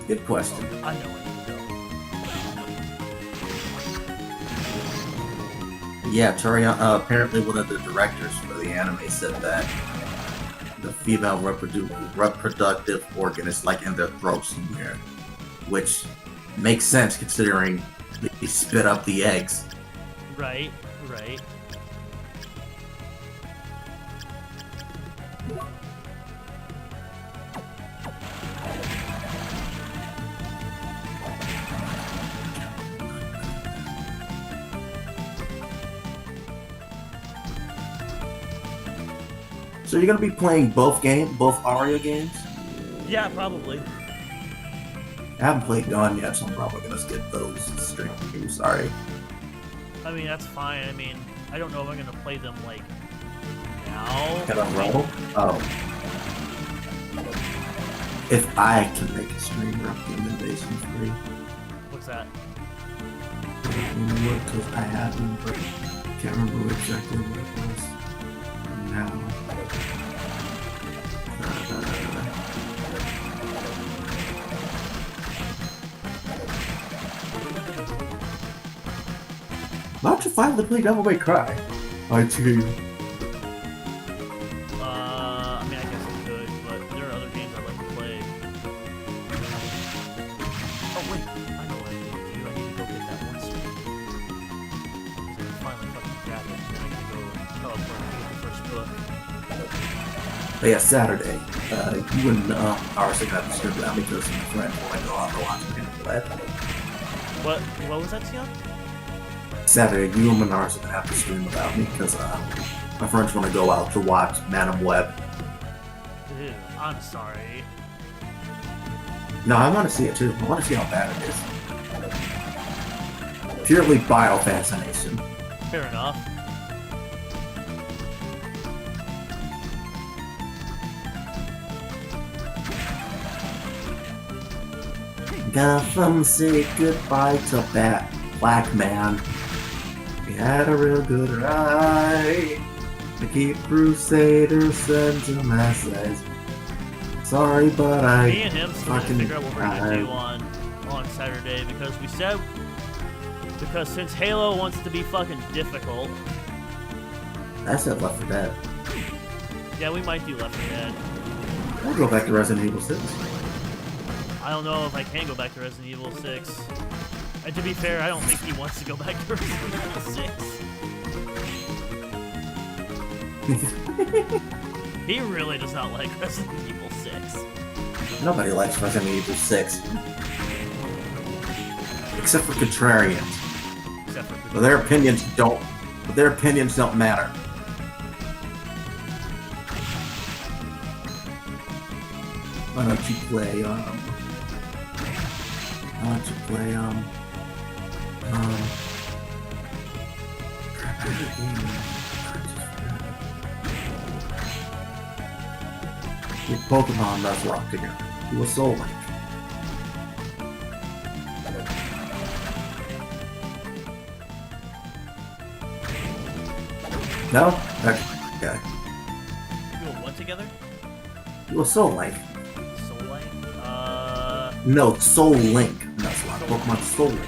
S2: Good question.
S1: I know where to go.
S2: Yeah, Torion, apparently one of the directors for the anime said that the female reproductive organ is like in their throat somewhere, which makes sense considering they spit up the eggs.
S1: Right, right.
S2: So you're gonna be playing both Aria games?
S1: Yeah, probably.
S2: I haven't played Dawn yet, so I'm probably gonna skip those streams. Sorry.
S1: I mean, that's fine. I mean, I don't know if I'm gonna play them like now.
S2: Can I roll? Oh. If I can make a stream recommendation for you.
S1: What's that?
S2: Because I haven't, but can't remember exactly what it was. Now. Why don't you finally play Devil May Cry? I too.
S1: I mean, I guess I could, but there are other games I'd like to play. Oh wait, I know what I need to do. I need to go get that one sword. Because I can finally fucking grab it, and then I can go teleport and get the first book.
S2: But yeah, Saturday. You and ours are gonna have to strip down because my friend will go out to watch me for that.
S1: What was that, Sion?
S2: Saturday, you and Menars are gonna have to stream without me because my friends want to go out to watch Madam Web.
S1: Ew, I'm sorry.
S2: No, I want to see it too. I want to see how bad it is.
S4: purely bio-fascination.
S1: Fair enough.
S4: Gotham, say goodbye to Black Man. We had a real good ride. The Keep Crusaders sent a message. Sorry, but
S1: Me and him still need to
S4: fucking
S1: figure out what we're gonna do on Saturday because since Halo wants to be fucking difficult,
S4: I said Left 4 Dead.
S1: yeah, we might do Left 4 Dead.
S4: We'll go back to Resident Evil 6.
S1: I don't know if I can go back to Resident Evil 6. And to be fair, I don't think he wants to go back to Resident Evil 6. He really does not like Resident Evil 6.
S4: Nobody likes Resident Evil 6. Except for contrarians.
S1: Except for
S4: But their opinions don't matter. Why don't you play with Pokemon Nuzlocke together. Do a Soul Link. No? Okay.
S1: do what together?
S4: Do a Soul Link.
S1: Soul Link?
S4: No, Soul Link Nuzlocke. Pokemon Soul Link.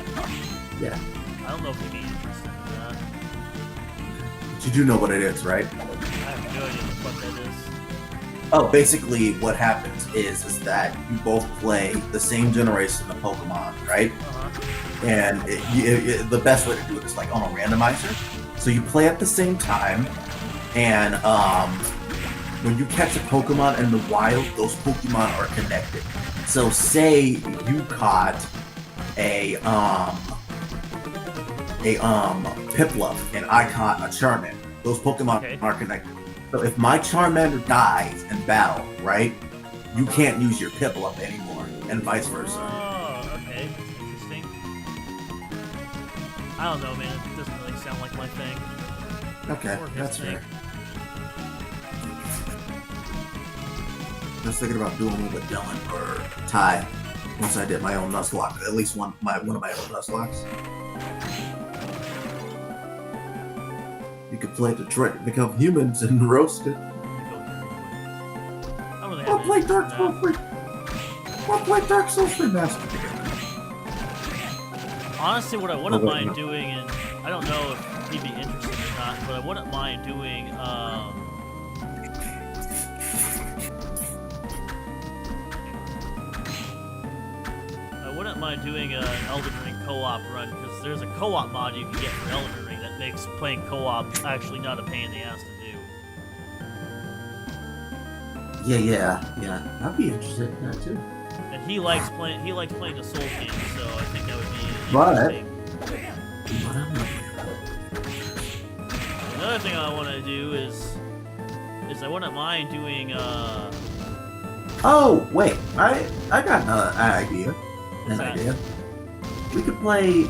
S4: Yeah.
S1: I don't know if he'd be interested in that.
S4: But you do know what it is, right?
S1: I have no idea what that is.
S4: Oh, basically what happens is that you both play the same generation of Pokemon, right? And the best way to do it is like on a randomizer. So you play at the same time, and when you catch a Pokemon in the wild, those Pokemon are connected. So say you caught a Piplup and I caught a Charmander. Those Pokemon are connected. So if my Charmander dies in battle, right, you can't use your Piplup anymore, and vice versa.
S1: Oh, okay. That's interesting. I don't know, man. It doesn't really sound like my thing.
S4: Okay,
S1: Or his
S4: that's
S1: thing.
S4: fair. I was thinking about doing it with Dylan or Ty once I did my own Nuzlocke. At least one of my own Nuzlocks. You could play Detroit, become humans, and roast it.
S1: I don't really
S4: Or
S1: have
S4: play
S1: any
S4: Dark
S1: interest in
S4: Souls 3. Or play Dark Souls 3 Master together.
S1: that. Honestly, what I wouldn't mind doing, and I don't know if he'd be interested or not, but I wouldn't mind doing, an Elden Ring co-op run, because there's a co-op mod you can get for Elden Ring that makes playing co-op actually not a pain in the ass to do.
S4: Yeah. I'd be interested in that too.
S1: And he likes playing the Soul games, so I think that would be
S4: But-
S1: interesting.
S4: But I'm not.
S1: Another thing I want to do is I wouldn't mind doing
S4: Oh wait, I got an idea.
S1: What's that?
S4: We could play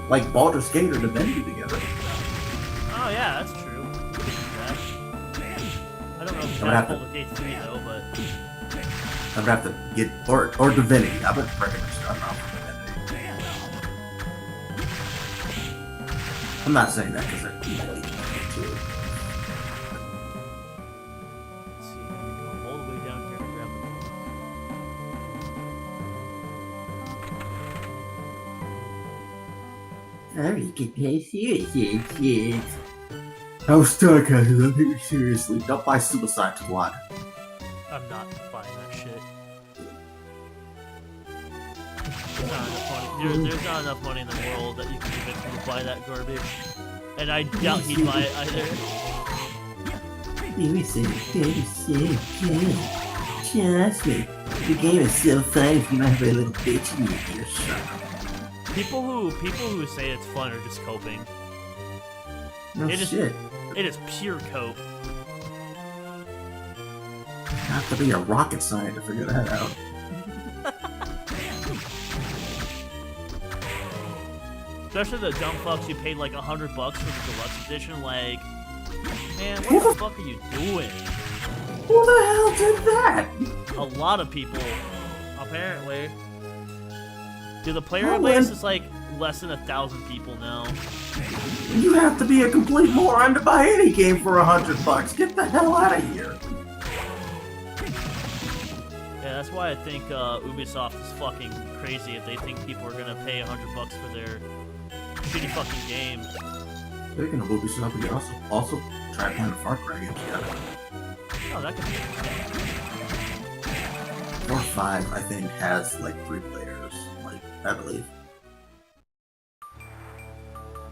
S4: like Baldur's Gate or Divinity together.
S1: Oh yeah, that's true. We could do that. I don't know if
S4: I'm
S1: you
S4: gonna
S1: have
S4: have to-
S1: Baldur's Gate 3 though, but
S4: I'm gonna have to get or Divinity. I've been freaking starting off with Divinity. I'm not saying that because
S1: let's see. Go all the way down here to grab the book.
S4: I was stuck. I love you seriously. Don't buy Suicide Squad.
S1: I'm not buying that shit. There's not enough money. There's not enough money in the world that you can convince me to buy that garbage. And I doubt he'd buy it either.
S4: Trust me. The game is so fun if you don't have a little bitch in your ear.
S1: People who say it's fun are just coping.
S4: No
S1: It is-
S4: shit.
S1: It is pure cope.
S4: You have to be a rocket scientist to figure that out.
S1: Especially the dumb fucks who paid like $100 for the deluxe edition. Like, man, what the fuck are you doing?
S2: Who the hell did that?
S1: A lot of people, apparently. Dude, the player
S2: Well,
S1: base
S2: then-
S1: is like less than 1,000 people now.
S2: You have to be a complete moron to buy any game for $100. Get the hell out of here.
S1: Yeah, that's why I think Ubisoft is fucking crazy if they think people are gonna pay $100 for their shitty fucking game.
S2: Speaking of Ubisoft, we can also try playing the Far Cry games together.
S1: Oh, that could be.
S2: 4 or 5, I think, has like 3 players, like I believe.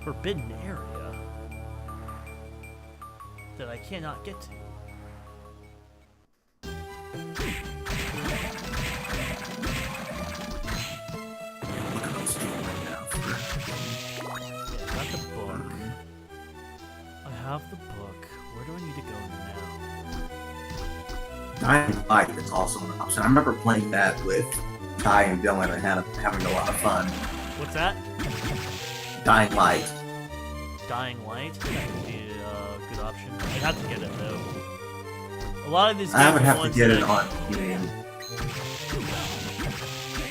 S1: Forbidden area that I cannot get to.
S2: Look at those two right now.
S1: Yeah, got the book. I have the book. Where do I need to go now?
S2: Dying Light is also an option. I remember playing that with Ty and Dylan and having a lot of fun.
S1: What's that?
S2: Dying Light.
S1: Dying Light? That could be a good option. I'd have to get it though. A lot of these games
S2: I would
S1: are
S2: have to
S1: ones
S2: get
S1: that
S2: it on game.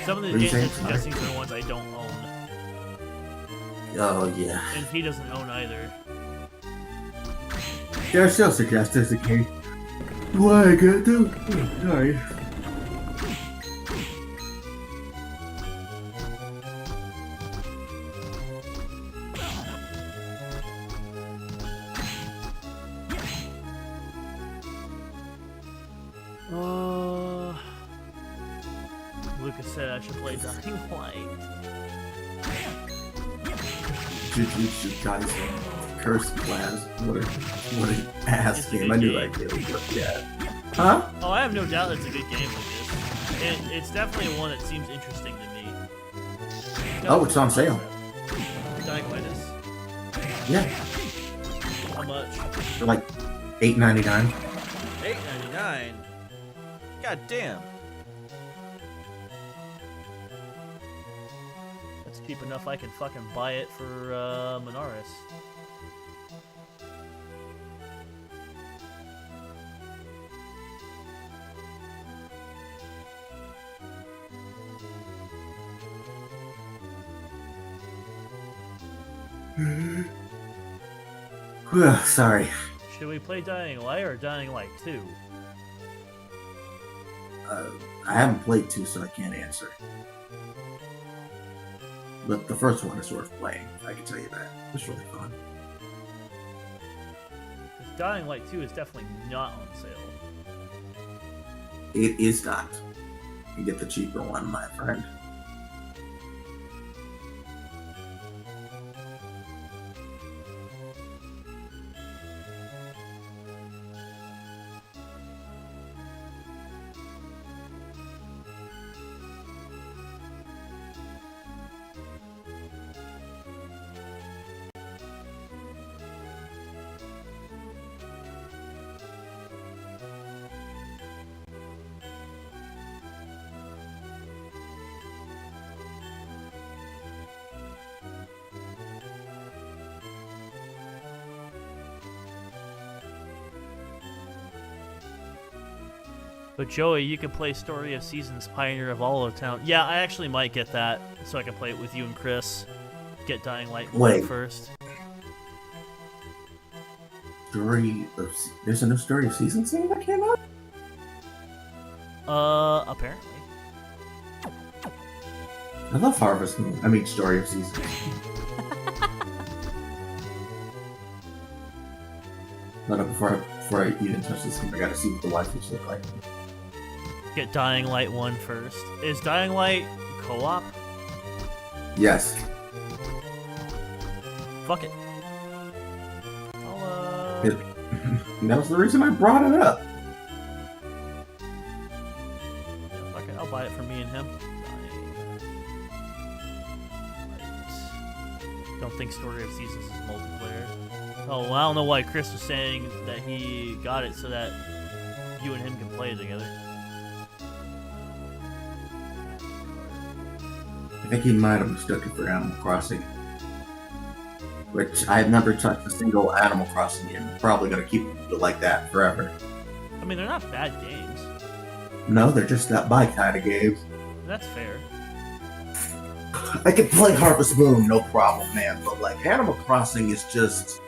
S1: Some of the
S2: What are you
S1: games
S2: saying,
S1: I'm suggesting are the ones I don't own.
S2: Oh yeah.
S1: And he doesn't own either.
S2: They're still suggested as a game. What I got to? Sorry.
S1: Lucas said I should play Dying Light.
S2: Jujutsu Kaisen Cursed Class. What an ass
S1: It's a
S2: game.
S1: good
S2: I knew
S1: game.
S2: that game was bad. Huh?
S1: Oh, I have no doubt it's a good game, Lucas. It's definitely one that seems interesting to me.
S2: Oh, it's on sale.
S1: Dying Light is.
S2: Yeah.
S1: How much?
S2: For like $8.99.
S6: $8.99. God damn.
S1: That's cheap enough I can fucking buy it for Minaris.
S2: Sorry.
S1: Should we play Dying Light or Dying Light 2?
S2: I haven't played 2, so I can't answer. But the first one is worth playing. I can tell you that. It's really fun.
S1: 'Cause Dying Light 2 is definitely not on sale.
S2: It is not. You get the cheaper one, my friend.
S1: But Joey, you can play Story of Seasons Pioneer of Olive Town. Yeah, I actually might get that so I can play it with you and Chris. Get Dying Light 1
S2: Wait.
S1: first.
S2: There's a new Story of Seasons thing that came out?
S1: Apparently.
S2: I love Harvest Moon. I mean, Story of Seasons. No, before I even touch this game, I gotta see what the waifus look like.
S1: Get Dying Light 1 first. Is Dying Light co-op?
S2: Yes.
S1: Fuck it. I'll,
S2: It- that was the reason I brought it up.
S1: yeah, fuck it. I'll buy it for me and him. Dying Light. Don't think Story of Seasons is multiplayer. Oh, well, I don't know why Chris was saying that he got it so that you and him can play it together.
S2: I think he might have mistaken it for Animal Crossing.
S4: which I've never touched a single Animal Crossing game. I'm probably gonna keep it like that forever.
S1: I mean, they're not bad games.
S4: No, they're just not my kind of games.
S1: That's fair.
S4: I can play Harvest Moon, no problem, man. But like Animal Crossing is just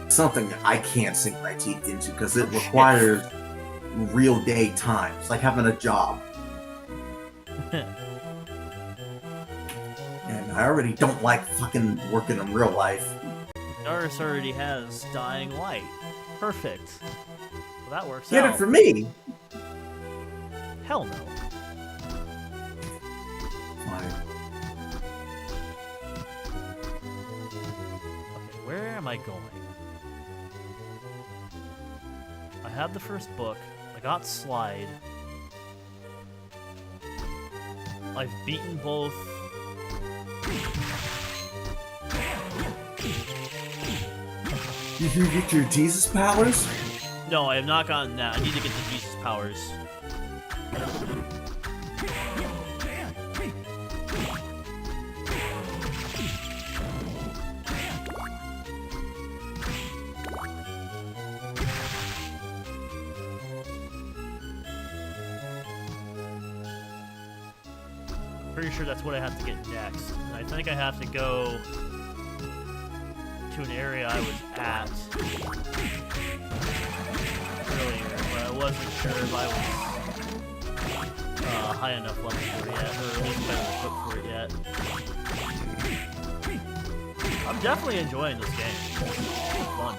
S4: something that I can't sink my teeth into because it requires real day time. It's like having a job. And I already don't like fucking working in real life.
S1: Darius already has Dying Light. Perfect. Well, that works
S4: Get
S1: out.
S4: it for me.
S1: Hell no.
S4: Fine.
S1: Okay, where am I going? I have the first book. I got Slide. I've beaten both.
S4: Did you get your Jesus powers?
S1: No, I have not gotten that. I need to get the Jesus powers. Pretty sure that's what I have to get next. And I think I have to go to an area I was at earlier, but I wasn't sure if I was high enough level for it yet, or at least better equipped for it yet. I'm definitely enjoying this game. It's fun.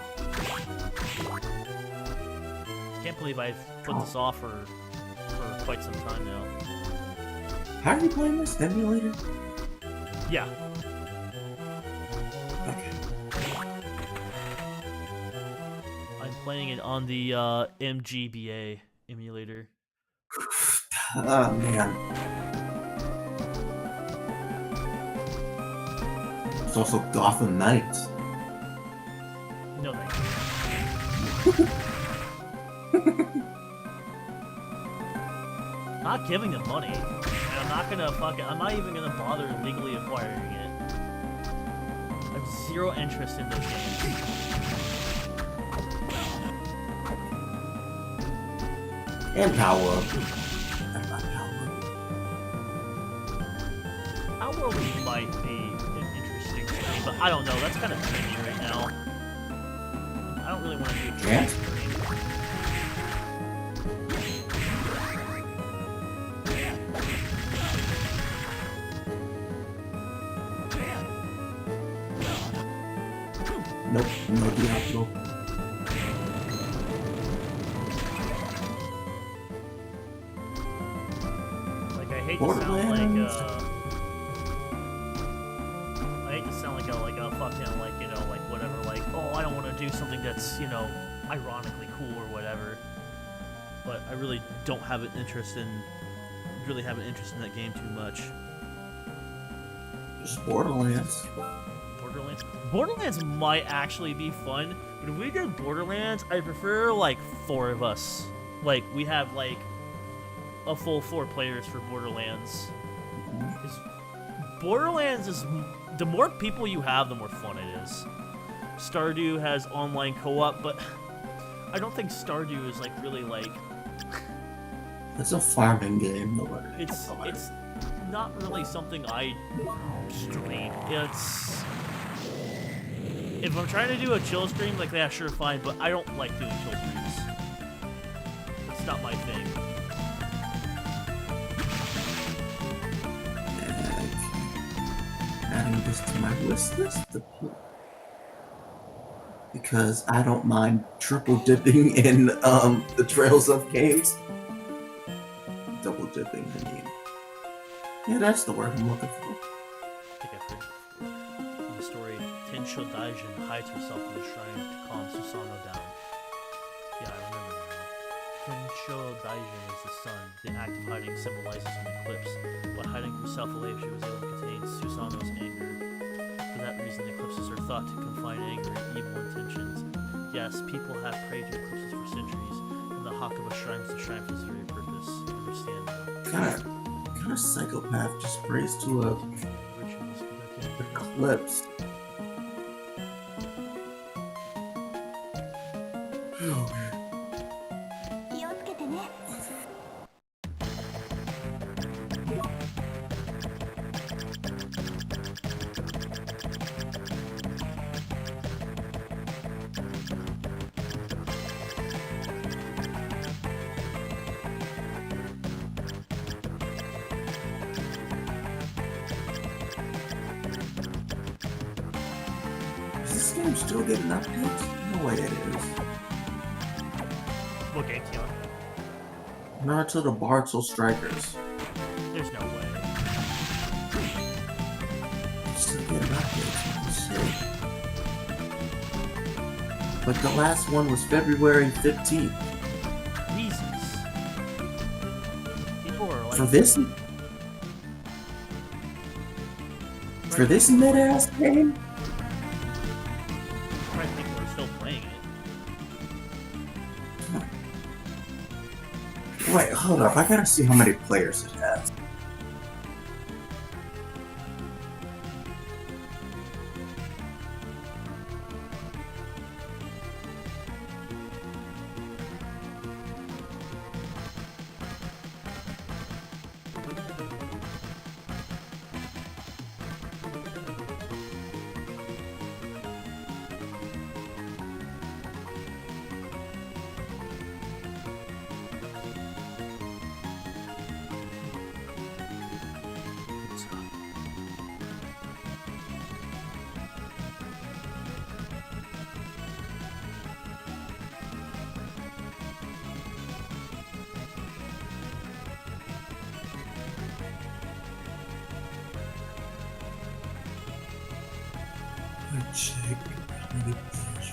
S1: Can't believe I've put this off for quite some time now.
S4: How are you playing this? Emulator?
S1: Yeah.
S4: Okay.
S1: I'm playing it on the MGBA emulator.
S4: Oh, man. It's also Gotham Knights.
S1: No thank you. Not giving them money. And I'm not gonna I'm not even gonna bother legally acquiring it. I have zero interest in those games.
S4: And Power Up.
S1: Power Up might be an interesting game, but I don't know. That's kind of trendy right now. I don't really want to do a
S4: Yeah.
S1: trendy game.
S4: Nope, no Diablo.
S1: Like, I hate to sound
S4: Borderlands.
S1: I hate to sound like a fucking, like, you know, like, whatever, like, oh, I don't want to do something that's, you know, ironically cool or whatever. But I really don't have an interest in, that game too much.
S4: Just Borderlands.
S1: Borderlands might actually be fun, but if we did Borderlands, I prefer, like, 4 of us. Like, we have, like, a full 4 players for Borderlands. 'Cause Borderlands is... The more people you have, the more fun it is. Stardew has online co-op, but I don't think Stardew is, like, really, like...
S4: It's a farming game.
S1: It's not really something I stream. It's... If I'm trying to do a chill stream, like, yeah, sure, fine, but I don't like doing chill streams. It's not my thing.
S4: Adding this to my wish list because I don't mind triple dipping in the Trails of games. Double dipping, I mean. Yeah, that's the word I'm looking for.
S1: I think I've heard it before. In the story, Tensho Daijin hides herself in the shrine to calm Susanoo down. Yeah, I remember now. Tensho Daijin is the sun. The act of hiding symbolizes an eclipse. By hiding herself away, she was able to contain Susanoo's anger. For that reason, eclipses are thought to confine anger and evil intentions. Yes, people have prayed to eclipses for centuries, and the Hakuba shrine was the shrine for this very purpose. Understand now.
S4: Kind of psychopath just prays to a
S1: Rituals, but okay.
S4: eclipse.
S2: Is this game still getting updates? No way it is.
S1: What game's he on?
S2: Naruto the Bartzel Strikers.
S1: There's no way.
S2: Still getting updates. Holy shit. Like the last one was February 15th.
S1: Jesus. People are like.
S2: For this? For this mid-ass game?
S1: Right, people are still playing it.
S2: Wait, hold up. I gotta see how many players it has. Check how many players.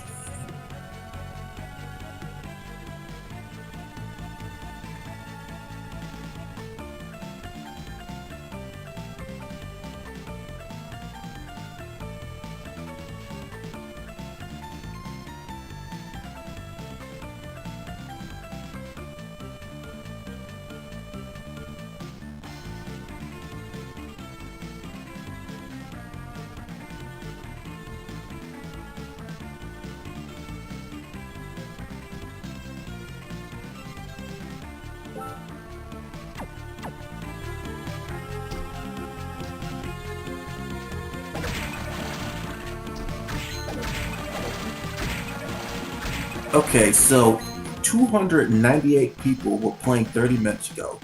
S2: Okay, so 298 people were playing 30 minutes ago.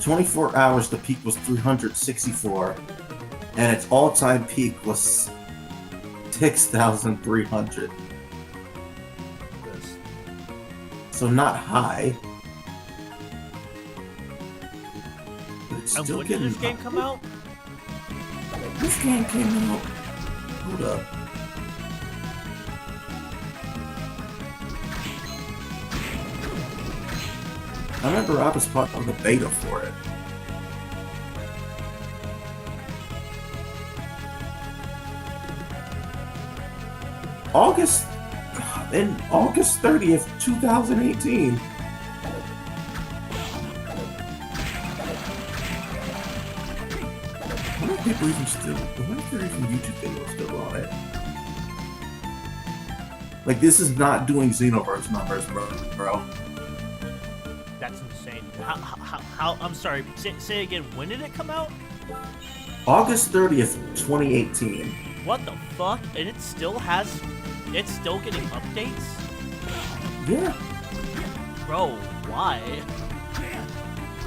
S2: 24 hours, the peak was 364, and its all-time peak was 6,300.
S1: This.
S2: So not high. But it's
S1: And
S2: still
S1: when did
S2: getting
S1: this game come out?
S2: This game came out. Hold up. I remember I was part of the beta for it. August 30th, 2018. How many people even still? I wonder if there are even YouTube videos still on it. Like, this is not doing Xenoverse numbers, bro.
S1: That's insane. How I'm sorry, say again, when did it come out?
S2: August 30th, 2018.
S1: What the fuck? And it's still getting updates?
S2: Yeah.
S1: Bro, why?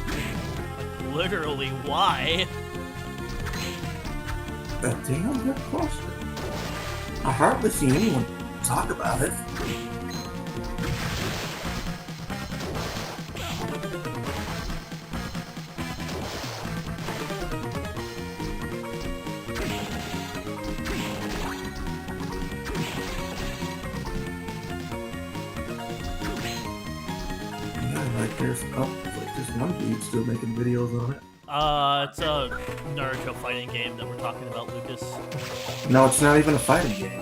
S1: Like, literally, why?
S2: A damn good question. I hardly see anyone talk about it. There's one dude still making videos on it.
S1: It's a Naruto fighting game that we're talking about, Lucas.
S2: No, it's not even a fighting game.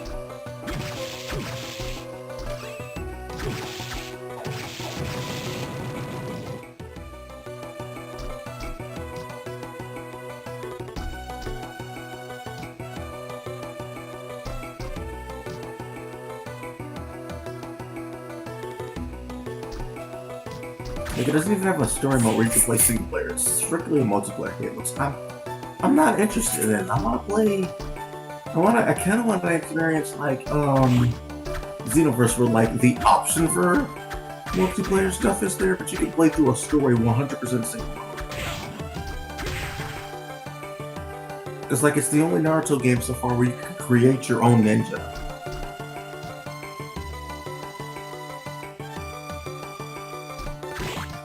S4: Like, it doesn't even have a story mode where you can play single player. It's strictly a multiplayer game, which I'm not interested in. I kind of want to experience like Xenoverse, where like the option for multiplayer stuff is there, but you can play through a story 100% single player. It's like it's the only Naruto game so far where you can create your own ninja.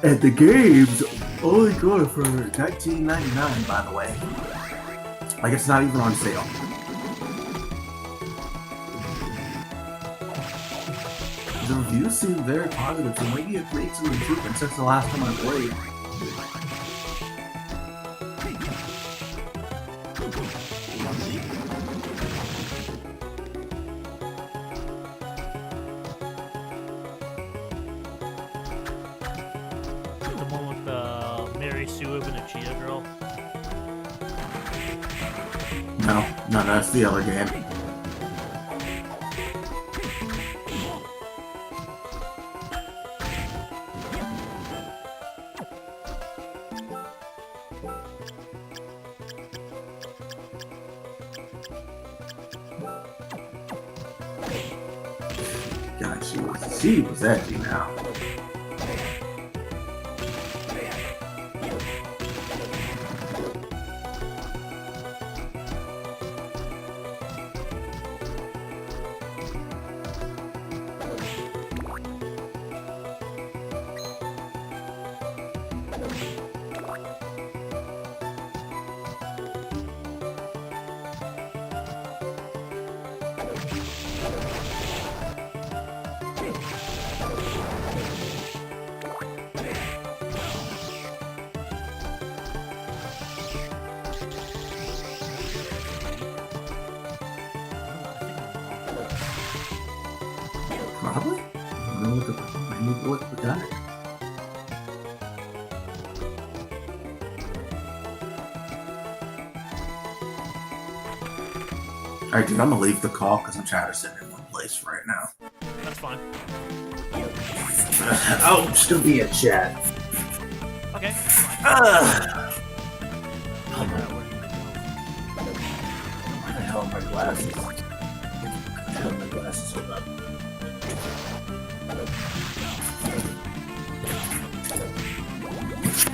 S4: And the game's only going for $19.99, by the way. Like, it's not even on sale. The reviews seem very positive, so maybe it made some improvement since the last time I played.
S1: The one with Mary Sue and a cheetah girl.
S4: No, that's the other game. God, she was edgy now. Probably? I need to look at the guy. Alright, dude, I'm gonna leave the call because I'm trying to sit in one place right now.
S1: That's fine.
S4: Oh, still be a chat.
S1: Okay.
S4: Where the hell are my glasses? Where the hell are my glasses? Hold up.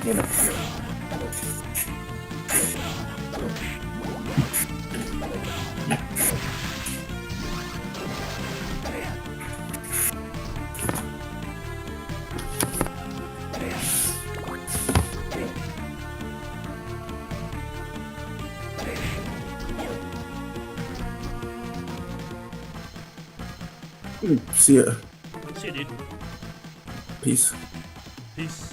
S4: Get up here. See ya.
S1: See you, dude.
S4: Peace.
S1: Peace.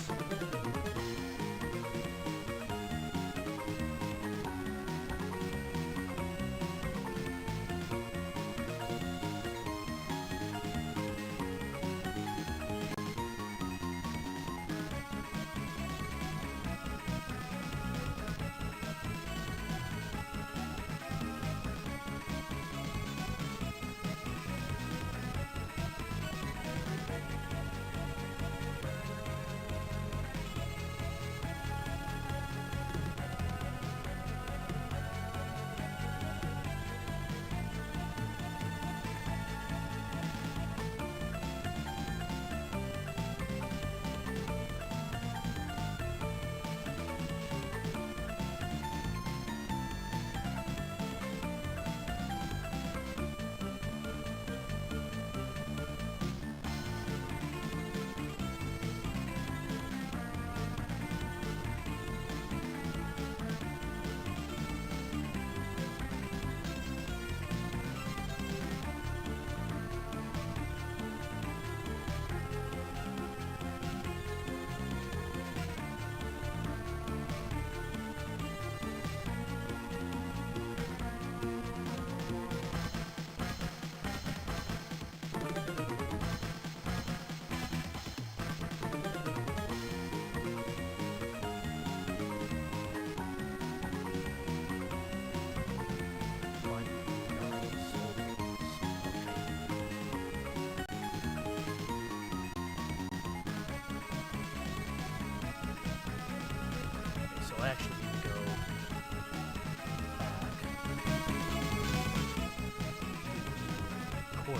S1: boy.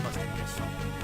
S1: Must have missed something.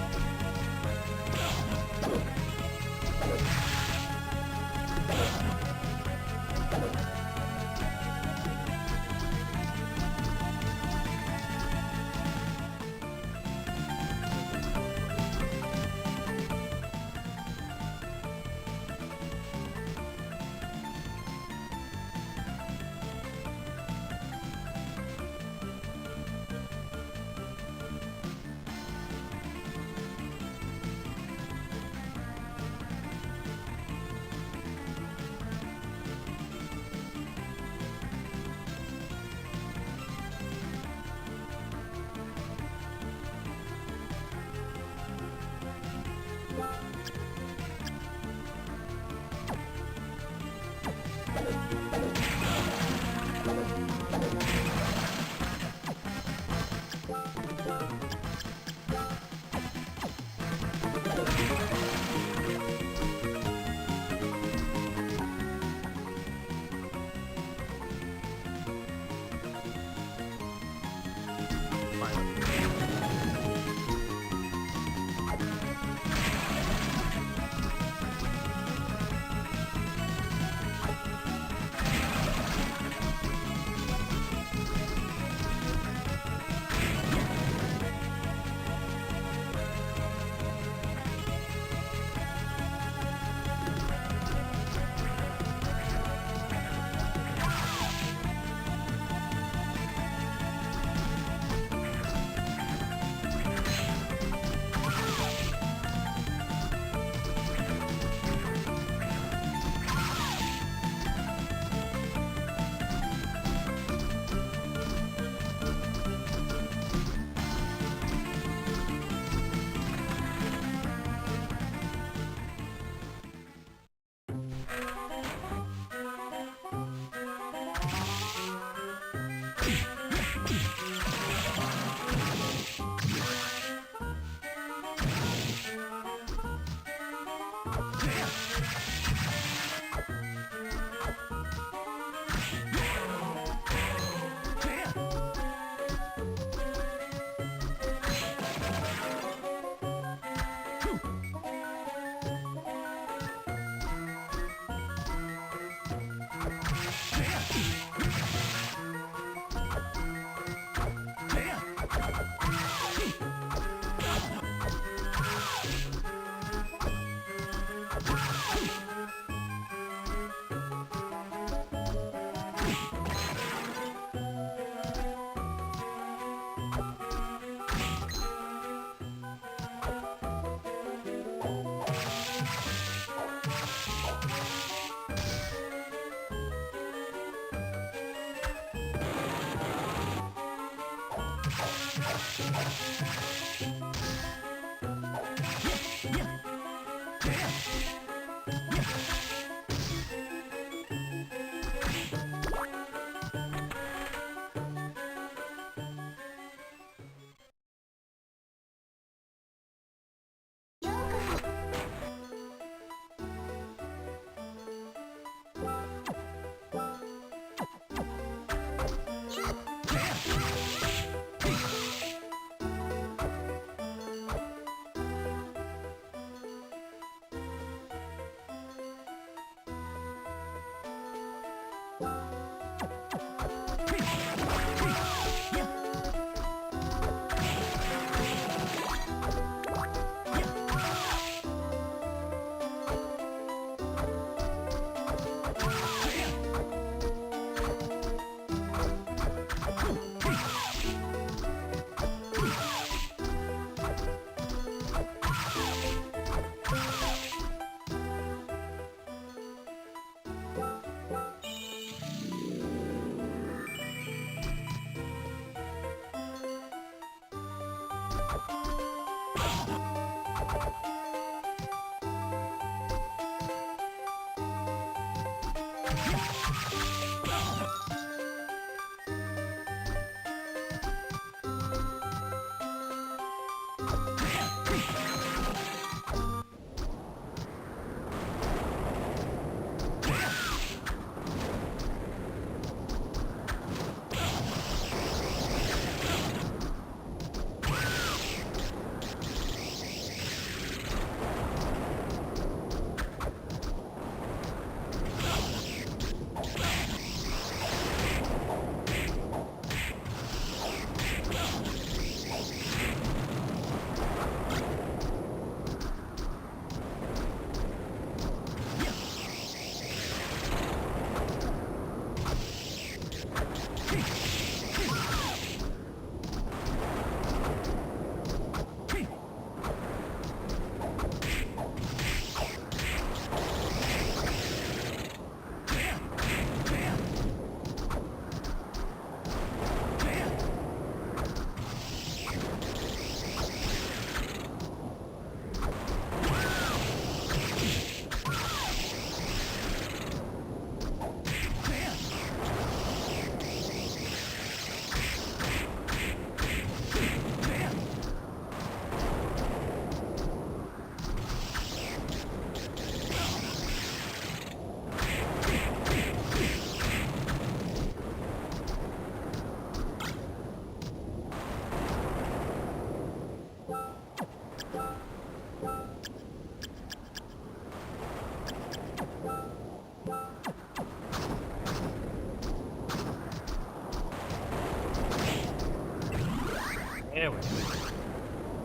S1: There we go.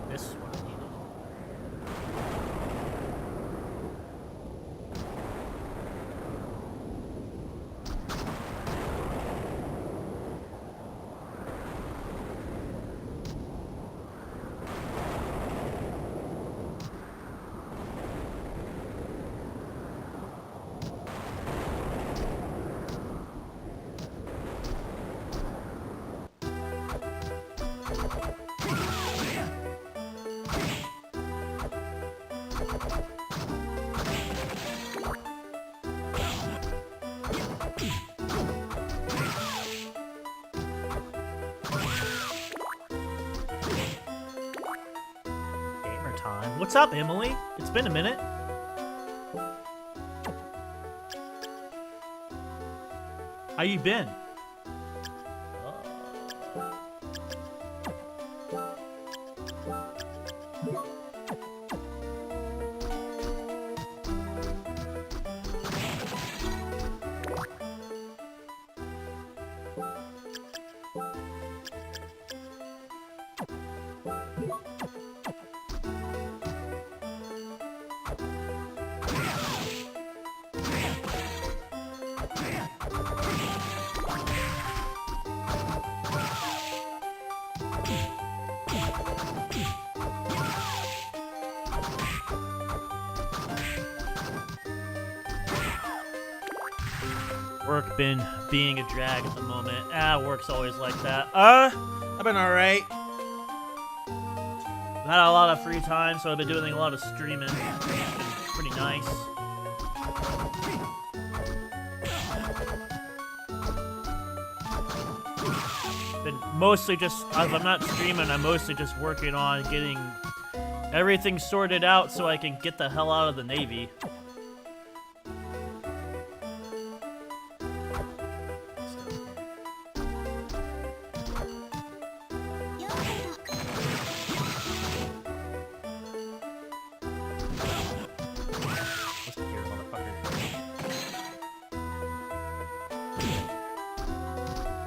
S1: This is what I needed. Gamer time. What's up, Emily? It's been a minute. How you been? Work been being a drag at the moment. Work's always like that.
S6: I've been alright.
S1: I've had a lot of free time, so I've been doing a lot of streaming. Pretty nice. Been mostly just, if I'm not streaming, I'm mostly just working on getting everything sorted out so I can get the hell out of the Navy.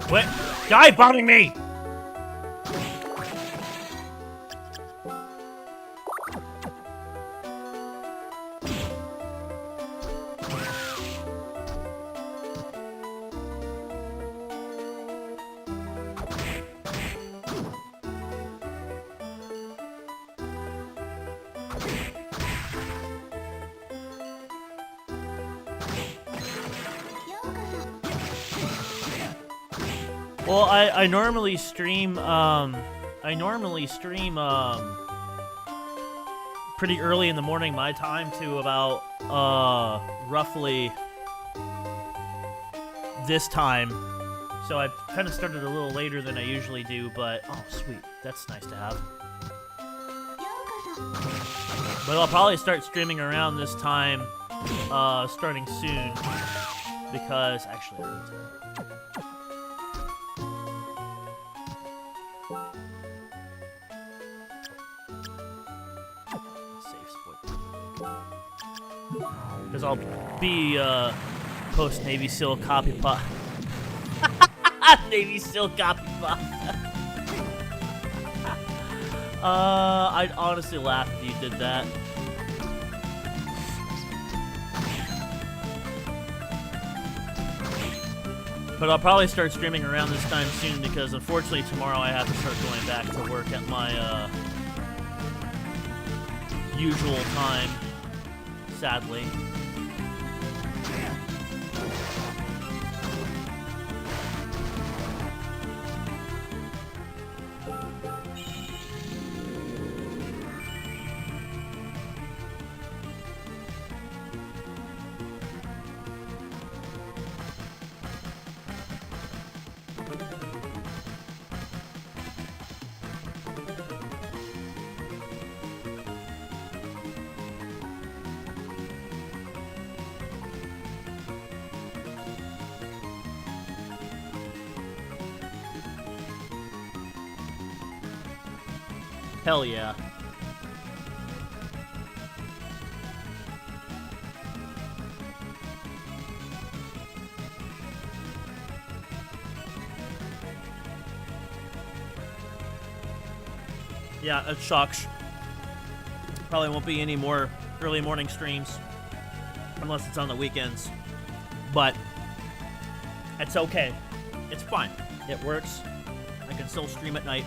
S1: What? Die bombing me! Well, I normally stream, pretty early in the morning my time to about, roughly this time. So I kind of started a little later than I usually do, but, oh, sweet. That's nice to have. But I'll probably start streaming around this time, starting soon, because, actually, I need to... Because I'll be post Navy SEAL copy pot. Navy SEAL copy pot. I'd honestly laugh if you did that. But I'll probably start streaming around this time soon because unfortunately tomorrow I have to start going back to work at my usual time. Sadly. Hell yeah. Yeah, it sucks. Probably won't be any more early morning streams unless it's on the weekends. But it's okay. It's fine. It works. I can still stream at night.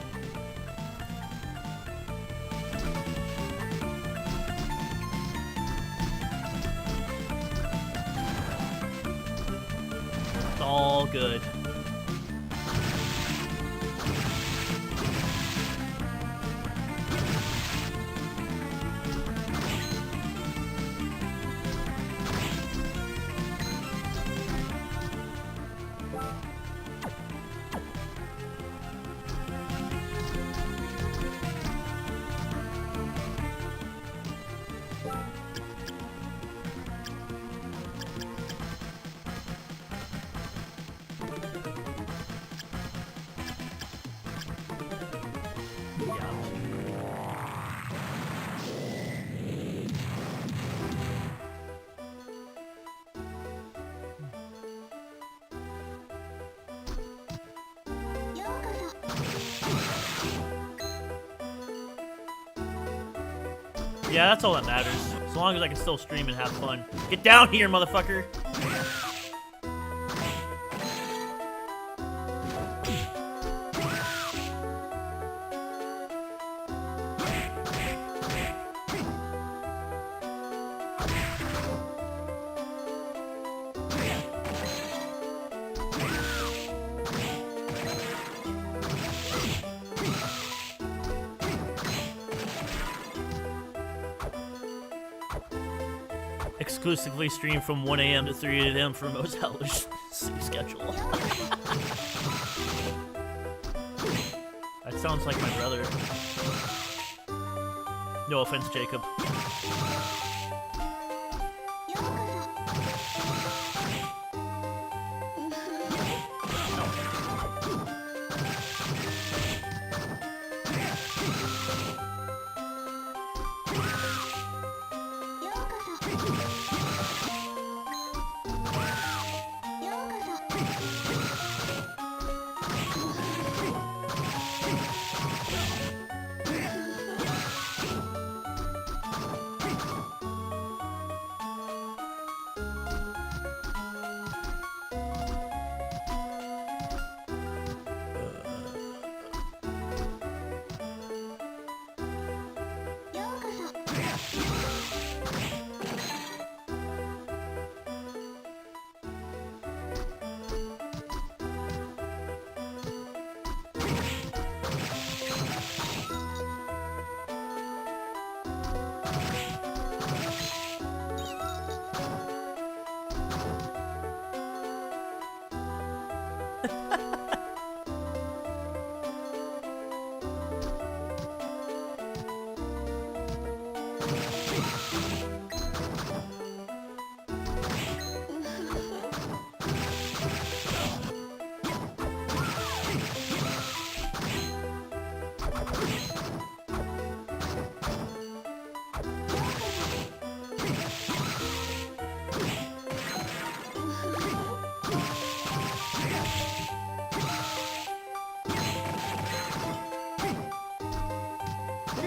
S1: It's all good. Yeah, that's all that matters. As long as I can still stream and have fun. Get down here, motherfucker! Exclusively stream from 1 a.m. to 3 a.m. for most hellish schedule. That sounds like my brother. No offense, Jacob.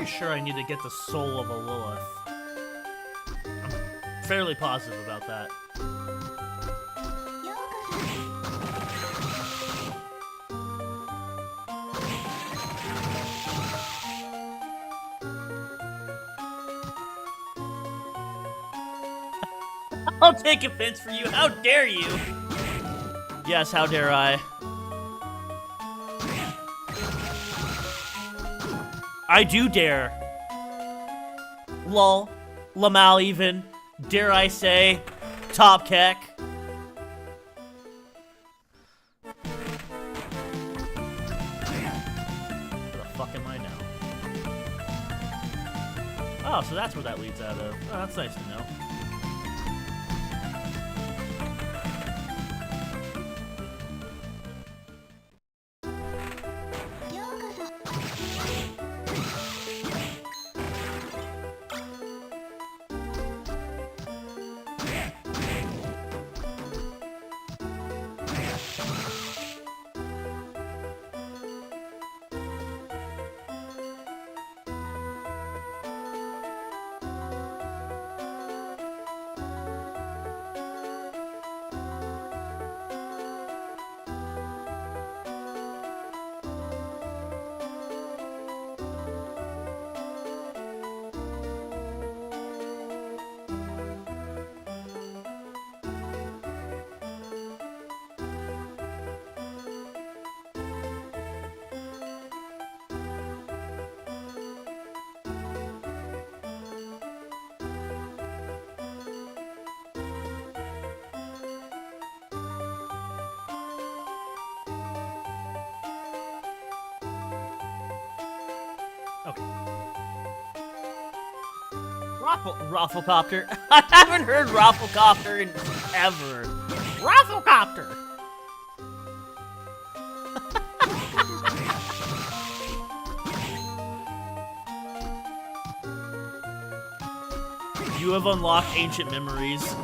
S1: Sure, I need to get the soul of a Lilith. I'm fairly positive about that. I'll take offense for you. How dare you? Yes, how dare I? I do dare. Lol. Lamal even. Dare I say, Top Keck. Where the fuck am I now? Oh, so that's where that leads out of. Oh, that's nice to know. Okay. Rafflecopter. I haven't heard Rafflecopter in ever. Rafflecopter. You have unlocked ancient memories.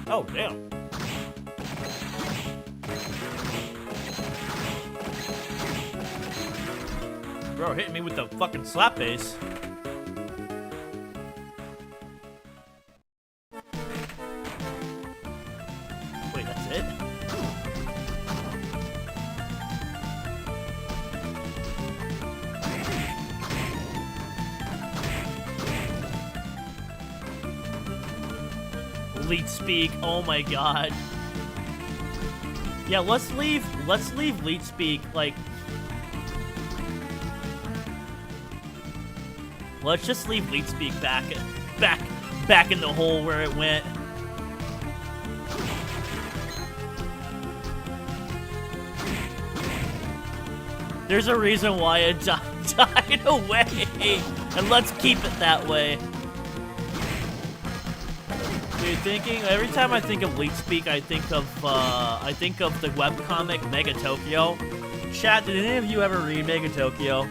S1: Oh, damn. Bro, hitting me with the fucking slap bass. Wait, that's it? Lead speak, oh my god. Yeah, let's leave lead speak, like, let's just leave lead speak back in the hole where it went. There's a reason why it died away, and let's keep it that way. Dude, every time I think of lead speak, I think of the webcomic Mega Tokyo. Chat, did any of you ever read Mega Tokyo?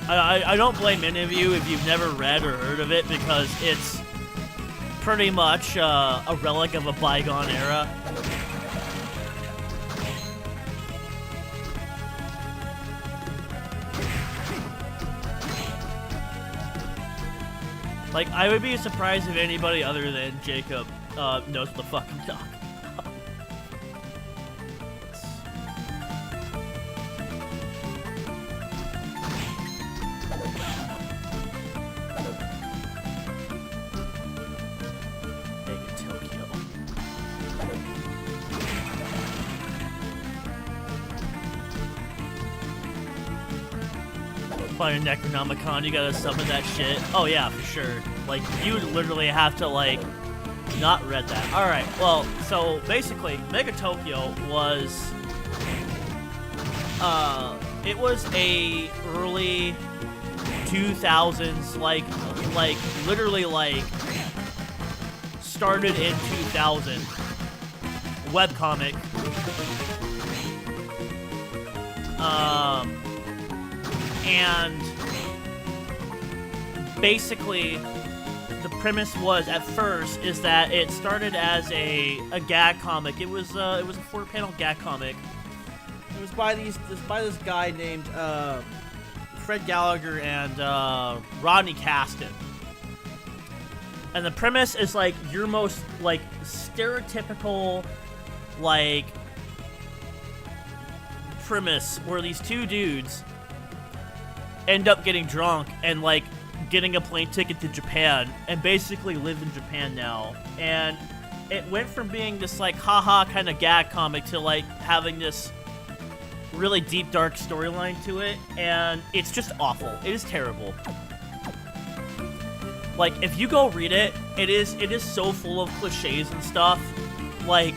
S1: I don't blame any of you if you've never read or heard of it, because it's pretty much a relic of a bygone era. Like, I would be surprised if anybody other than Jacob knows what the fuck I'm talking about. Find a Necronomicon, you gotta summon that shit. Oh yeah, for sure. Like, you literally have to, like, not read that. Alright, well, so basically, Mega Tokyo was, it was a early 2000s, like, literally, like, started in 2000 webcomic. And basically, the premise was, at first, is that it started as a gag comic. It was a 4-panel gag comic. It was by this guy named Fred Gallagher and Rodney Caston. And the premise is like your most like stereotypical like premise where these two dudes end up getting drunk and like getting a plane ticket to Japan and basically live in Japan now. And it went from being this like haha kind of gag comic to like having this really deep dark storyline to it, and it's just awful. It is terrible. Like, if you go read it, it is so full of cliches and stuff. Like,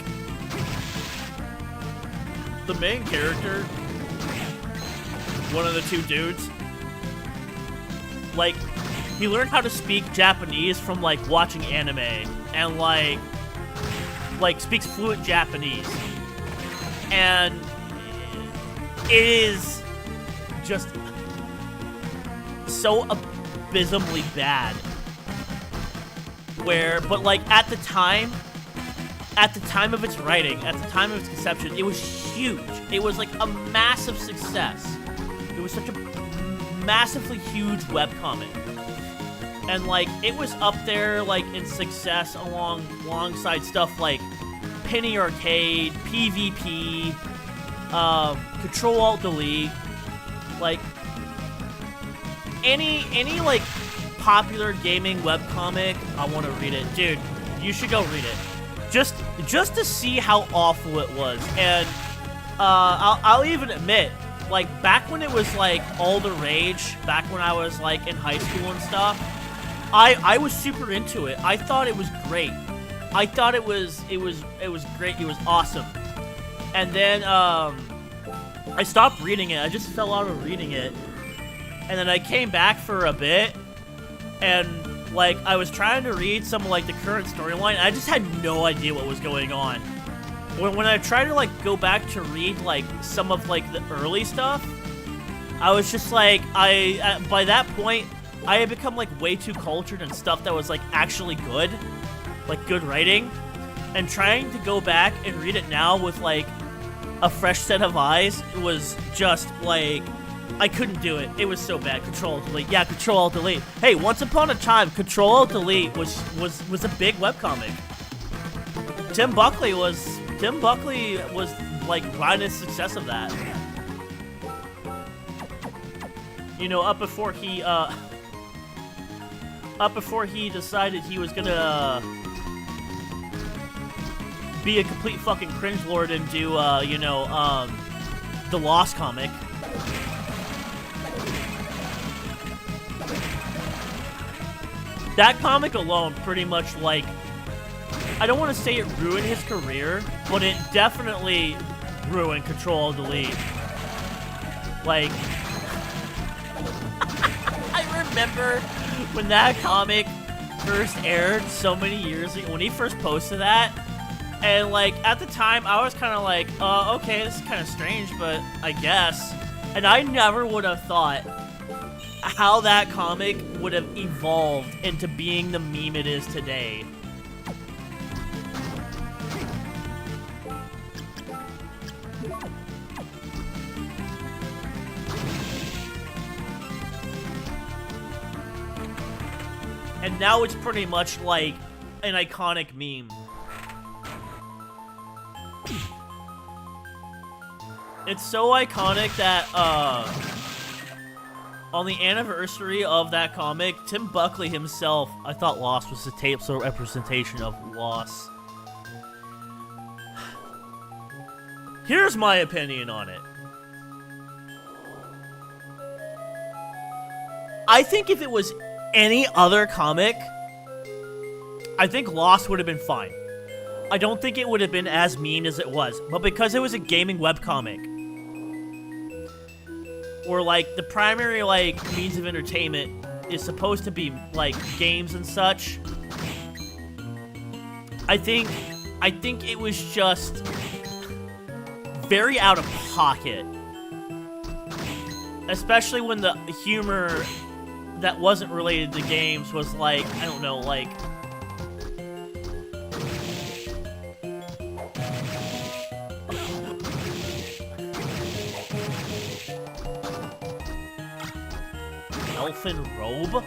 S1: the main character, one of the two dudes, like, he learned how to speak Japanese from, like, watching anime, and, like, speaks fluent Japanese. And it is just so abysmally bad. But, like, at the time of its writing, at the time of its conception, it was huge. It was, like, a massive success. It was such a massively huge webcomic. and like it was up there like in success alongside stuff like Penny Arcade, PvP, Control Alt Delete, like any like popular gaming webcomic. I want to read it, dude. You should go read it, just to see how awful it was. And I'll even admit, like back when it was like all the rage, back when I was like in high school and stuff, I was super into it. I thought it was great. I thought it was great. It was awesome. And then I stopped reading it. I just fell out of reading it. And then I came back for a bit, and like I was trying to read some of like the current storyline. I just had no idea what was going on. When I tried to like go back to read like some of like the early stuff, I was just like by that point I had become like way too cultured in stuff that was like actually good, like good writing, and trying to go back and read it now with like a fresh set of eyes was just like I couldn't do it. It was so bad. Control Delete. Yeah, Control Alt Delete. Hey, once upon a time, Control Alt Delete was a big webcomic. Tim Buckley was like riding the success of that. You know, up before he decided he was gonna be a complete fucking cringelord and do the Lost comic. That comic alone pretty much, like, I don't want to say it ruined his career, but it definitely ruined Control Delete. Like, I remember when that comic first aired so many years ago, when he first posted that, and like at the time I was kind of like, okay, this is kind of strange, but I guess. And I never would have thought how that comic would have evolved into being the meme it is today. And now it's pretty much like an iconic meme. It's so iconic that, on the anniversary of that comic, Tim Buckley himself, I thought Lost was the tape's representation of Lost. Here's my opinion on it. I think if it was any other comic, I think Lost would have been fine. I don't think it would have been as mean as it was. But because it was a gaming webcomic, or like the primary like means of entertainment is supposed to be like games and such, I think it was just very out of pocket. Especially when the humor that wasn't related to games was like, I don't know, like elfin robe?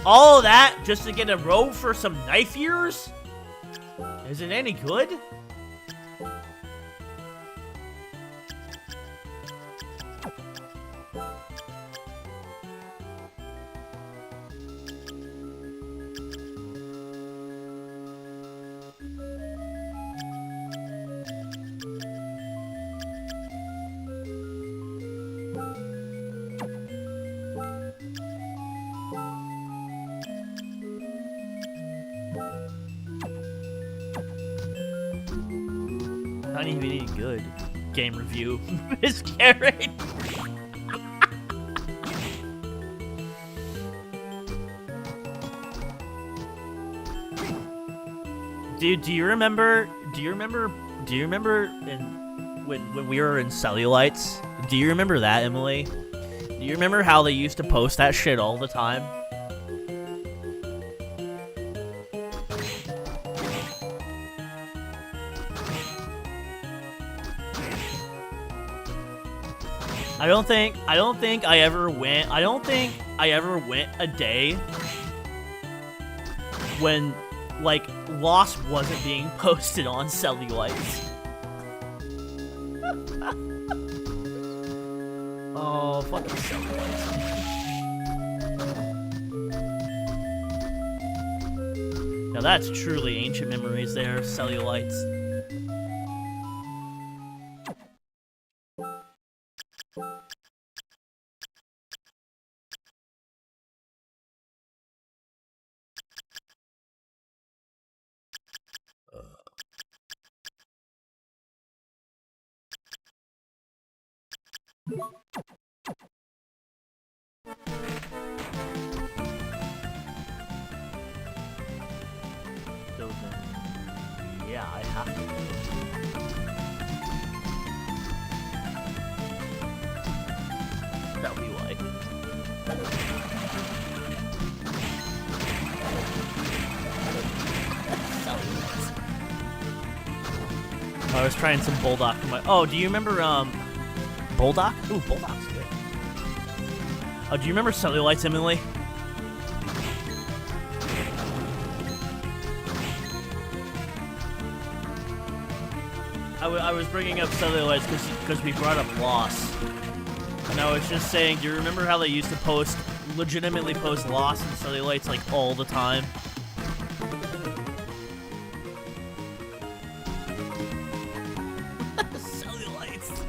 S1: All that just to get a robe for some knife ears? Is it any good? Not even any good. Game review. Miss Karen. Dude, do you remember when we were in Cellulites? Do you remember that, Emily? Do you remember how they used to post that shit all the time? I don't think I ever went a day when, like, Lost wasn't being posted on Cellulites. Oh, fucking Cellulites. Now that's truly ancient memories there, Cellulites. So then, yeah, I have to. That would be why. I was trying some Bulldog for my. Oh, do you remember Bulldog? Ooh, Bulldog's good. Oh, do you remember Cellulites, Emily? I was bringing up Cellulites because we brought up Lost. And I was just saying, do you remember how they used to legitimately post Lost and Cellulites like all the time? Cellulites.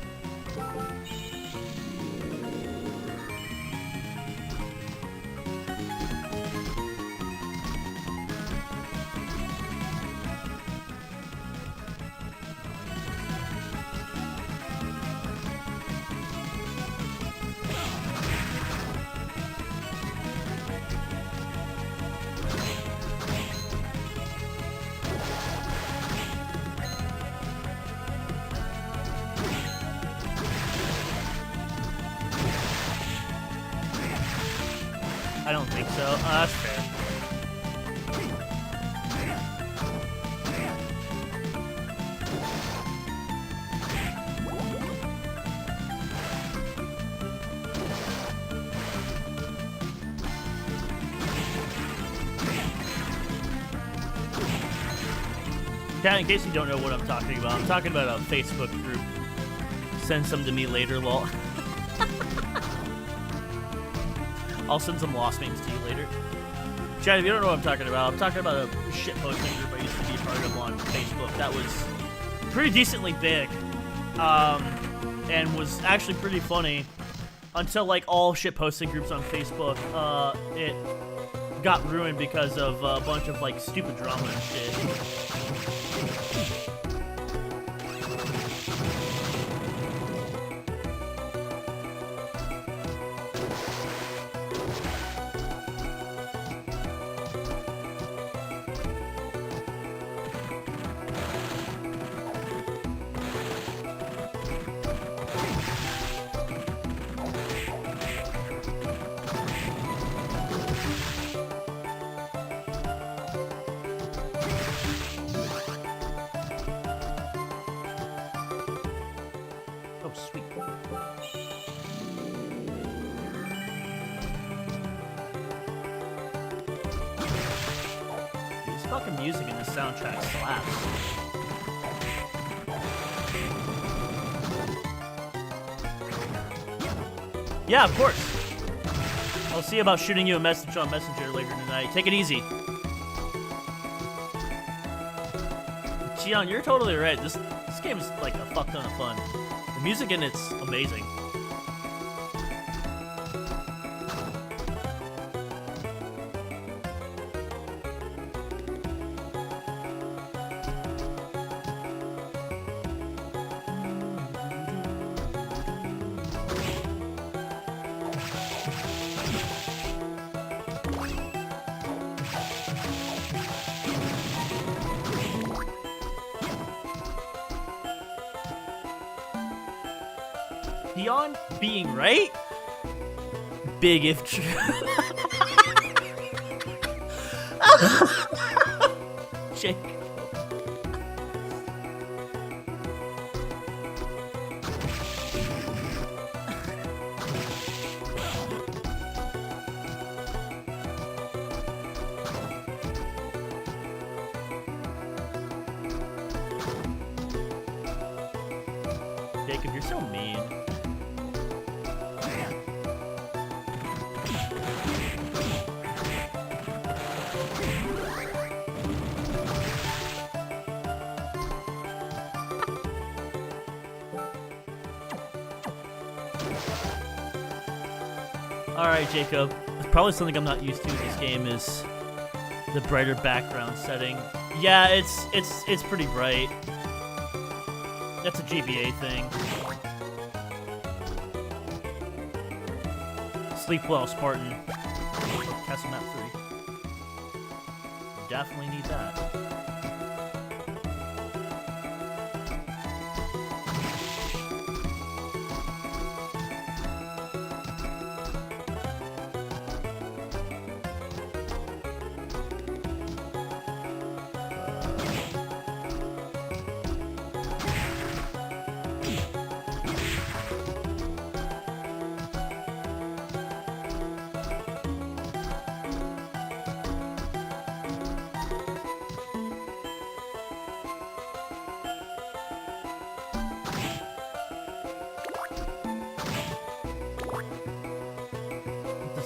S1: I don't think so. That's fair. Yeah, in case you don't know what I'm talking about, I'm talking about a Facebook group. Send some to me later, lol. I'll send some Lost memes to you later. Chad, if you don't know what I'm talking about a shitposting group I used to be a part of on Facebook that was pretty decently big, and was actually pretty funny until, like, all shitposting groups on Facebook, it got ruined because of a bunch of, like, stupid drama and shit. Oh, sweet. This fucking music in this soundtrack slaps. Yeah, of course. I'll see about shooting you a message on Messenger later tonight. Take it easy. Xion, you're totally right. This game's like a fuck ton of fun. The music in it's amazing. Beyond being right? Big if true. Jake. Jacob, you're so mean. Alright, Jacob. It's probably something I'm not used to in this game is the brighter background setting. Yeah, it's pretty bright. That's a GBA thing. Sleep well, Spartan. Castle Map 3. Definitely need that.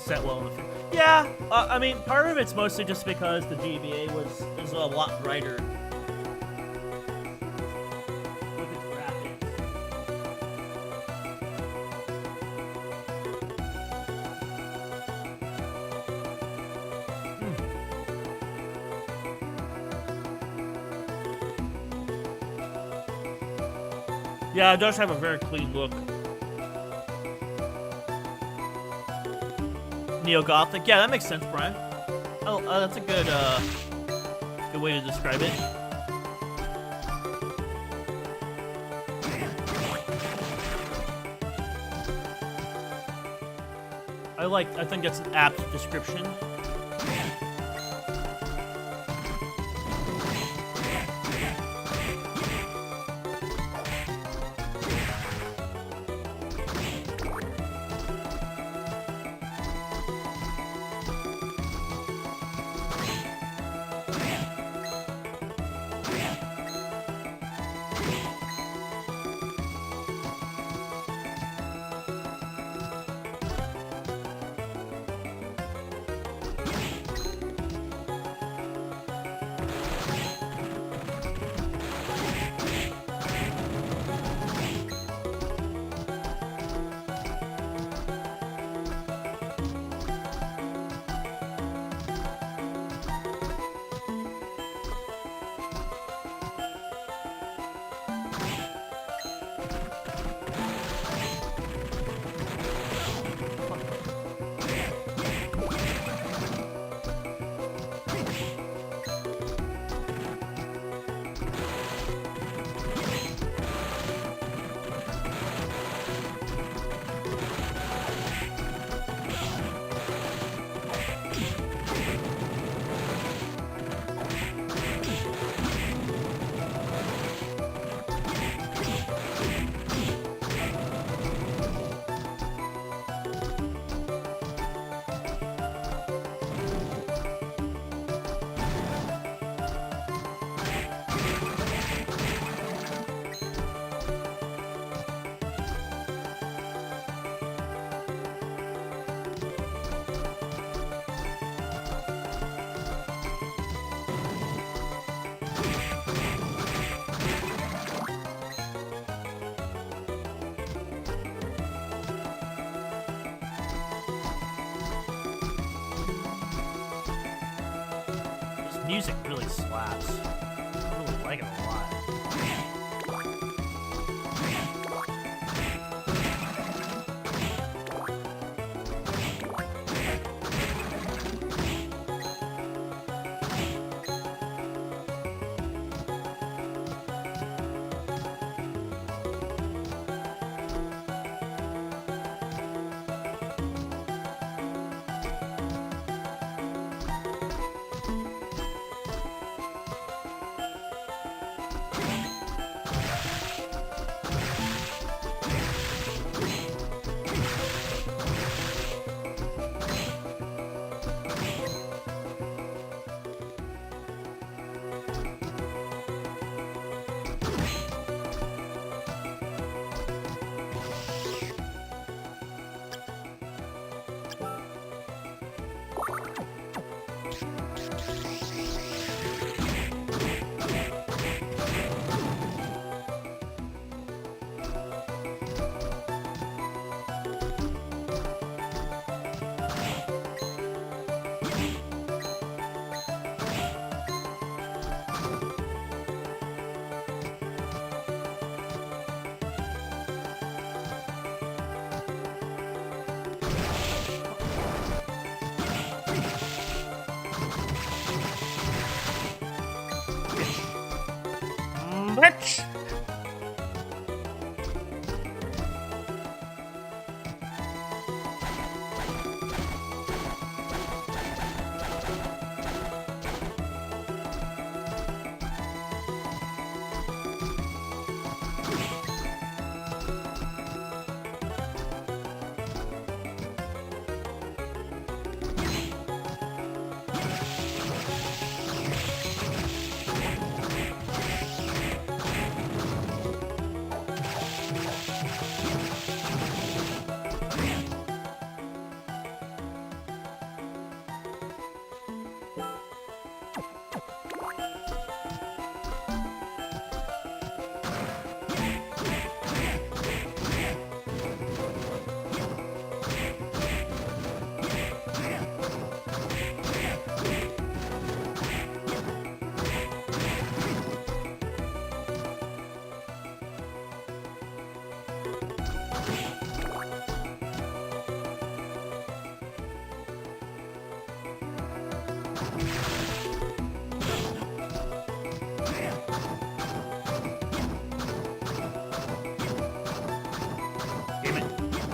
S1: Set well in the yeah, I mean, part of it's mostly just because the GBA was a lot brighter. With its graphics. Yeah, it does have a very clean look. Neo-Gothic. Yeah, that makes sense, Brian. Oh, that's a good way to describe it. I think that's an apt description. Music really slaps. I really like it a lot.
S6: bitch!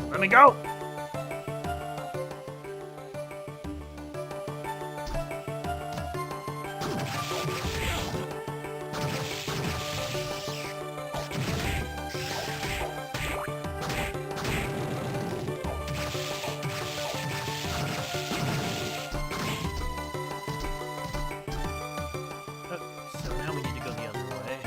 S1: Let me go! So now we need to go the other way.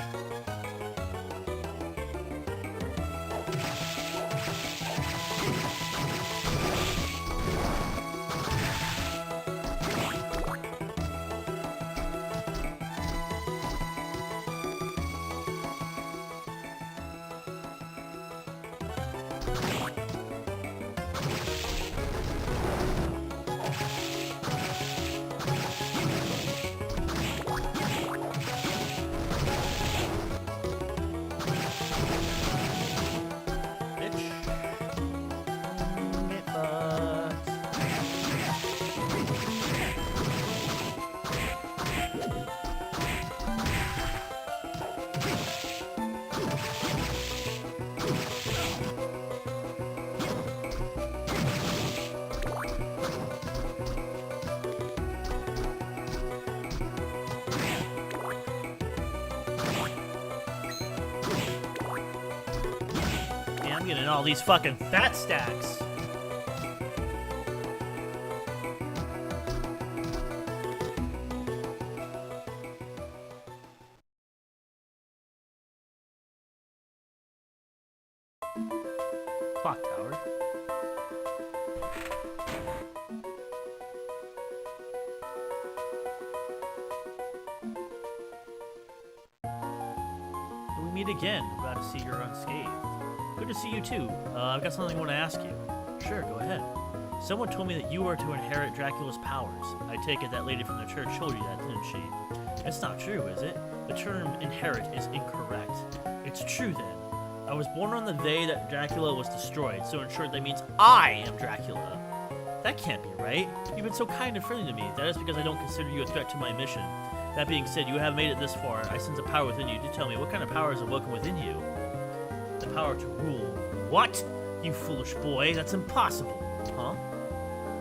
S1: I'm getting all these fucking fat stacks. Clock tower. We meet again. I'm glad to see you're unscathed. Good to see you too. I've got something I want to ask you. Sure, go ahead. Someone told me that you are to inherit Dracula's powers. I take it that lady from the church told you that, didn't she? It's not true, is it? The term inherit is incorrect. It's true then. I was born on the day that Dracula was destroyed, so in short that means I am Dracula. That can't be right. You've been so kind and friendly to me. That is because I don't consider you a threat to my mission. That being said, you have made it this far. I sense a power within you. Do tell me, what kind of powers are welcome within you? The power to rule. What? You foolish boy, that's impossible. Huh?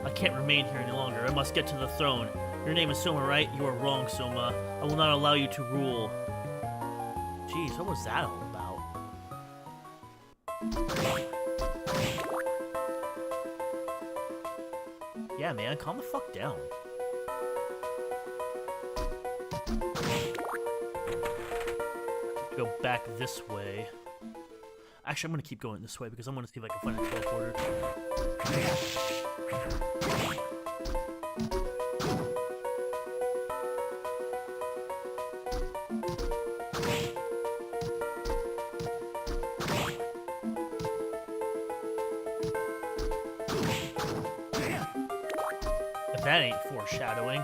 S1: I can't remain here any longer. I must get to the throne. Your name is Soma, right? You are wrong, Soma. I will not allow you to rule. Jeez, what was that all about? Yeah, man, calm the fuck down. Go back this way. Actually, I'm gonna keep going this way because I want to see if I can find a teleporter. If that ain't foreshadowing.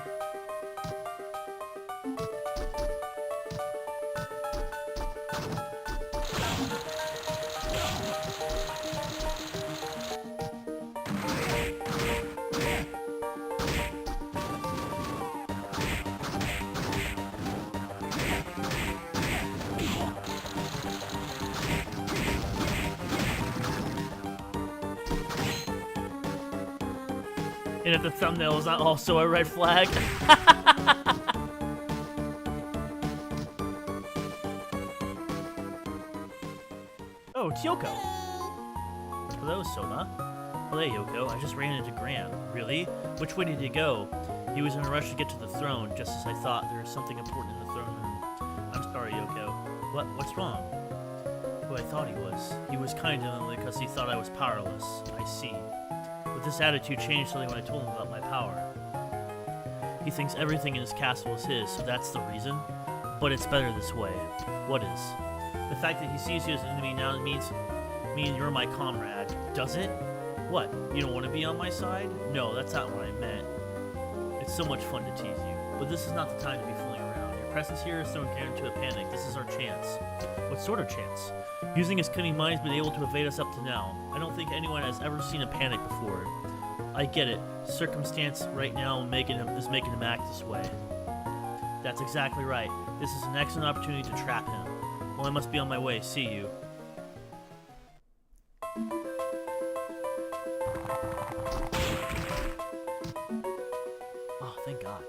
S1: And if the thumbnail is not also a red flag. Oh, it's Yoko. Hello, Soma. Hello, Yoko. I just ran into Graham. Really? Which way did he go? He was in a rush to get to the throne, just as I thought. There was something important in the throne room. I'm sorry, Yoko. What's wrong? Who I thought he was. He was kind to me because he thought I was powerless. I see. But this attitude changed suddenly when I told him about my power. He thinks everything in his castle is his, so that's the reason. But it's better this way. What is? The fact that he sees you as an enemy now means you're my comrade. Does it? What? You don't want to be on my side? No, that's not what I meant. It's so much fun to tease you. But this is not the time to be fooling around. Your presence here is throwing Karen into a panic. This is our chance. What sort of chance? Using his cunning mind, he's been able to evade us up to now. I don't think anyone has ever seen a panic before. I get it. Circumstance right now is making him act this way. That's exactly right. This is an excellent opportunity to trap him. Well, I must be on my way. See you. Oh, thank God.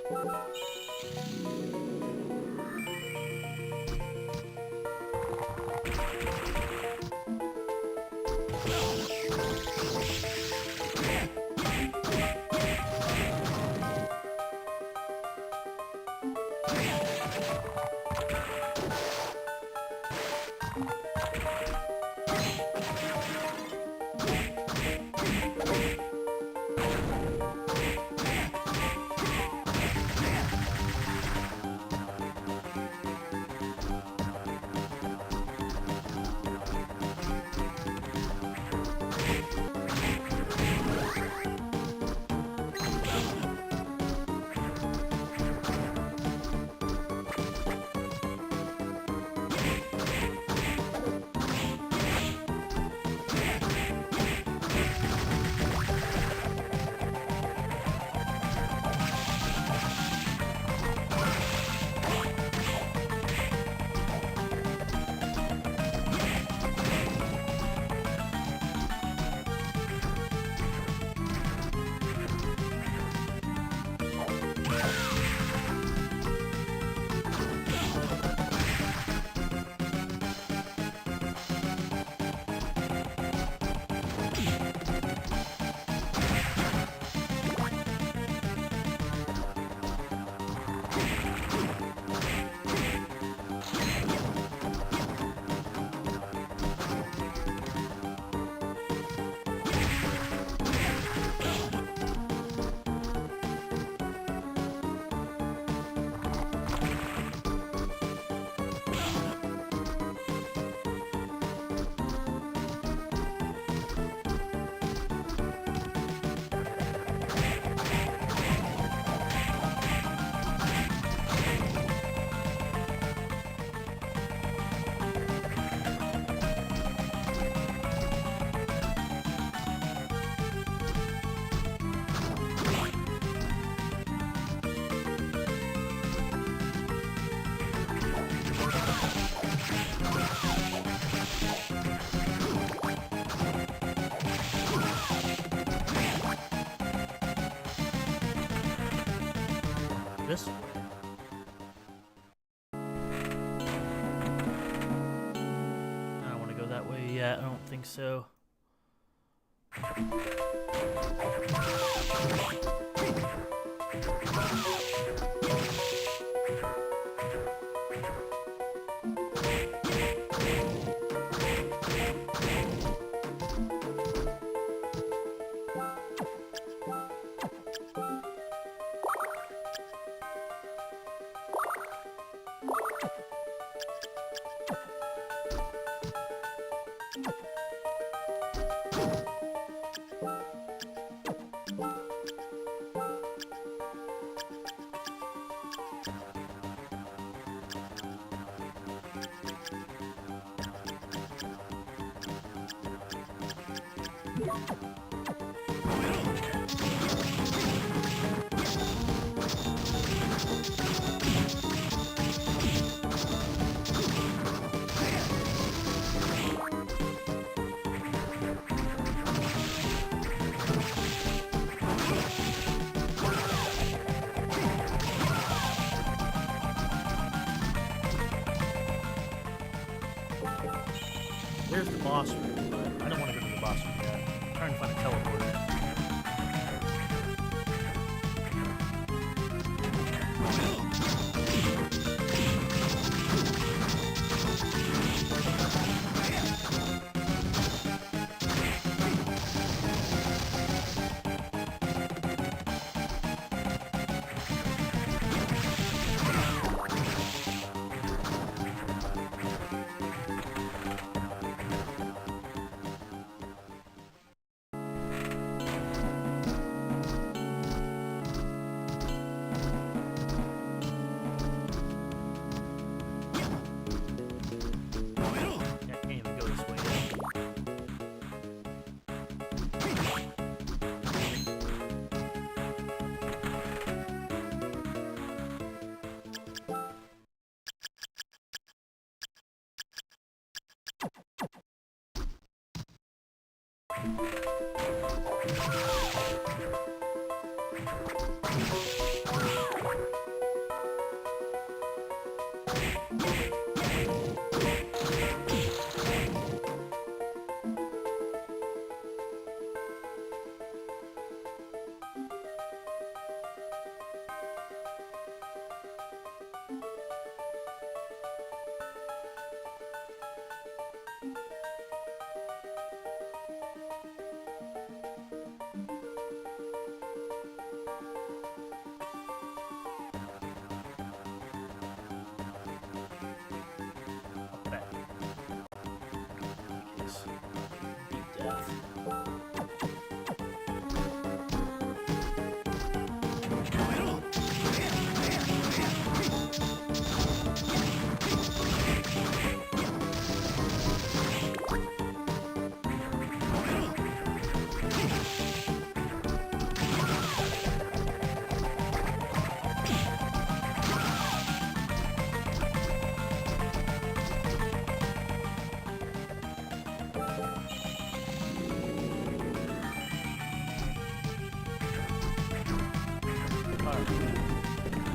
S1: This way. I don't want to go that way yet. I don't think so. there's the boss room, but I don't want to go to the boss room yet. I'm trying to find a teleporter.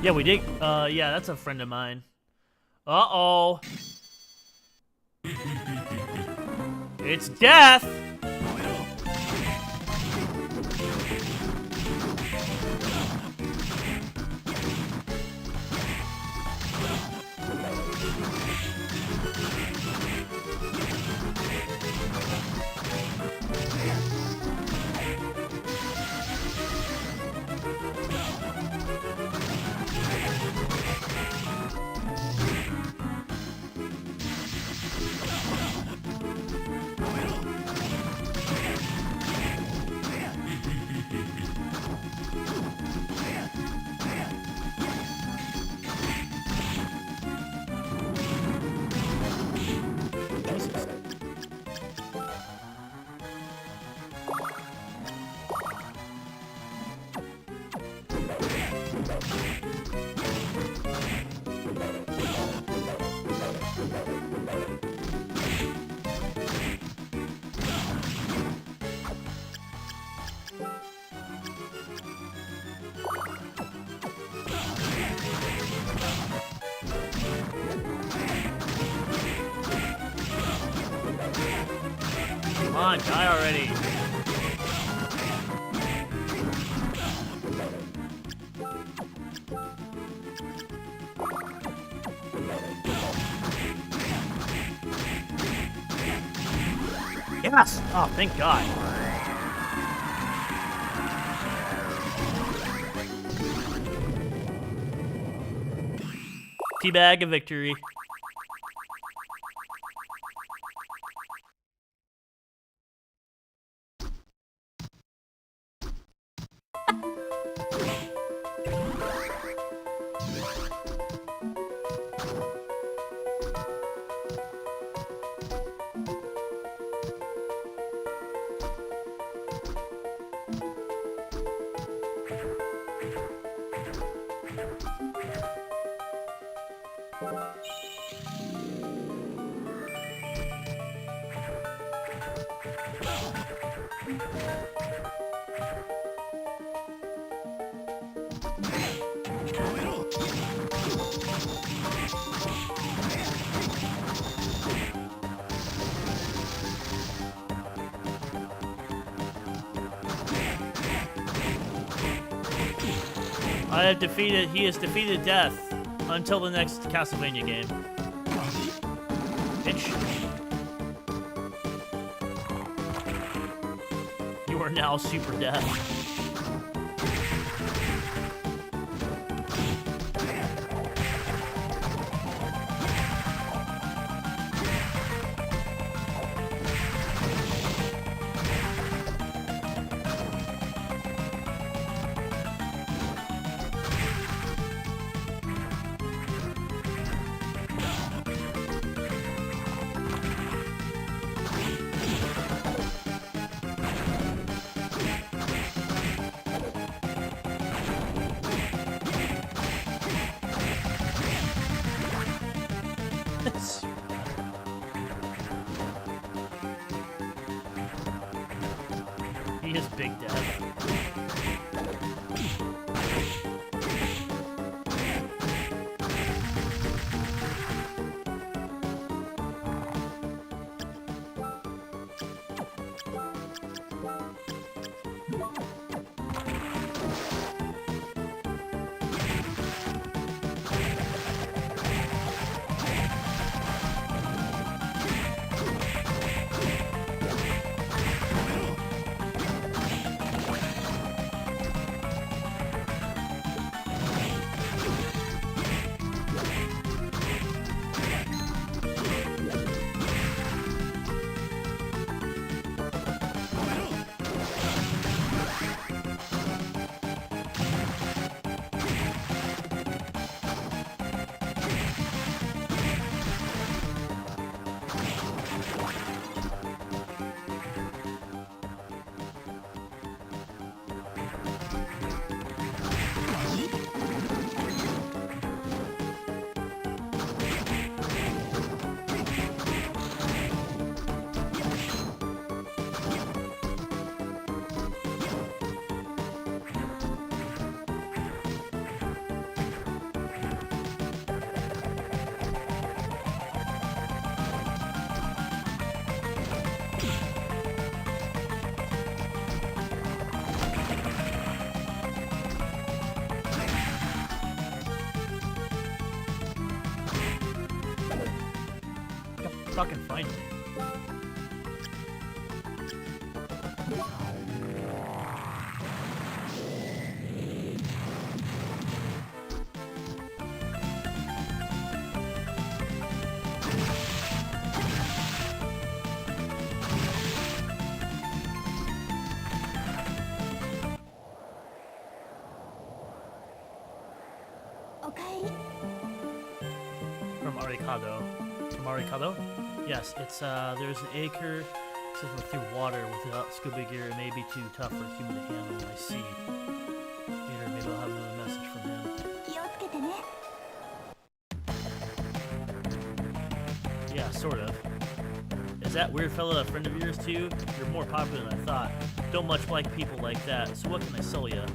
S1: Yeah, we did. Yeah, that's a friend of mine. Uh-oh. It's death! Come on, die already. Yes! Oh, thank God. Teabag a victory. He has defeated death until the next Castlevania game. Bitch. You are now super death. He is big death. Fucking finally. From Arikado. From Arikado? Yes, it's there's an acre accessible through water without scuba gear. It may be too tough for a human to handle. I see. Later, maybe I'll have another message from him. Yeah, sort of. Is that weird fella a friend of yours too? You're more popular than I thought. Don't much like people like that. So what can I sell ya?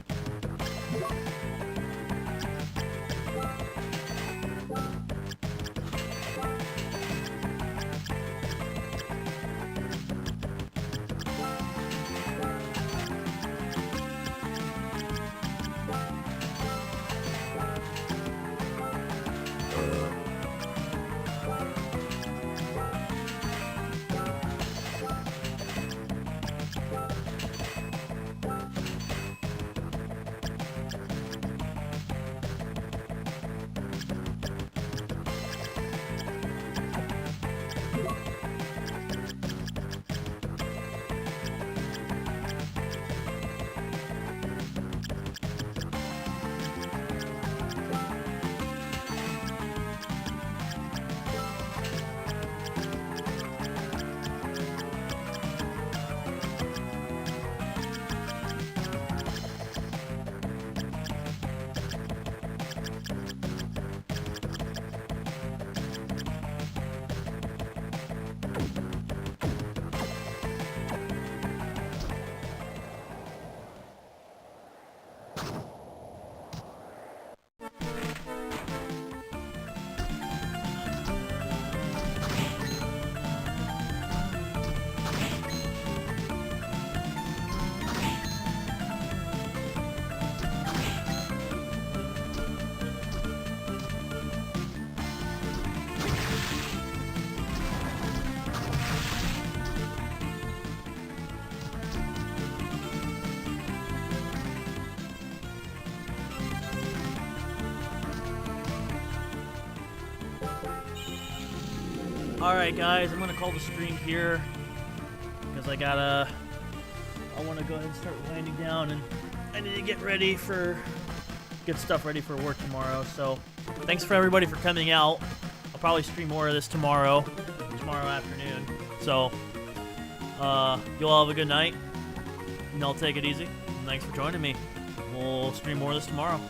S1: Alright guys, I'm gonna call the stream here because I want to go ahead and start winding down, and I need to get stuff ready for work tomorrow. So thanks for everybody for coming out. I'll probably stream more of this tomorrow afternoon. So you'll all have a good night, and I'll take it easy. Thanks for joining me. We'll stream more of this tomorrow.